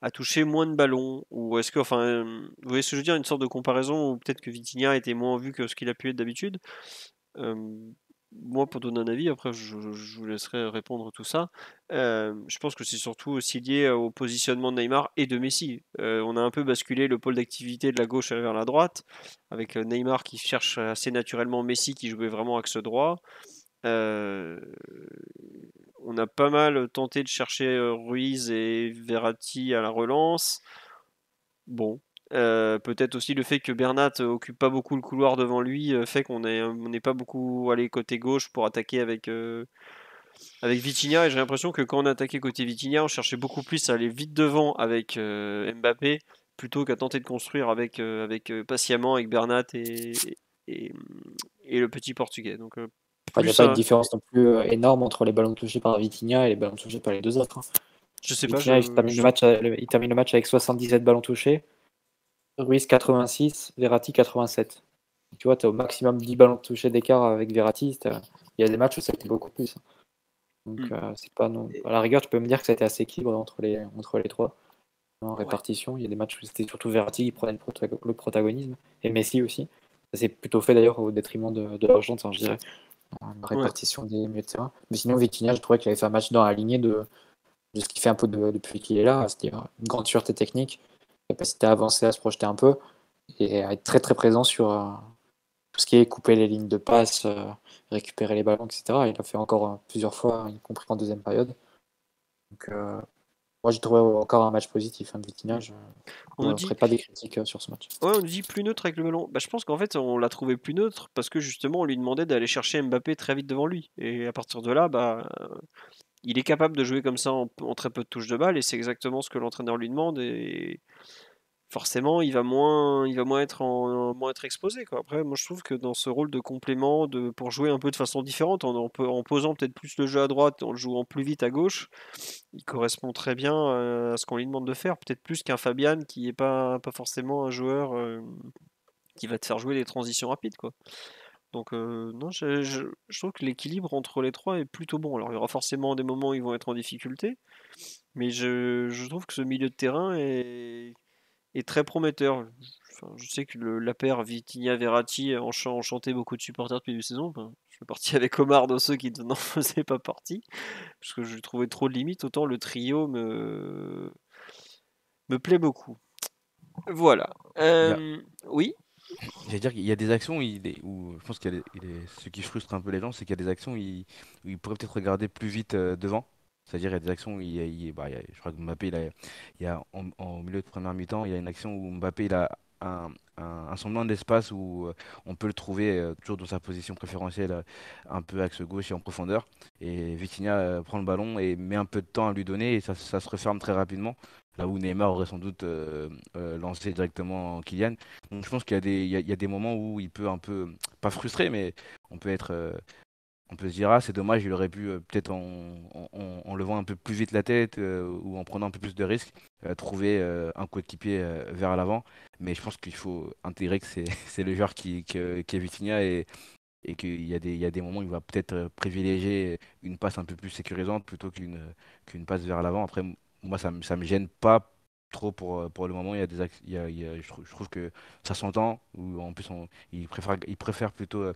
A: a touché moins de ballons? Ou est-ce que, enfin, vous voyez ce que je veux dire, une sorte de comparaison où peut-être que Vitinha était moins vu que ce qu'il a pu être d'habitude? Euh, Moi, pour donner un avis, après je vous laisserai répondre tout ça. Je pense que c'est surtout aussi lié au positionnement de Neymar et de Messi. On a un peu basculé le pôle d'activité de la gauche vers la droite, avec Neymar qui cherche assez naturellement Messi qui jouait vraiment axe droit. Euh, on a pas mal tenté de chercher Ruiz et Verratti à la relance. Bon, peut-être aussi le fait que Bernat occupe pas beaucoup le couloir devant lui fait on n'est pas beaucoup allé côté gauche pour attaquer avec Vitinha. Et j'ai l'impression que quand on attaquait côté Vitinha, on cherchait beaucoup plus à aller vite devant avec Mbappé plutôt qu'à tenter de construire avec patiemment avec Bernat et, et le petit portugais. Donc
C: Il n'y a
A: plus
C: pas une
A: un,
C: différence non plus énorme entre les ballons touchés par Vitinha et les ballons touchés par les deux autres, hein.
A: je sais pas,
C: Vitinha, il termine le match avec 77 ballons touchés. Ruiz 86, Verratti 87. Tu vois, tu as au maximum 10 ballons touchés d'écart avec Verratti. Il y a des matchs où ça a été beaucoup plus. Donc,
A: Hmm.
C: c'est pas non. À la rigueur, tu peux me dire que ça a été assez équilibré entre les trois. En
A: Ouais.
C: répartition, il y a des matchs où c'était surtout Verratti qui prenait le protagonisme. Et Messi aussi. Ça s'est plutôt fait d'ailleurs au détriment de l'Argentine, je dirais, la
A: Ouais.
C: répartition des milieux de terrain. Mais sinon, Vitinha, je trouvais qu'il avait fait un match dans la lignée de ce qu'il fait un peu depuis qu'il est là, c'est-à-dire une grande sûreté technique, capacité à avancer, à se projeter un peu, et à être très très présent sur tout ce qui est couper les lignes de passe, récupérer les ballons, etc. Il l'a fait encore plusieurs fois, y compris en deuxième période. Donc, moi, j'ai trouvé encore un match positif, de Vitinha. Je
A: On nous
C: ne
A: dit
C: ferai pas des critiques sur ce match.
A: Ouais, on nous dit plus neutre avec le ballon. Bah, je pense qu'en fait, on l'a trouvé plus neutre parce que justement, on lui demandait d'aller chercher Mbappé très vite devant lui. Et à partir de là, il est capable de jouer comme ça en très peu de touches de balle et c'est exactement ce que l'entraîneur lui demande. Et forcément, moins être exposé, quoi. Après, moi, je trouve que dans ce rôle de complément, pour jouer un peu de façon différente, en posant peut-être plus le jeu à droite, en le jouant plus vite à gauche, il correspond très bien à ce qu'on lui demande de faire. Peut-être plus qu'un Fabian qui est pas forcément un joueur qui va te faire jouer des transitions rapides, quoi. Donc non, je trouve que l'équilibre entre les trois est plutôt bon. Alors il y aura forcément des moments où ils vont être en difficulté, mais je trouve que ce milieu de terrain est très prometteur. Enfin, je sais que la paire Vitinha-Verratti a enchanté beaucoup de supporters depuis 2 saisons. Enfin, je suis parti avec Omar dans ceux qui n'en faisaient pas partie, parce que je trouvais trop de limites. Autant le trio me plaît beaucoup. Voilà.
D: Il y a-
A: Oui.
D: J'allais dire qu'il y a des actions où je pense ce qui frustre un peu les gens, c'est qu'il y a des actions où ils pourraient peut-être regarder plus vite devant. C'est-à-dire il y a des actions où je crois que Mbappé, en milieu de première mi-temps, il y a une action où Mbappé il a un semblant d'espace où on peut le trouver toujours dans sa position préférentielle, un peu axe gauche et en profondeur. Et Vitinha prend le ballon et met un peu de temps à lui donner et ça se referme très rapidement. Là où Neymar aurait sans doute lancé directement Kylian. Donc je pense qu'il y a il y a des moments où il peut un peu, pas frustré, mais on peut être, on peut se dire, ah, c'est dommage, il aurait pu, peut-être en levant un peu plus vite la tête ou en prenant un peu plus de risques, trouver un coéquipier vers l'avant. Mais je pense qu'il faut intégrer que c'est c'est le joueur qui est Vitinha et il y a des moments où il va peut-être privilégier une passe un peu plus sécurisante plutôt qu'une passe vers l'avant. Après, moi, ça me gêne pas trop pour le moment. Il y a je trouve que ça s'entend, ou en plus, il préfère plutôt,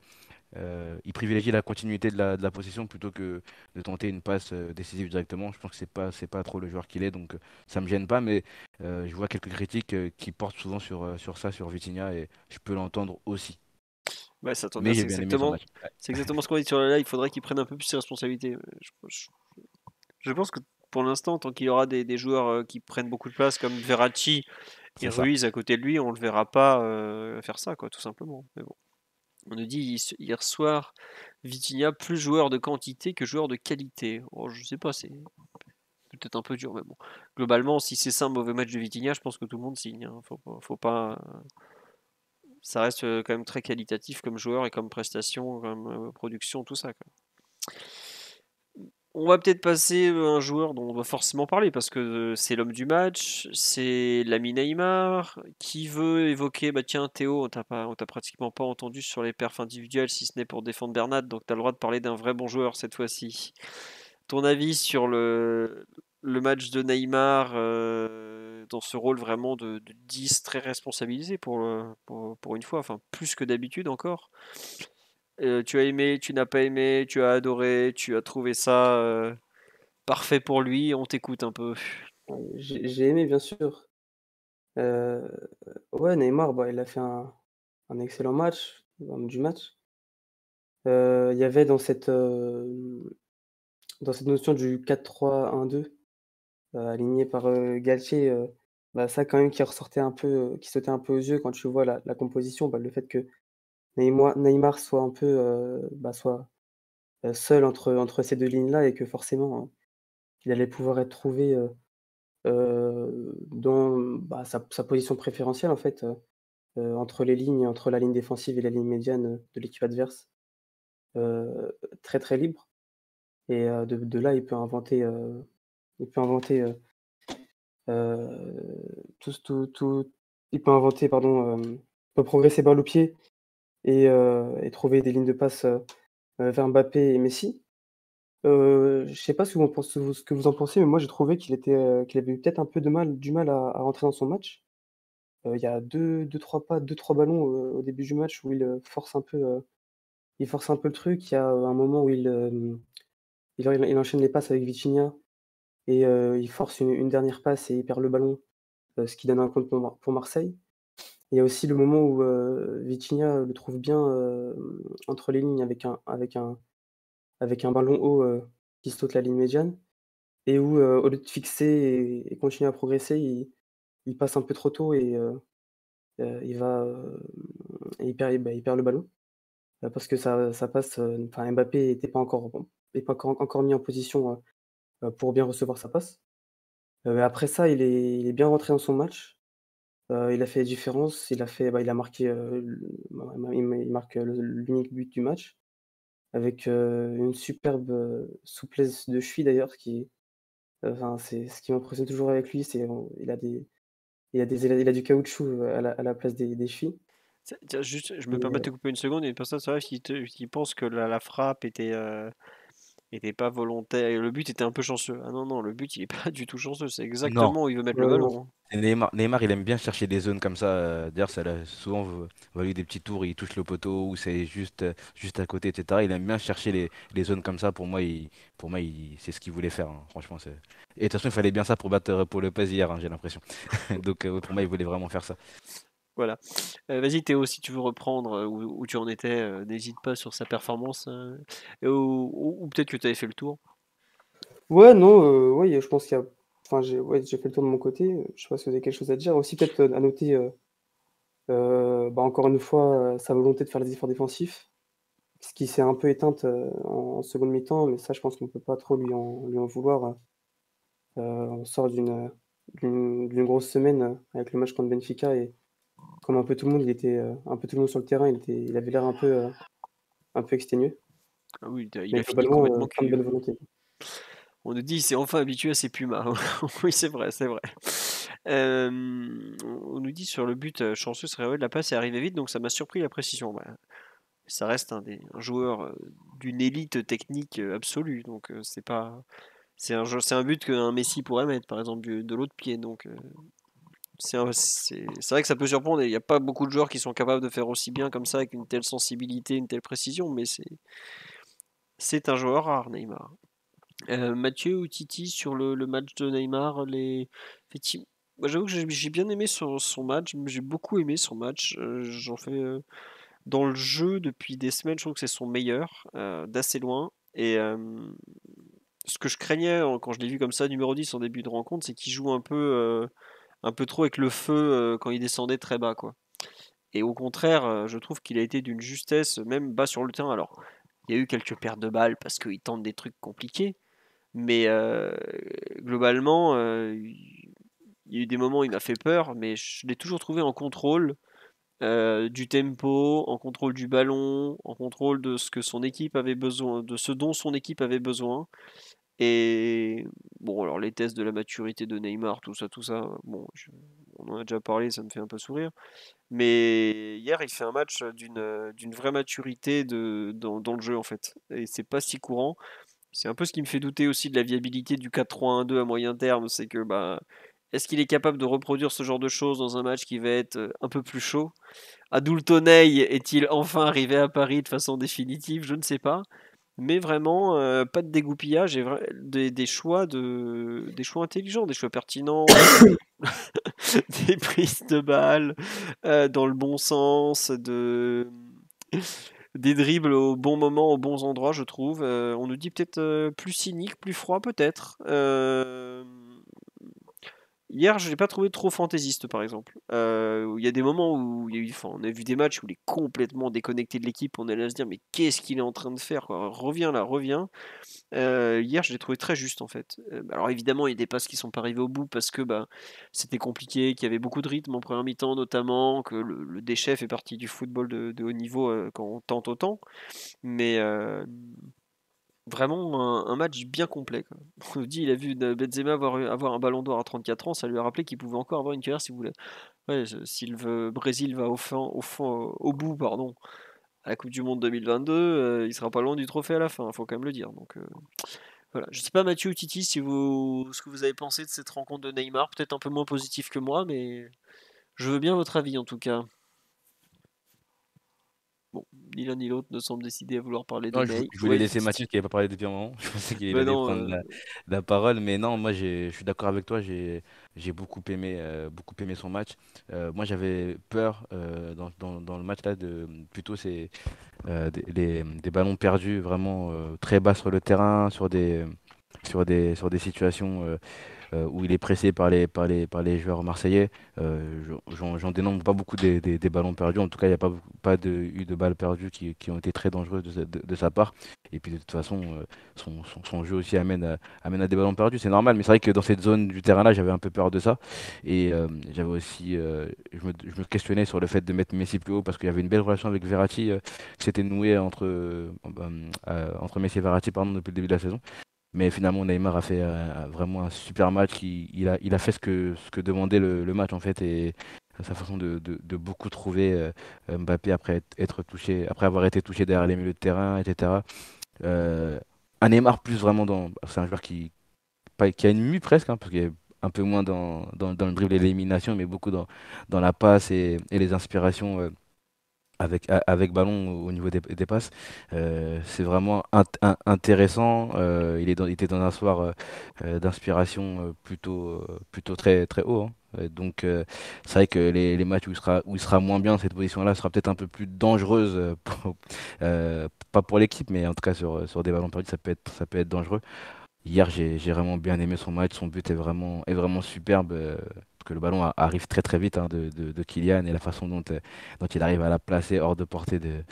D: il privilégie la continuité de la possession plutôt que de tenter une passe décisive directement. Je pense que c'est pas trop le joueur qu'il est, donc ça me gêne pas, mais je vois quelques critiques qui portent souvent sur ça, sur Vitinha, et je peux l'entendre aussi.
A: Ouais, ça tombe bien,
D: Mais j'ai bien aimé son match.
A: c'est exactement ce qu'on dit sur le live. Il faudrait qu'il prenne un peu plus ses responsabilités. Je pense que pour l'instant, tant qu'il y aura des joueurs qui prennent beaucoup de place comme Verratti et
D: C'est ça.
A: Ruiz à côté de lui, on le verra pas faire ça, quoi, tout simplement. Mais bon. On nous dit hier soir, Vitinha plus joueur de quantité que joueur de qualité. Oh, je sais pas, c'est peut-être un peu dur, mais bon. Globalement, si c'est ça un mauvais match de Vitinha, je pense que tout le monde signe. Hein. Faut pas, ça reste quand même très qualitatif comme joueur et comme prestation, comme production, tout ça, quoi. On va peut-être passer un joueur dont on va forcément parler parce que c'est l'homme du match, c'est l'ami Neymar. Qui veut évoquer, bah tiens Théo, on t'a pratiquement pas entendu sur les perfs individuels si ce n'est pour défendre Bernat, donc tu as le droit de parler d'un vrai bon joueur cette fois-ci. Ton avis sur le match de Neymar dans ce rôle vraiment de 10 très responsabilisé pour une fois, enfin plus que d'habitude encore. Tu as aimé, tu n'as pas aimé, tu as adoré, tu as trouvé ça parfait pour lui, on t'écoute un peu.
B: J'ai aimé bien sûr. Heu, ouais, Neymar, bah, il a fait un excellent match, l'homme du match. Il y avait dans cette notion du 4-3-1-2, aligné par, Galtier, bah, ça quand même qui ressortait un peu, qui sautait un peu aux yeux quand tu vois la composition. Bah, le fait que Neymar soit un peu, soit, seul entre ces 2 lignes-là et que forcément, il allait pouvoir être trouvé, dans, sa position préférentielle en fait, entre les lignes, entre la ligne défensive et la ligne médiane, de l'équipe adverse, très, très libre et de là, il peut inventer, tout il peut inventer pardon, peut progresser balle au pied et trouver des lignes de passe, vers Mbappé et Messi. Je sais pas ce que vous en pensez, mais moi j'ai trouvé qu'il avait eu peut-être un peu du mal à rentrer dans son match. Il y a deux trois ballons, au début du match où il force un peu le truc. Il y a un moment où il enchaîne les passes avec Vitinha et il force une dernière passe et il perd le ballon, ce qui donne un compte pour Marseille. Il y a aussi le moment où, Vitinha le trouve bien, entre les lignes avec un ballon haut, qui saute la ligne médiane et où, au lieu de fixer et continuer à progresser, il passe un peu trop tôt et il va, il perd le ballon. Parce que ça passe, enfin Mbappé était pas encore mis en position, pour bien recevoir sa passe. Après ça, il est bien rentré dans son match. Il a fait la différence, il a marqué, il marque, l'unique but du match avec, une superbe, souplesse de cheville d'ailleurs enfin c'est ce qui m'impressionne toujours avec lui, c'est il a du caoutchouc, à la place des chevilles
A: Tiens, juste, je me
B: et
A: permets de te couper une seconde, il y a une personne sur live qui pense que la frappe était pas volontaire et le but était un peu chanceux. Ah non, non, le but il est pas du tout chanceux, c'est
D: Non,
A: exactement où il veut mettre le
B: ouais, non,
A: ballon. Hein.
D: Et Neymar, il aime bien chercher des zones comme ça. D'ailleurs, souvent, on voit lui des petits tours, il touche le poteau ou c'est juste à côté, etc. Il aime bien chercher les zones comme ça. C'est ce qu'il voulait faire, hein. Franchement, c'est. Et de toute façon, il fallait bien ça pour battre Paul Lopez hier, hein, j'ai l'impression. Donc, ouais, pour moi, il voulait vraiment faire ça.
A: Voilà. Vas-y Théo, si tu veux reprendre où tu en étais, n'hésite pas sur sa performance. Ou peut-être que tu avais fait le tour.
B: Ouais, non, ouais, je pense qu'il y a. Enfin, j'ai fait le tour de mon côté. Je sais pas si vous avez quelque chose à dire. Aussi, peut-être à noter, encore une fois, sa volonté de faire les efforts défensifs, ce qui s'est un peu éteinte en seconde mi-temps, mais ça, je pense qu'on peut pas trop lui en vouloir. On sort d'une grosse semaine avec le match contre Benfica et comme un peu tout le monde, il était un peu tout le monde sur le terrain, il avait l'air un peu exténué.
A: Ah oui, il
B: Mais
A: a fini
B: globalement,
A: complètement
B: plein de
A: cuit.
B: bonne volonté.
A: On nous dit il s'est enfin habitué à ses pumas. Oui, c'est vrai, c'est vrai. On nous dit sur le but, chanceux serait de la passe est arrivée vite, donc ça m'a surpris la précision. Bah, ça reste un joueur d'une élite technique absolue, donc c'est pas. C'est un but qu'un Messi pourrait mettre, par exemple, de l'autre pied. Donc, c'est vrai que ça peut surprendre. Il n'y a pas beaucoup de joueurs qui sont capables de faire aussi bien comme ça, avec une telle sensibilité, une telle précision, mais c'est un joueur rare, Neymar. Mathieu ou Titi, sur le match de Neymar, effectivement, moi, j'avoue que j'ai bien aimé son match, j'ai beaucoup aimé son match. J'en fais dans le jeu depuis des semaines, je trouve que c'est son meilleur, d'assez loin. Et ce que je craignais quand je l'ai vu comme ça, numéro 10 en début de rencontre, c'est qu'il joue un peu trop avec le feu quand il descendait très bas, quoi. Et au contraire, je trouve qu'il a été d'une justesse, même bas sur le terrain. Alors, il y a eu quelques pertes de balles parce qu'il tente des trucs compliqués, mais globalement, il y a eu des moments où il m'a fait peur, mais je l'ai toujours trouvé en contrôle du tempo, en contrôle du ballon, en contrôle de ce que son équipe avait besoin, de ce dont son équipe avait besoin. Et bon, alors les tests de la maturité de Neymar, tout ça, bon, on en a déjà parlé, ça me fait un peu sourire. Mais hier, il fait un match d'une vraie maturité dans le jeu en fait. Et c'est pas si courant. C'est un peu ce qui me fait douter aussi de la viabilité du 4-3-1-2 à moyen terme, c'est que bah, est-ce qu'il est capable de reproduire ce genre de choses dans un match qui va être un peu plus chaud? Adultonei est-il enfin arrivé à Paris de façon définitive? Je ne sais pas. Mais vraiment, pas de dégoupillage et des choix intelligents, des choix pertinents, des prises de balles dans le bon sens, des dribbles au bon moment, aux bons endroits, je trouve. On nous dit peut-être plus cynique, plus froid, peut-être. Hier, je l'ai pas trouvé trop fantaisiste, par exemple. Il y a des moments où on a vu des matchs où il est complètement déconnecté de l'équipe. On est là à se dire, mais qu'est-ce qu'il est en train de faire, quoi. Reviens là, reviens. Hier, je l'ai trouvé très juste en fait. Alors évidemment, il y a des passes qui sont pas arrivées au bout parce que bah, c'était compliqué, qu'il y avait beaucoup de rythme en première mi-temps notamment, que le déchet fait partie du football de haut niveau quand on tente autant. Mais vraiment un match bien complet, quoi. On nous dit il a vu Benzema avoir un ballon d'or à 34 ans, ça lui a rappelé qu'il pouvait encore avoir une carrière si vous voulez. Ouais, si le Brésil va au bout, pardon, à la Coupe du Monde 2022, il sera pas loin du trophée à la fin, il faut quand même le dire. Donc voilà. Je sais pas Mathieu ou Titi ce que vous avez pensé de cette rencontre de Neymar, peut-être un peu moins positif que moi, mais je veux bien votre avis en tout cas. Bon, ni l'un ni l'autre ne semble décidé à vouloir parler de
D: Non,
A: Ney.
D: je voulais
A: Ouais,
D: laisser
A: Titi.
D: Mathieu qui n'avait pas parlé depuis un moment. Je pensais qu'il
A: Ben
D: allait
A: non,
D: prendre la parole, mais non, moi je suis d'accord avec toi. J'ai beaucoup aimé son match. Moi j'avais peur dans le match là de plutôt des ballons perdus vraiment très bas sur le terrain, sur des situations où il est pressé par les joueurs marseillais. J'en dénombre pas beaucoup des ballons perdus. En tout cas, il n'y a eu de balles perdues qui ont été très dangereuses de sa part. Et puis de toute façon, son jeu aussi amène à des ballons perdus. C'est normal, mais c'est vrai que dans cette zone du terrain-là, j'avais un peu peur de ça. Et j'avais aussi, je me questionnais sur le fait de mettre Messi plus haut parce qu'il y avait une belle relation avec Verratti qui s'était nouée entre Messi et Verratti pardon, depuis le début de la saison. Mais finalement, Neymar a fait vraiment un super match. Il a fait ce que demandait le match en fait et sa façon de beaucoup trouver Mbappé après être touché, après avoir été touché derrière les milieux de terrain, etc. Un Neymar plus vraiment c'est un joueur qui a une mue presque, hein, parce qu'il y a un peu moins dans le dribble et l'élimination, mais beaucoup dans la passe et les inspirations avec ballon au niveau des passes. C'est vraiment intéressant. Il était dans un soir d'inspiration plutôt très, très haut, hein. Donc c'est vrai que les matchs où il sera moins bien, cette position-là sera peut-être un peu plus dangereuse, pas pour l'équipe, mais en tout cas sur des ballons perdus, ça peut être dangereux. Hier, j'ai vraiment bien aimé son match. Son but est vraiment superbe. Parce que le ballon arrive très très vite, hein, de Kylian, et la façon dont il arrive à la placer hors de portée de,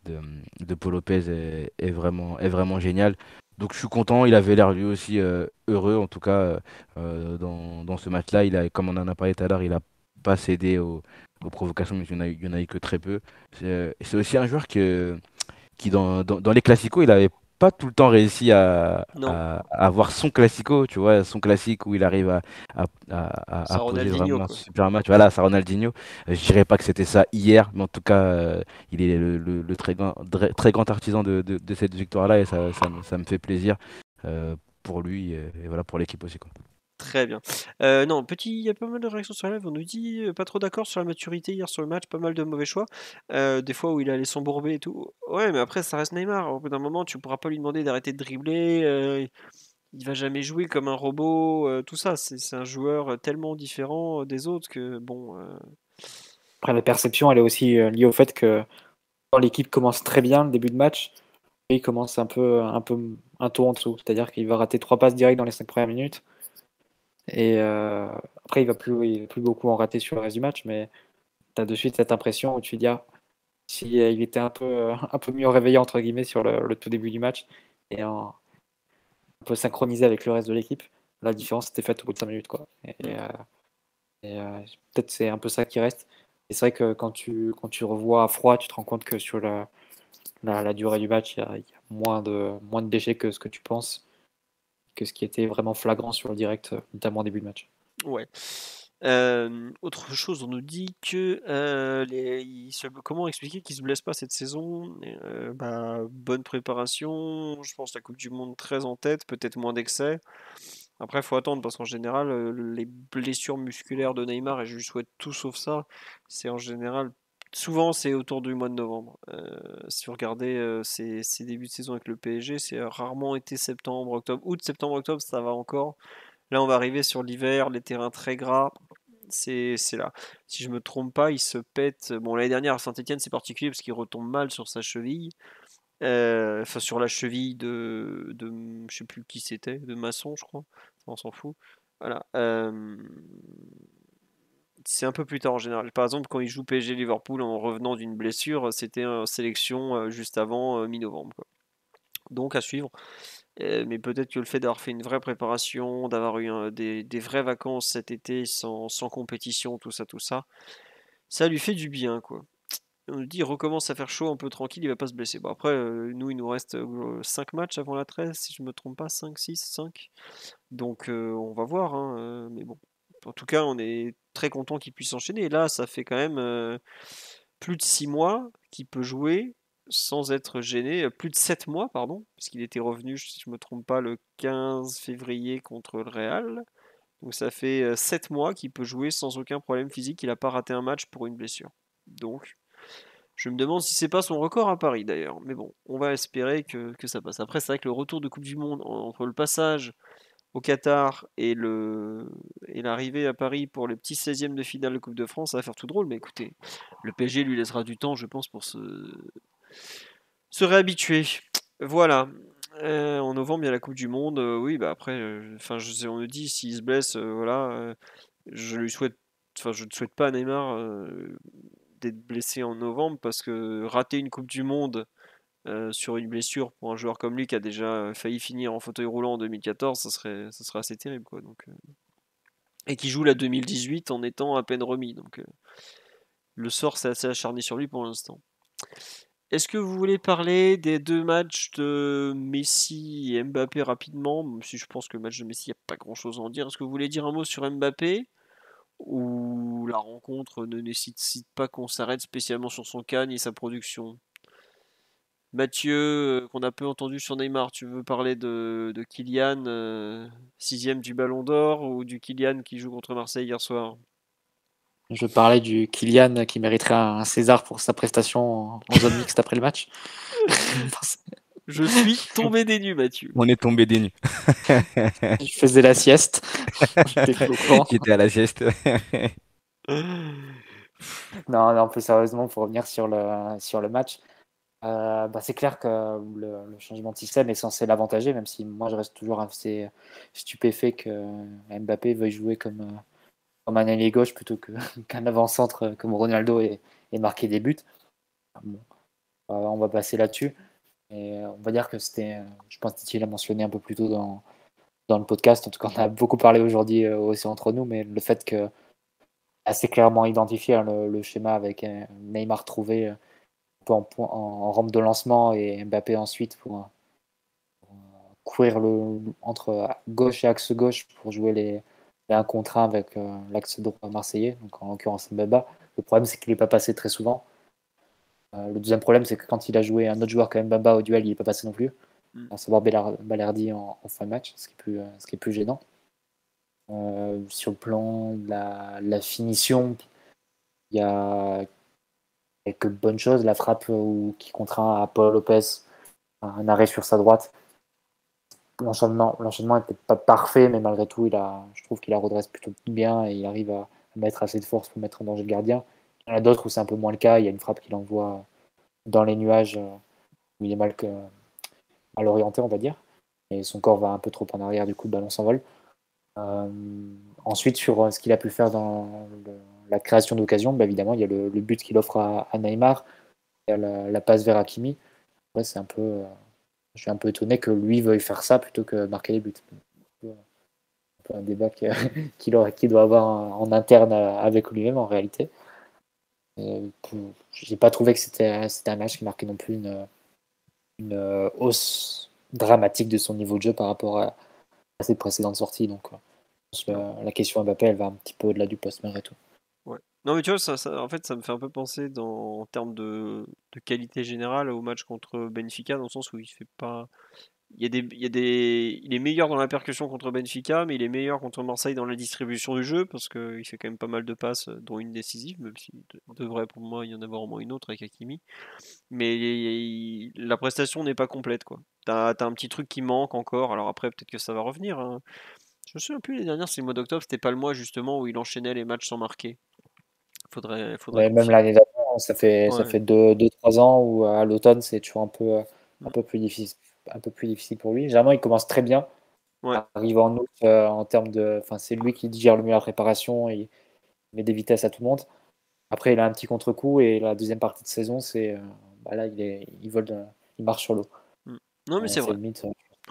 D: de Paul Lopez est vraiment génial. Donc je suis content. Il avait l'air lui aussi heureux, en tout cas, dans ce match-là. Comme on en a parlé tout à l'heure, il n'a pas cédé aux provocations, mais il y en a eu que très peu. C'est aussi un joueur qui dans les classicos, il avait pas tout le temps réussi à,
A: Non,
D: à, à avoir son classico, tu vois, son classique où il arrive à
A: ça
D: poser
A: Ronaldinho,
D: vraiment un
A: quoi.
D: super match. Voilà, ça Ronaldinho. Je dirais pas que c'était ça hier, mais en tout cas, il est le très grand artisan de cette victoire-là et ça me fait plaisir pour lui et voilà pour l'équipe aussi, quoi.
A: Très bien. Non, il y a pas mal de réactions sur la live. On nous dit pas trop d'accord sur la maturité hier sur le match, pas mal de mauvais choix. Des fois où il allait s'embourber et tout. Ouais, mais après, ça reste Neymar. Au bout d'un moment, tu pourras pas lui demander d'arrêter de dribbler. Il va jamais jouer comme un robot. Tout ça, c'est un joueur tellement différent des autres que bon.
C: Après, la perception, elle est aussi liée au fait que quand l'équipe commence très bien le début de match, il commence un taux en dessous. C'est-à-dire qu'il va rater 3 passes directes dans les 5 premières minutes. Et après, il va plus beaucoup en rater sur le reste du match, mais tu as de suite cette impression où tu te dis, ah, si il était un peu mieux réveillé, entre guillemets, sur le tout début du match, et un peu synchronisé avec le reste de l'équipe, la différence était faite au bout de 5 minutes, quoi. Et peut-être c'est un peu ça qui reste. Et c'est vrai que quand tu revois à froid, tu te rends compte que sur la durée du match, il y a moins de déchets que ce que tu penses, que ce qui était vraiment flagrant sur le direct, notamment au début de match.
A: Ouais. Autre chose, on nous dit que comment expliquer qu'ils se blessent pas cette saison? Bah, bonne préparation, je pense la Coupe du Monde très en tête, peut-être moins d'excès. Après, il faut attendre parce qu'en général, les blessures musculaires de Neymar, et je lui souhaite tout sauf ça, c'est en général, souvent c'est autour du mois de novembre. Si vous regardez ses débuts de saison avec le PSG, c'est rarement été septembre, octobre. Août, septembre, octobre, ça va encore. Là, on va arriver sur l'hiver, les terrains très gras. C'est là. Si je me trompe pas, il se pète. Bon, l'année dernière à Saint-Etienne, c'est particulier parce qu'il retombe mal sur sa cheville. Enfin, sur la cheville de je sais plus qui c'était, de Masson, je crois. On s'en fout. Voilà. C'est un peu plus tard en général. Par exemple, quand il joue PSG Liverpool en revenant d'une blessure, c'était en sélection juste avant mi-novembre, quoi. Donc à suivre. Mais peut-être que le fait d'avoir fait une vraie préparation, d'avoir eu des vraies vacances cet été sans compétition, tout ça, ça lui fait du bien, quoi. On nous dit il recommence à faire chaud un peu tranquille, il va pas se blesser. Bon, après, nous, il nous reste 5 matchs avant la trêve, si je me trompe pas, 5 6 5. Donc on va voir, hein, mais bon. En tout cas, on est très content qu'il puisse enchaîner. Et là, ça fait quand même plus de 6 mois qu'il peut jouer sans être gêné. Plus de 7 mois, pardon, parce qu'il était revenu, si je ne me trompe pas, le 15 février contre le Real. Donc ça fait 7 mois qu'il peut jouer sans aucun problème physique. Il n'a pas raté un match pour une blessure. Donc je me demande si c'est pas son record à Paris d'ailleurs. Mais bon, on va espérer que ça passe. Après, c'est vrai que le retour de Coupe du Monde, entre le passage au Qatar et l'arrivée à Paris pour les petits 16e de finale de Coupe de France, ça va faire tout drôle. Mais écoutez, le PSG lui laissera du temps, je pense, pour se réhabituer. Voilà. En novembre, il y a la Coupe du Monde. Oui, bah après, enfin, on me dit s'il se blesse, voilà, je lui souhaite, enfin, je ne souhaite pas à Neymar d'être blessé en novembre parce que rater une Coupe du Monde sur une blessure pour un joueur comme lui qui a déjà failli finir en fauteuil roulant en 2014, ça serait assez terrible, quoi. Donc, et qui joue la 2018 en étant à peine remis. Donc, le sort s'est assez acharné sur lui pour l'instant. Est-ce que vous voulez parler des 2 matchs de Messi et Mbappé rapidement? Même si je pense que le match de Messi, il n'y a pas grand-chose à en dire. Est-ce que vous voulez dire un mot sur Mbappé? Ou la rencontre ne nécessite pas qu'on s'arrête spécialement sur son cagne et sa production? Mathieu, qu'on a peu entendu sur Neymar, tu veux parler de Kylian, 6ème du Ballon d'Or, ou du Kylian qui joue contre Marseille hier soir?
C: Je parlais du Kylian qui mériterait un César pour sa prestation en zone mixte après le match.
A: Je suis tombé des nues, Mathieu.
D: On est tombé des nues.
C: Je faisais la sieste. J'étais plus au courant.
D: J'étais à la sieste.
C: Non, plus sérieusement, pour revenir sur le match, c'est clair que le changement de système est censé l'avantager, même si moi je reste toujours assez stupéfait que Mbappé veuille jouer comme un ailier gauche plutôt qu'un avant-centre comme Ronaldo et marquer des buts. Bon, on va passer là-dessus. Et on va dire que c'était, je pense que Titi l'a mentionné un peu plus tôt dans le podcast, en tout cas on a beaucoup parlé aujourd'hui aussi entre nous, mais le fait que assez clairement identifié le schéma avec Neymar trouvé en rampe de lancement et Mbappé ensuite pour courir entre gauche et axe gauche pour jouer les 1 contre 1 avec l'axe droit marseillais, donc en l'occurrence Mbaba. Le problème, c'est qu'il n'est pas passé très souvent. Le deuxième problème, c'est que quand il a joué un autre joueur comme Mbaba au duel, il n'est pas passé non plus, à savoir Balerdi en fin de match, ce qui est plus gênant. Sur le plan de la finition, il y a quelques bonnes choses. La frappe qui contraint à Paul Lopez un arrêt sur sa droite. L'enchaînement n'était pas parfait, mais malgré tout, je trouve qu'il la redresse plutôt bien et il arrive à mettre assez de force pour mettre en danger le gardien. Il y en a d'autres où c'est un peu moins le cas. Il y a une frappe qu'il envoie dans les nuages où il est mal orienté, on va dire. Et son corps va un peu trop en arrière, du coup le ballon s'envole. Ensuite, sur ce qu'il a pu faire dans la création d'occasion, évidemment, il y a le but qu'il offre à Neymar, il y a la passe vers Hakimi. Ouais, je suis un peu étonné que lui veuille faire ça plutôt que marquer les buts. C'est un peu un débat qu'il doit avoir en interne avec lui-même en réalité. J'ai pas trouvé que c'était un match qui marquait non plus une hausse dramatique de son niveau de jeu par rapport à ses précédentes sorties. Donc, la question à Mbappé, elle va un petit peu au-delà du poste malgré tout.
A: Ouais. Non, mais tu vois, en fait, ça me fait un peu penser en termes de qualité générale au match contre Benfica, dans le sens où il fait pas. Il est meilleur dans la percussion contre Benfica, mais il est meilleur contre Marseille dans la distribution du jeu, parce qu'il fait quand même pas mal de passes, dont une décisive, même si devrait pour moi y en avoir au moins une autre avec Hakimi. Mais la prestation n'est pas complète, quoi. T'as un petit truc qui manque encore, alors après peut-être que ça va revenir, hein. Je me souviens plus, les dernières, c'est le mois d'octobre, c'était pas le mois justement où il enchaînait les matchs sans marquer. Faudrait
C: Même
A: confirmer.
C: l'année d'avant, ça fait
A: Ouais.
C: 2-3 ans où à l'automne, c'est toujours
A: Mm.
C: un peu plus difficile pour lui. Généralement, il commence très bien.
A: Ouais.
C: Arrive en août, en termes de. Enfin, c'est lui qui gère le mieux la préparation et met des vitesses à tout le monde. Après, il a un petit contre-coup et la deuxième partie de saison, c'est. Là, il vole, il marche sur l'eau.
A: Mm. Non, mais c'est
C: C'est
A: vrai.
C: limite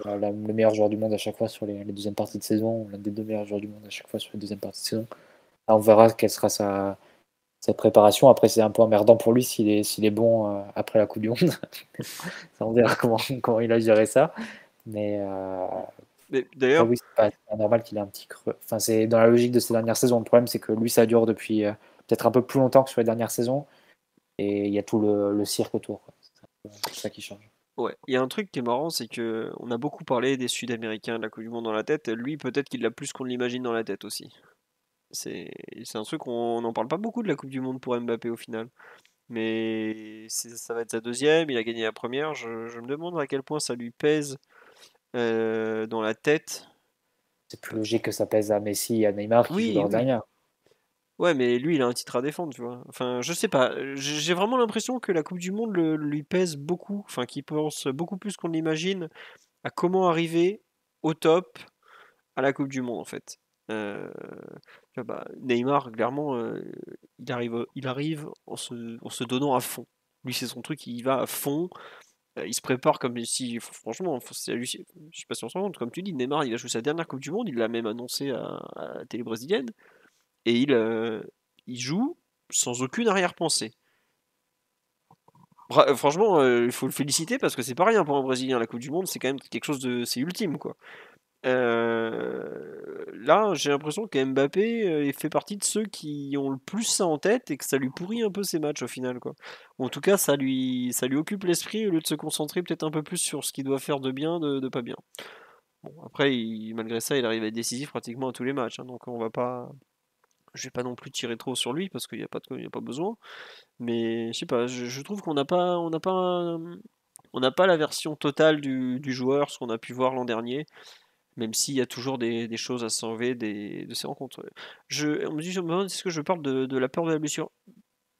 C: le meilleur joueur du monde à chaque fois sur les deuxièmes parties de saison, l'un des 2 meilleurs joueurs du monde à chaque fois sur les deuxièmes parties de saison. Là, on verra quelle sera sa préparation. Après, c'est un peu emmerdant pour lui s'il est bon après la Coupe du Monde. On verra comment il a géré ça. Mais
A: Mais d'ailleurs,
C: oui, c'est pas normal qu'il ait un petit creux. Enfin, c'est dans la logique de ces dernières saisons. Le problème, c'est que lui, ça dure depuis peut-être un peu plus longtemps que sur les dernières saisons. Et il y a tout le cirque autour, quoi. C'est un peu ça qui change.
A: ouais, il y a un truc qui est marrant, c'est que on a beaucoup parlé des Sud-Américains de la Coupe du Monde dans la tête. Lui, peut-être qu'il l'a plus qu'on l'imagine dans la tête aussi. C'est un truc, on n'en parle pas beaucoup de la Coupe du Monde pour Mbappé au final. Mais ça va être sa deuxième, il a gagné la première. Je me demande à quel point ça lui pèse dans la tête.
C: C'est plus logique que ça pèse à Messi et à Neymar qui jouent
A: Oui,
C: leur
A: oui.
C: dernière.
A: Ouais, mais lui, il a un titre à défendre, tu vois. Enfin, je sais pas. J'ai vraiment l'impression que la Coupe du Monde lui pèse beaucoup. Enfin, qu'il pense beaucoup plus qu'on l'imagine à comment arriver au top à la Coupe du Monde, en fait. Tu vois, Neymar, clairement, il arrive en se donnant à fond. Lui, c'est son truc, il y va à fond. Il se prépare comme si, franchement, c'est hallucinant. Je sais pas si on se rend compte, comme tu dis, Neymar, il va jouer sa dernière Coupe du Monde, il l'a même annoncé à la télé brésilienne, et il joue sans aucune arrière-pensée. Franchement, il faut le féliciter parce que c'est pas rien pour un Brésilien. La Coupe du Monde, c'est quand même quelque chose de. C'est ultime, quoi. Là, j'ai l'impression que Mbappé fait partie de ceux qui ont le plus ça en tête et que ça lui pourrit un peu ses matchs au final, quoi. Ou en tout cas, ça lui occupe l'esprit au lieu de se concentrer peut-être un peu plus sur ce qu'il doit faire de bien, de pas bien. Bon, après, malgré ça, il arrive à être décisif pratiquement à tous les matchs, hein, donc je vais pas non plus tirer trop sur lui parce qu'il n'y a pas il y a pas besoin. Mais je sais pas, je trouve qu'on n'a pas la version totale du joueur, ce qu'on a pu voir l'an dernier. Même s'il y a toujours des choses à sauver de ces rencontres. On me dit, je me demande, est-ce que je parle de la peur de la blessure?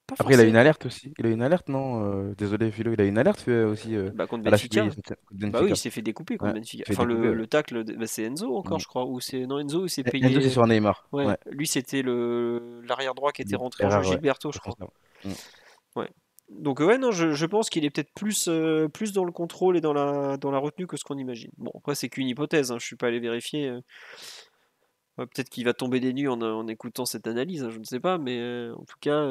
A: Pas
D: Après, il a une
A: forcément.
D: alerte aussi. Il a une alerte, non? Désolé, Philo, il a une alerte aussi
A: Bah, contre
D: à la suite
A: Benfica.
D: contre
A: Bah oui, il
D: Benfica.
A: s'est fait découper contre
D: Ouais,
A: Benfica.
D: il fait
A: Enfin,
D: découper.
A: le tacle, bah, c'est Enzo encore,
D: Mm.
A: je crois. Ou c'est non Enzo, il s'est
D: Enzo, c'est
A: payé.
D: sur Neymar.
A: Ouais,
D: Ouais,
A: lui c'était l'arrière droit qui était rentré en jeu,
D: erreur, ouais.
A: Gilberto, je crois.
D: Défenseur. Mm.
A: Ouais. Donc ouais, non, je pense qu'il est peut-être plus dans le contrôle et dans la retenue que ce qu'on imagine. Bon, après c'est qu'une hypothèse, hein, je suis pas allé vérifier. Ouais, peut-être qu'il va tomber des nues en écoutant cette analyse, hein, je ne sais pas, mais en tout cas,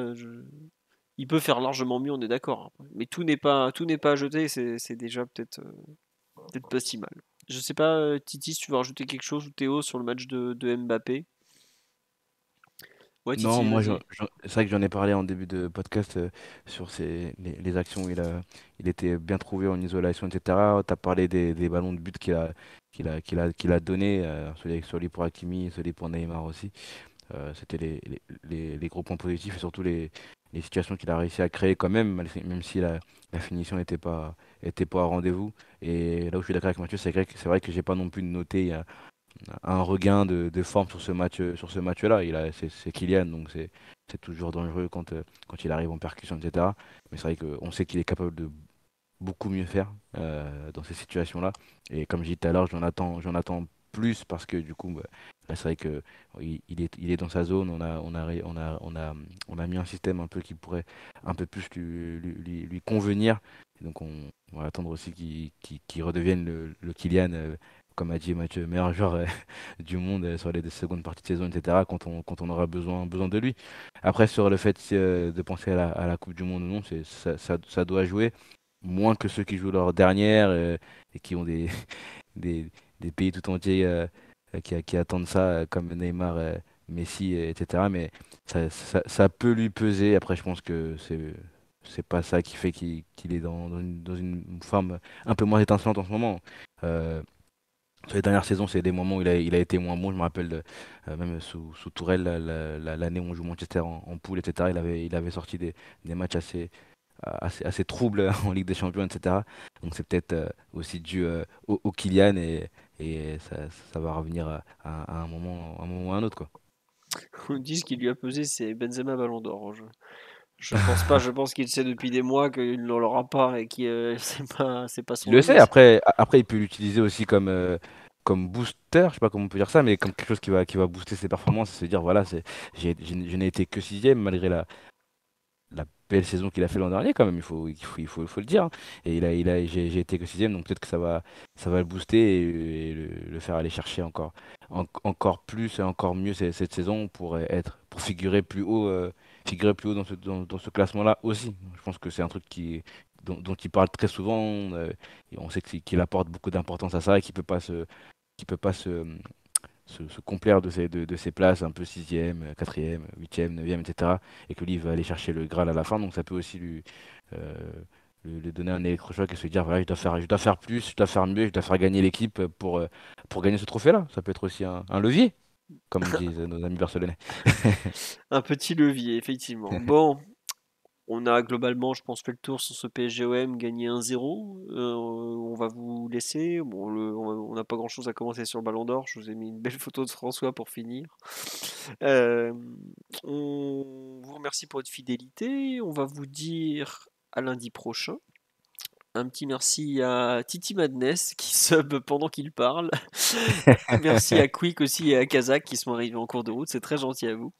A: il peut faire largement mieux, on est d'accord, hein. Mais tout n'est pas à jeter, c'est déjà peut-être pas si mal. Je sais pas, Titi, si tu veux rajouter quelque chose ou Théo sur le match de Mbappé. Ouais,
D: Non,
A: Titi,
D: moi,
A: vas-y.
D: c'est vrai que j'en ai parlé en début de podcast sur les actions où il était bien trouvé en isolation, etc. Tu as parlé des ballons de but qu'il a donné, celui pour Hakimi, celui pour Neymar aussi. C'était les gros points positifs et surtout les situations qu'il a réussi à créer quand même, même si la finition n'était pas au rendez-vous. Et là où je suis d'accord avec Mathieu, c'est vrai que j'ai pas non plus noté un regain de forme sur ce match-là. C'est Kylian, donc c'est toujours dangereux quand il arrive en percussion, etc. Mais c'est vrai qu'on sait qu'il est capable de beaucoup mieux faire dans ces situations-là. Et comme je disais tout à l'heure, j'en attends plus parce que du coup, bah, là, c'est vrai que il est dans sa zone. On a mis un système un peu qui pourrait un peu plus lui convenir. Et donc, on va attendre aussi qu'il redevienne le Kylian, comme a dit Mathieu, meilleur joueur du monde sur les secondes parties de saison, etc., quand on aura besoin de lui. Après, sur le fait de penser à la Coupe du Monde ou non, ça doit jouer moins que ceux qui jouent leur dernière et qui ont des, des pays tout entiers qui attendent ça, comme Neymar, Messi, etc. Mais ça peut lui peser. Après, je pense que c'est pas ça qui fait qu'il est dans une forme un peu moins étincelante en ce moment. Euh, Sur les dernières saisons, c'est des moments où il a été moins bon. Je me rappelle même sous Tourelle, l'année où on joue Manchester en poule, etc. Il avait sorti des matchs assez trouble en Ligue des Champions, etc. Donc c'est peut-être aussi dû au Kylian et ça va revenir à un moment ou à un autre, quoi.
A: On dit ce qui lui a pesé, c'est Benzema Ballon d'Or. Je pense pas, je pense qu'il sait depuis des mois qu'il ne l'aura pas et que c'est pas
D: Il
A: son
D: le
A: année.
D: sait, après il peut l'utiliser aussi comme booster, je sais pas comment on peut dire ça, mais comme quelque chose qui va booster ses performances et se dire voilà, je n'ai été que sixième malgré la belle saison qu'il a fait l'an dernier quand même, il faut le dire, hein. Et j'ai été que sixième, donc peut-être que ça va le booster et le faire aller chercher encore plus et encore mieux cette saison pour figurer plus haut dans ce classement-là aussi. Je pense que c'est un truc dont il parle très souvent, et on sait qu'il apporte beaucoup d'importance à ça et qu'il peut pas se complaire de ses places, un peu sixième, quatrième, huitième, neuvième, etc. Et que lui il va aller chercher le Graal à la fin, donc ça peut aussi euh, lui donner un électrochoc et se dire, voilà, je dois faire plus, je dois faire mieux, je dois faire gagner l'équipe pour gagner ce trophée-là. Ça peut être aussi un levier, comme disent nos amis barcelonais.
A: Un petit levier, effectivement. Bon, on a globalement, je pense, fait le tour sur ce PSG-OM, gagné 1-0. On va vous laisser. Bon, on n'a pas grand-chose à commenter sur le Ballon d'Or. Je vous ai mis une belle photo de François pour finir. Euh, on vous remercie pour votre fidélité. On va vous dire à lundi prochain. Un petit merci à Titi Madness qui sub pendant qu'il parle. Merci à Quick aussi et à Kazak qui sont arrivés en cours de route. C'est très gentil à vous.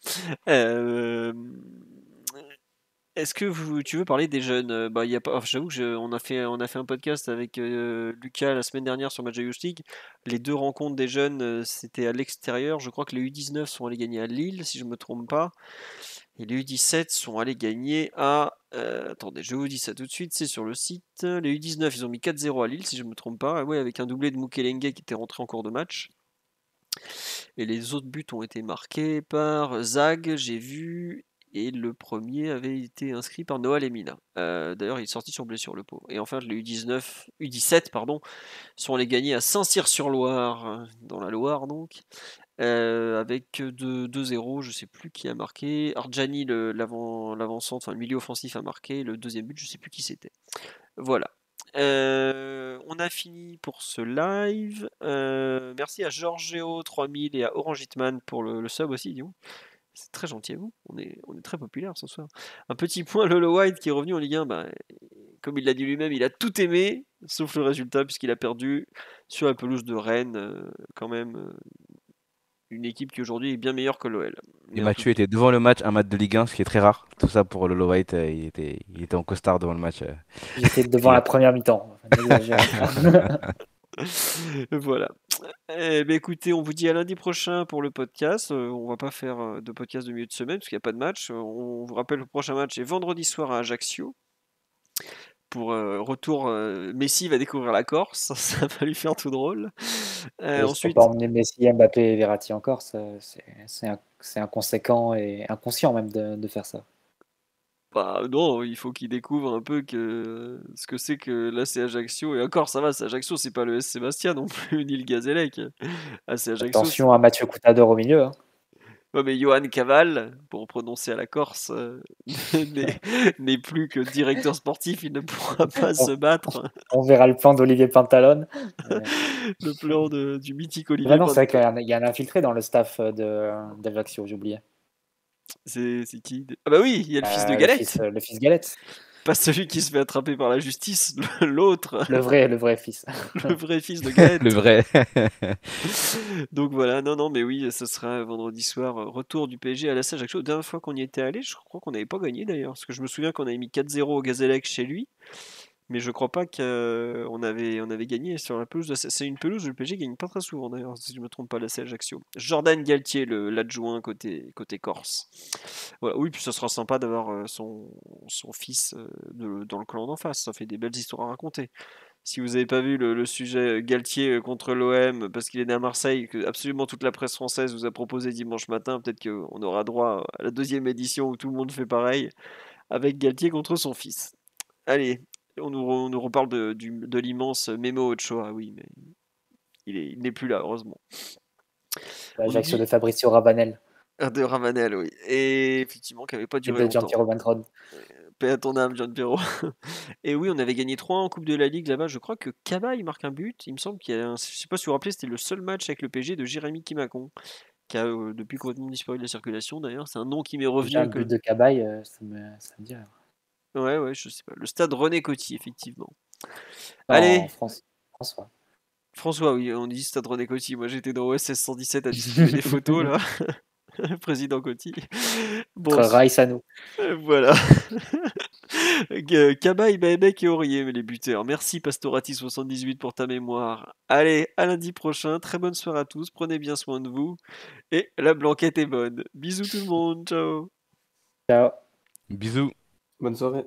A: Euh, Est-ce que tu veux parler des jeunes? Bah, y a pas, enfin, j'avoue que on a fait un podcast avec Lucas la semaine dernière sur Match Youth League. Les deux rencontres des jeunes, c'était à l'extérieur. Je crois que les U19 sont allés gagner à Lille, si je me trompe pas. Et les U17 sont allés gagner à. Attendez, je vous dis ça tout de suite, c'est sur le site. Les U19, ils ont mis 4-0 à Lille, si je me trompe pas. Ah ouais, avec un doublé de Mukelenge qui était rentré en cours de match. Et les autres buts ont été marqués par Zag, j'ai vu, et le premier avait été inscrit par Noah Lemina. D'ailleurs, il est sorti sur blessure, le pauvre. Et enfin, les U17, pardon, sont les gagnés à Saint-Cyr-sur-Loire, dans la Loire donc, avec 2-0, je sais plus qui a marqué. Arjani, l'avant-centre, enfin le milieu offensif a marqué. Le deuxième but, je sais plus qui c'était. Voilà. On a fini pour ce live. Merci à Giorgio 3000 et à Orange Hitman pour le sub aussi, dis donc. C'est très gentil à vous. On est très populaire ce soir. Un petit point, Lolo White qui est revenu en Ligue 1. Bah, comme il l'a dit lui-même, il a tout aimé, sauf le résultat, puisqu'il a perdu sur la pelouse de Rennes. Quand même, une équipe qui aujourd'hui est bien meilleure que l'OL.
D: Et Mathieu était devant le match, un match de Ligue 1, ce qui est très rare. Tout ça pour Lolo White, il était en costard devant le match.
C: J'étais devant la première mi-temps.
A: Voilà. Écoutez, on vous dit à lundi prochain pour le podcast. On va pas faire de podcast de milieu de semaine parce qu'il n'y a pas de match. On vous rappelle, le prochain match est vendredi soir à Ajaccio. Pour retour, Messi va découvrir la Corse. Ça va lui faire tout drôle.
C: Ensuite, pas emmener Messi, Mbappé et Verratti en Corse. C'est inconséquent et inconscient même de faire ça.
A: Bah non, il faut qu'il découvre un peu ce que c'est que là c'est Ajaccio. Et encore, ça va, c'est Ajaccio, c'est pas le S Sébastien non plus, ni le Gazélec. Ah, c'est Ajaccio.
C: Attention à Mathieu Coutador au milieu. Hein.
A: Ouais, mais Johan Caval, pour prononcer à la Corse, n'est plus que directeur sportif, il ne pourra pas se battre.
C: On verra le plan d'Olivier Pantalone.
A: Le plan du mythique Olivier
C: Pantalone. C'est vrai qu'il y a un infiltré dans le staff d'Ajaccio, j'ai oublié.
A: C'est qui? Ah bah oui, il y a le fils de Galette.
C: Le fils Galette.
A: Pas celui qui se fait attraper par la justice, l'autre.
C: Le vrai fils.
A: Le vrai fils de Galette.
D: Le vrai.
A: Donc voilà, non, mais oui, ce sera vendredi soir, retour du PSG à l'AS Ajaccio. La dernière fois qu'on y était allé, je crois qu'on n'avait pas gagné d'ailleurs, parce que je me souviens qu'on avait mis 4-0 au Gazélec chez lui, mais je crois pas qu'on avait gagné sur la pelouse. C'est une pelouse où le PSG gagne pas très souvent d'ailleurs, si je me trompe pas, l'AS Ajaccio. Jordan Galtier, l'adjoint côté Corse. Voilà, oui, puis ça sera sympa d'avoir son fils dans le clan d'en face, ça fait des belles histoires à raconter. Si vous n'avez pas vu le sujet Galtier contre l'OM, parce qu'il est né à Marseille, que absolument toute la presse française vous a proposé dimanche matin, peut-être qu'on aura droit à la deuxième édition où tout le monde fait pareil, avec Galtier contre son fils. Allez, on nous reparle de l'immense Memo Ochoa, oui, mais il n'est plus là, heureusement.
C: L'Ajaccio de Fabrizio Ravanel.
A: De Ravanel, oui. Et effectivement, qui n'avait pas duré longtemps.
C: Gian-Piero Bantrone.
A: Paix à ton âme, Gian-Piero. Et oui, on avait gagné 3 en Coupe de la Ligue là-bas. Je crois que Kaba, il marque un but. Il me semble qu'il y a je sais pas si vous vous rappelez, c'était le seul match avec le PSG de Jérémy Kimacon, qui a depuis complètement disparu de la circulation d'ailleurs. C'est un nom qui m'est revenu.
C: Un but de Cabaye, ça me dit rien.
A: Ouais, je sais pas. Le stade René Coty, effectivement.
C: Non,
A: Allez.
C: François,
A: oui, on dit stade René Coty. Moi, j'étais dans OSS 117 à distribuer des photos là. Président Coty.
C: Bon, Rice à nous.
A: Voilà. Cabaye, Baebek et Aurier, les buteurs. Merci Pastorati78 pour ta mémoire. Allez, à lundi prochain. Très bonne soirée à tous. Prenez bien soin de vous. Et la blanquette est bonne. Bisous tout le monde. Ciao.
C: Ciao.
D: Bisous.
B: Bonne soirée.